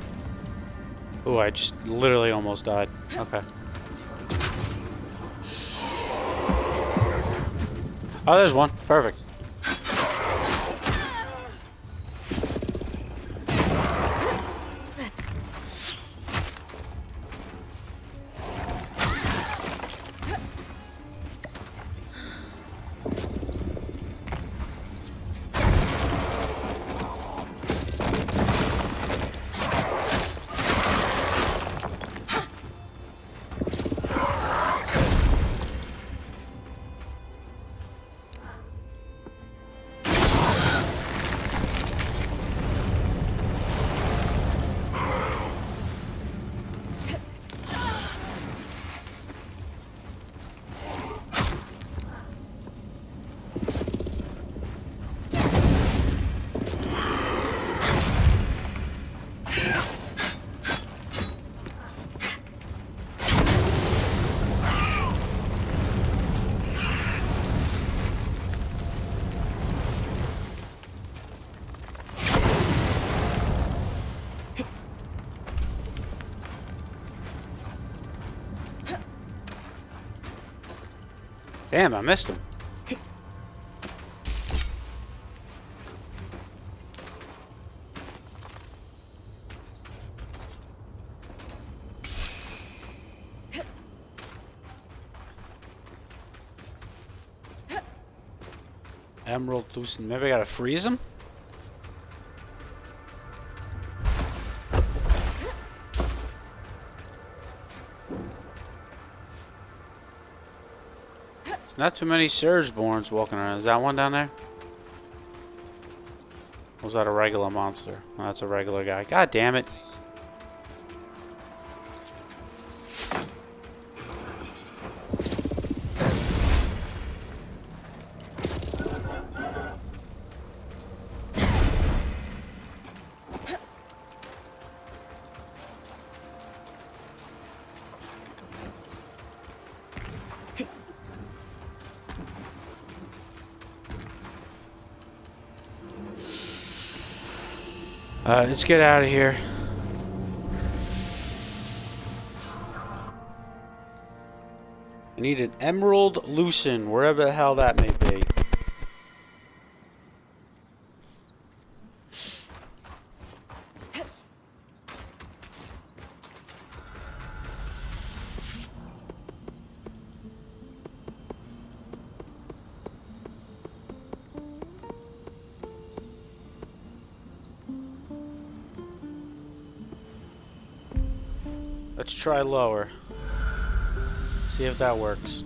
Oh, I just literally almost died. Okay. Oh, there's one. Perfect. Damn, I missed him. Emerald loosened. Maybe I gotta freeze him? There's not too many Surgeborns walking around. Is that one down there? Or was that a regular monster? No, that's a regular guy. God damn it. Let's get out of here. I need an Emerald Lucen, wherever the hell that may be. Let's try lower. See if that works.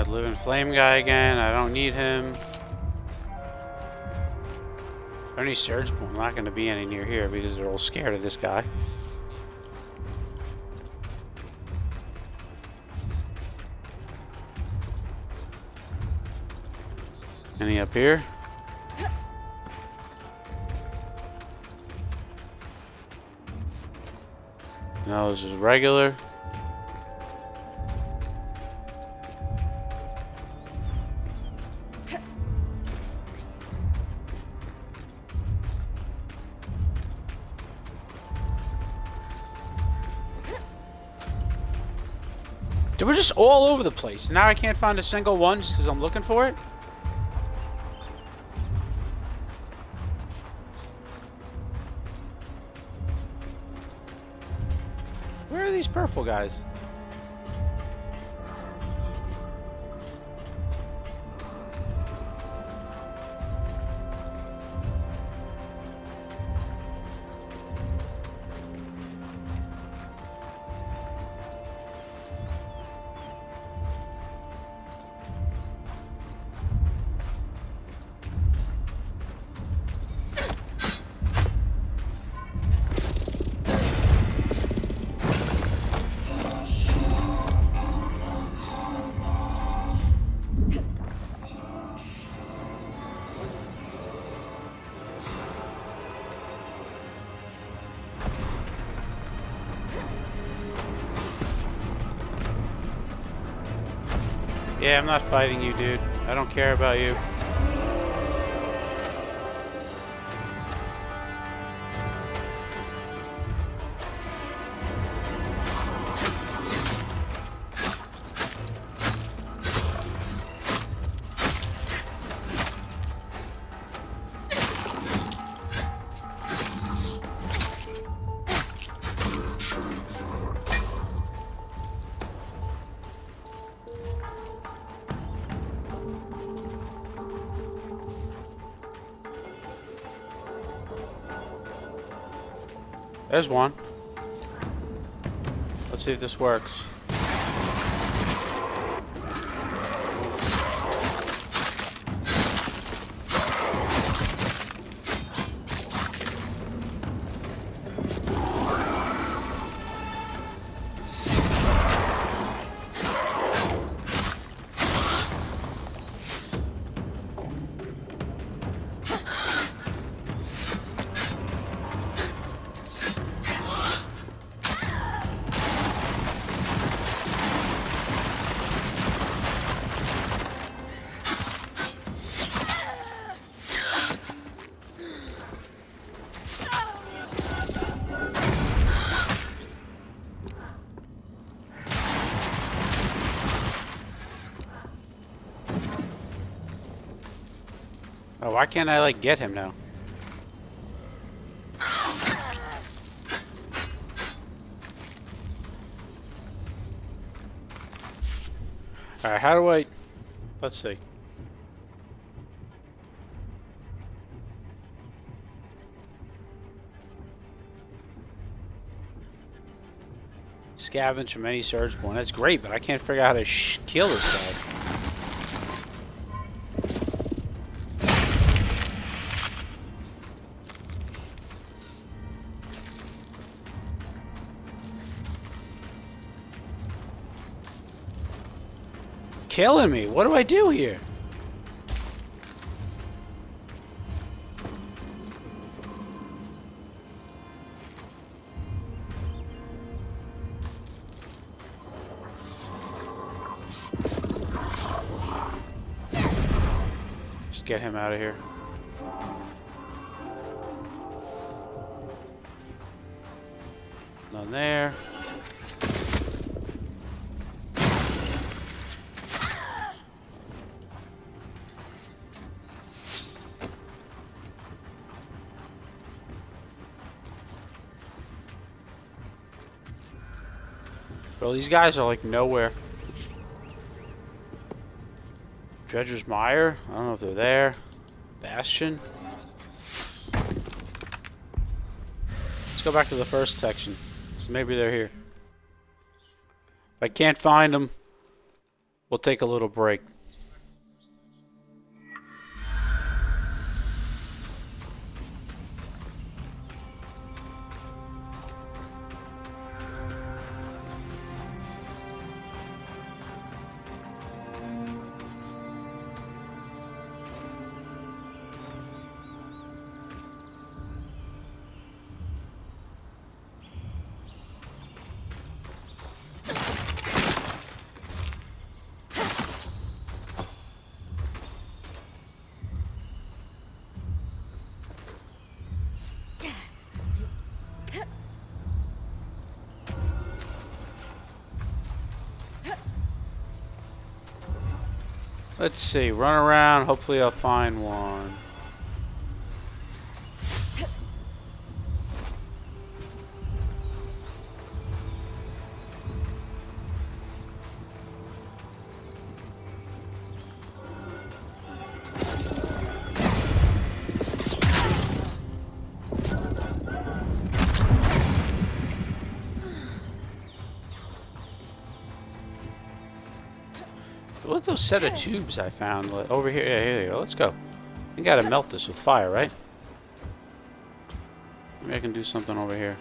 Living flame guy again. I don't need him. Any surge? I'm not going to be any near here because they're all scared of this guy. Any up here? No, this is regular. They were just all over the place. Now I can't find a single one just because I'm looking for it. Where are these purple guys? Yeah, I'm not fighting you, dude. I don't care about you. There's one. Let's see if this works. Oh, why can't I, like, get him now? Alright, how do I... Let's see. Scavenge from any surgeborn. That's great, but I can't figure out how to kill this guy. Killing me. What do I do here? Just get him out of here. None there. Bro, these guys are like nowhere. Dredger's Mire? I don't know if they're there. Bastion? Let's go back to the first section. So maybe they're here. If I can't find them, we'll take a little break. Let's see, run around, hopefully I'll find one. What those set of tubes I found over here? Yeah, here they go. Let's go. You gotta melt this with fire, right? Maybe I can do something over here.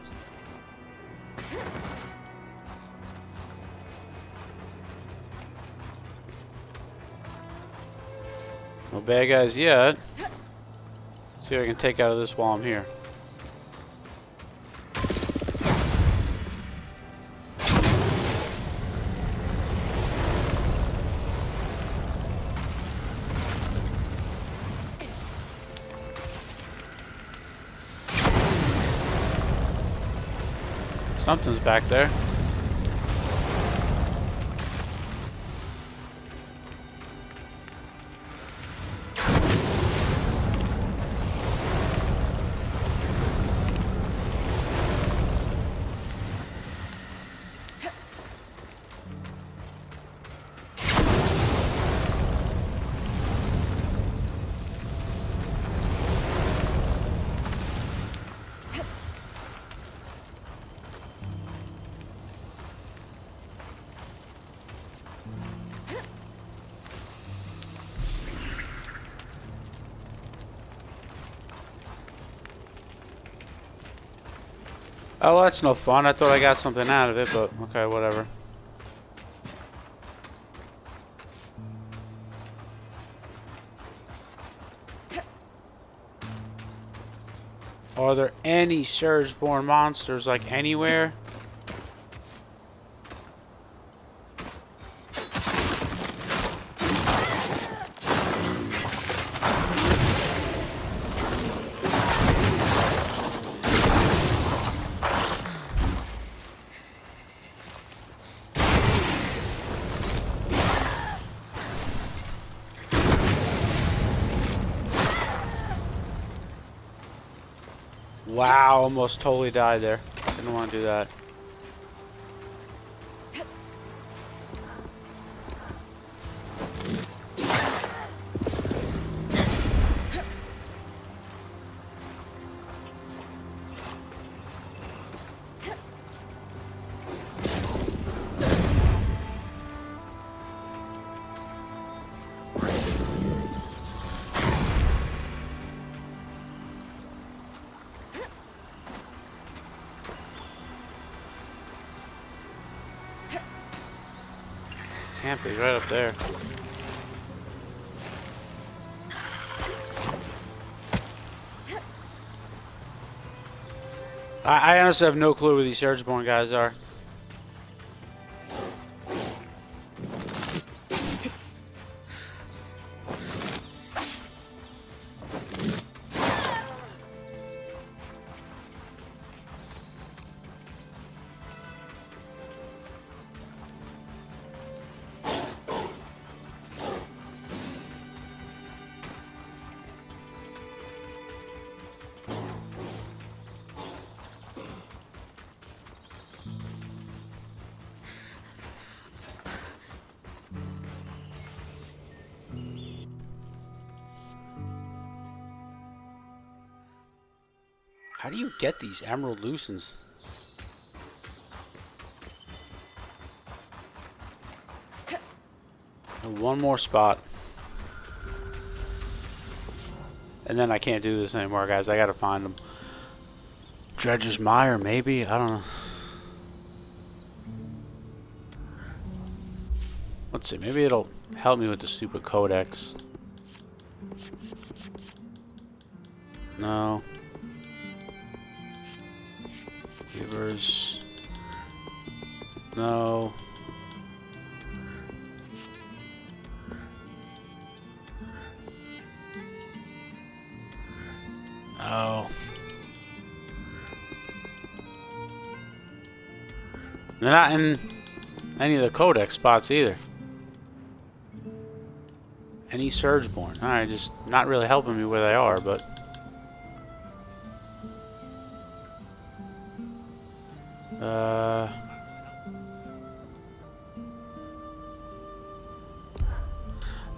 No bad guys yet. See what I can take out of this while I'm here. Something's back there. Oh, well, that's no fun. I thought I got something out of it, but okay, whatever. Are there any Surge-born monsters, like, anywhere? Wow, almost totally died there. Didn't want to do that. Camp is right up there. I honestly have no clue where these Surge-born guys are. How do you get these emerald lucens? And one more spot. And then I can't do this anymore, guys. I gotta find them. Dredge's Mire, maybe? I don't know. Let's see. Maybe it'll help me with the stupid codex. No. Givers. No. No. They're not in any of the codex spots either. Any Surge-born. Alright, just not really helping me where they are, but...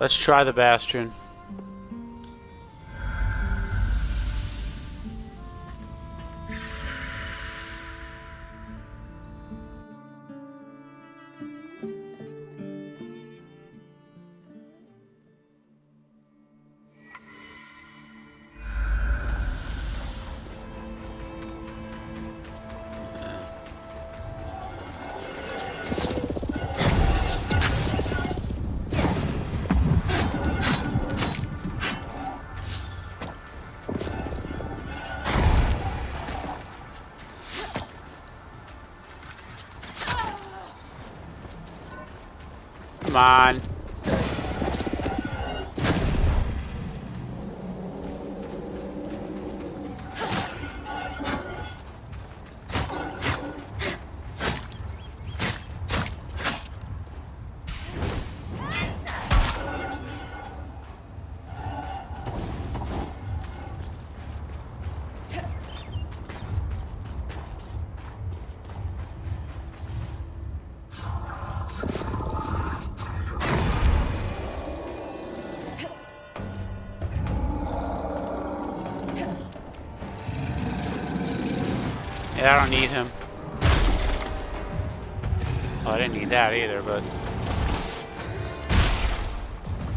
let's try the Bastion. on. Yeah, I don't need him. Oh, I didn't need that either, but...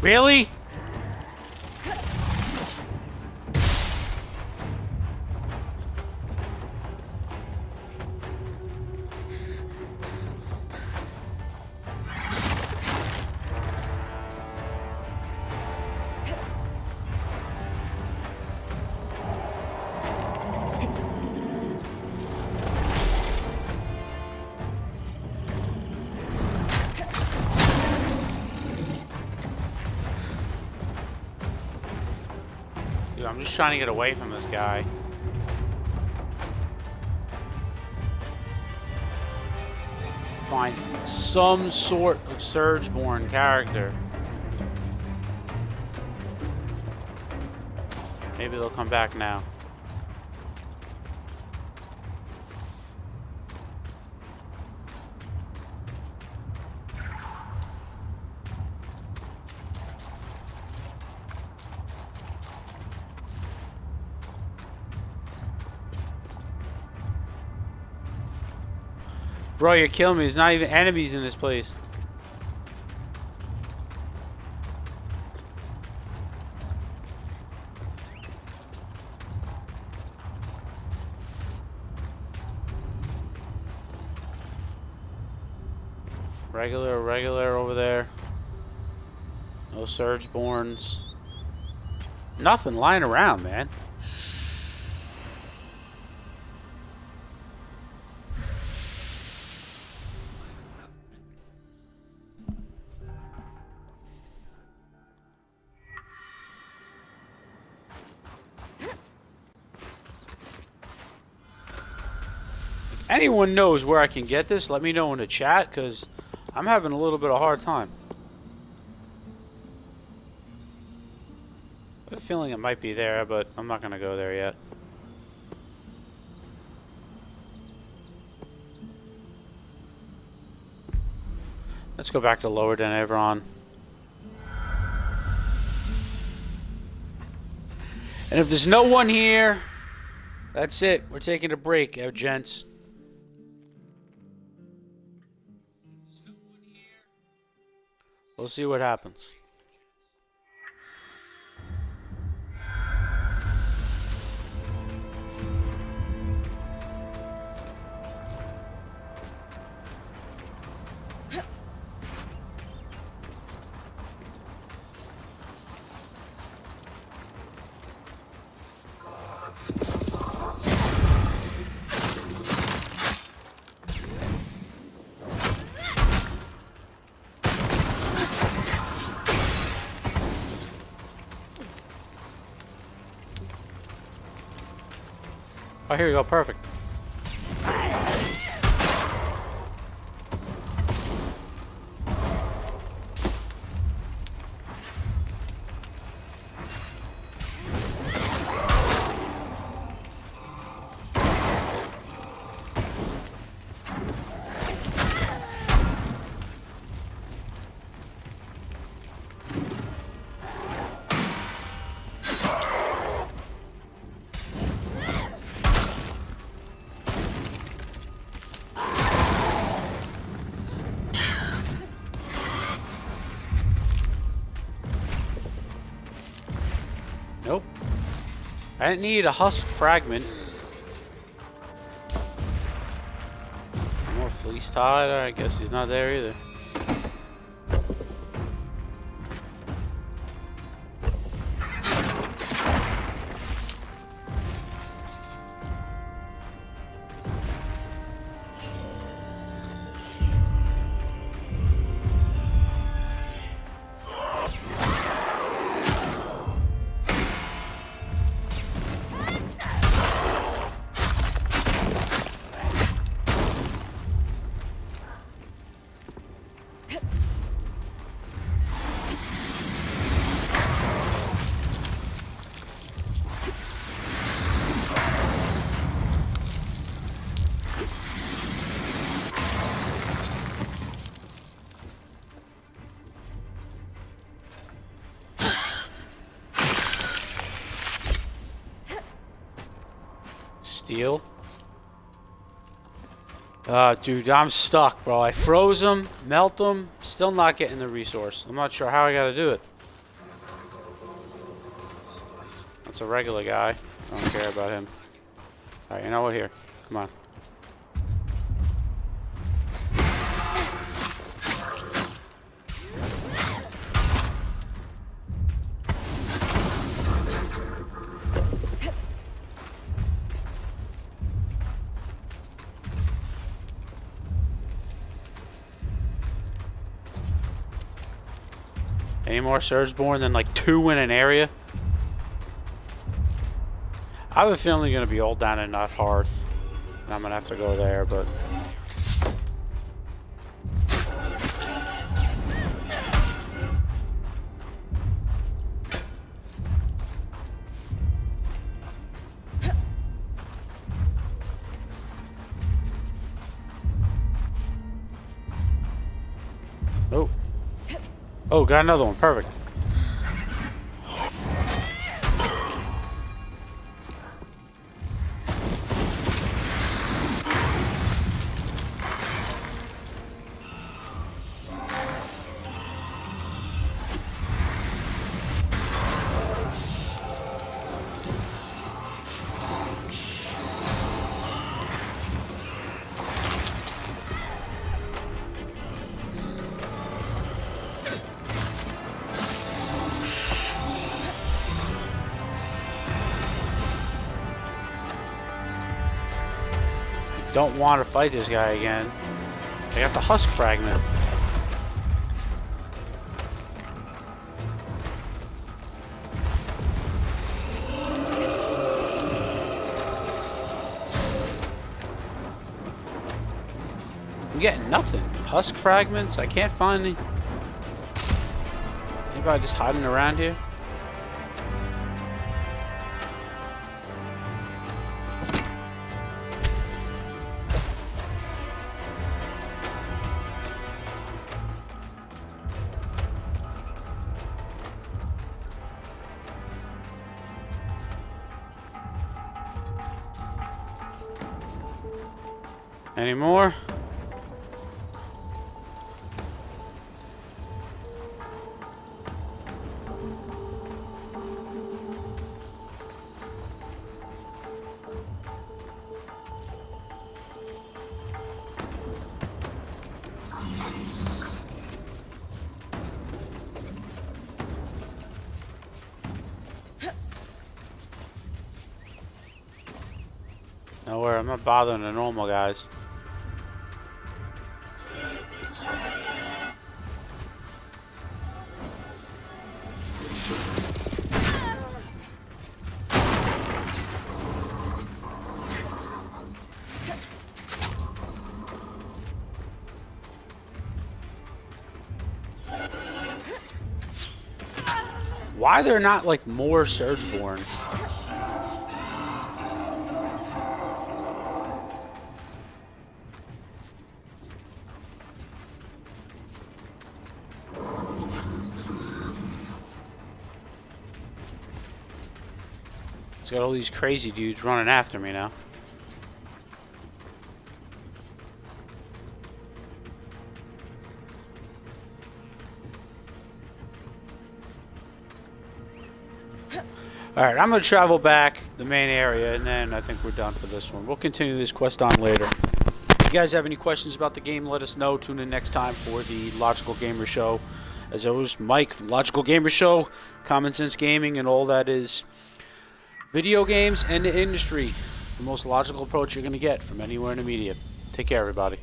Really? Dude, I'm just trying to get away from this guy. Find some sort of Surgeborn character. Maybe they'll come back now. Bro, you're killing me. There's not even enemies in this place. Regular over there. No Surgeborns. Nothing lying around, man. Anyone knows where I can get this, let me know in the chat, because I'm having a little bit of a hard time. I have a feeling it might be there, but I'm not going to go there yet. Let's go back to Lower Denevron. And if there's no one here, that's it. We're taking a break, gents. We'll see what happens. Oh, here you go. Perfect. Nope. I didn't need a husk fragment. More fleece tide. I guess he's not there either. steel. Dude, I'm stuck, bro. I froze them, melt them, still not getting the resource. I'm not sure how I gotta do it. That's a regular guy. I don't care about him. Alright, you know what? Here. Come on. Any more Surgeborn than like 2 in an area? I have a feeling they're going to be all down in that hearth. And I'm going to have to go there, but... Oh. Oh, got another one. Perfect. Don't want to fight this guy again. I got the husk fragment. I'm getting nothing. Husk fragments? I can't find any. Anybody just hiding around here? Any more? Nowhere. I'm not bothering the normal guys. Why are there not like more Surgeborn? It's got all these crazy dudes running after me now. Alright, I'm going to travel back the main area, and then I think we're done for this one. We'll continue this quest on later. If you guys have any questions about the game, let us know. Tune in next time for the Logical Gamer Show. As always, Mike from Logical Gamer Show, Common Sense Gaming, and all that is video games and the industry. The most logical approach you're going to get from anywhere in the media. Take care, everybody.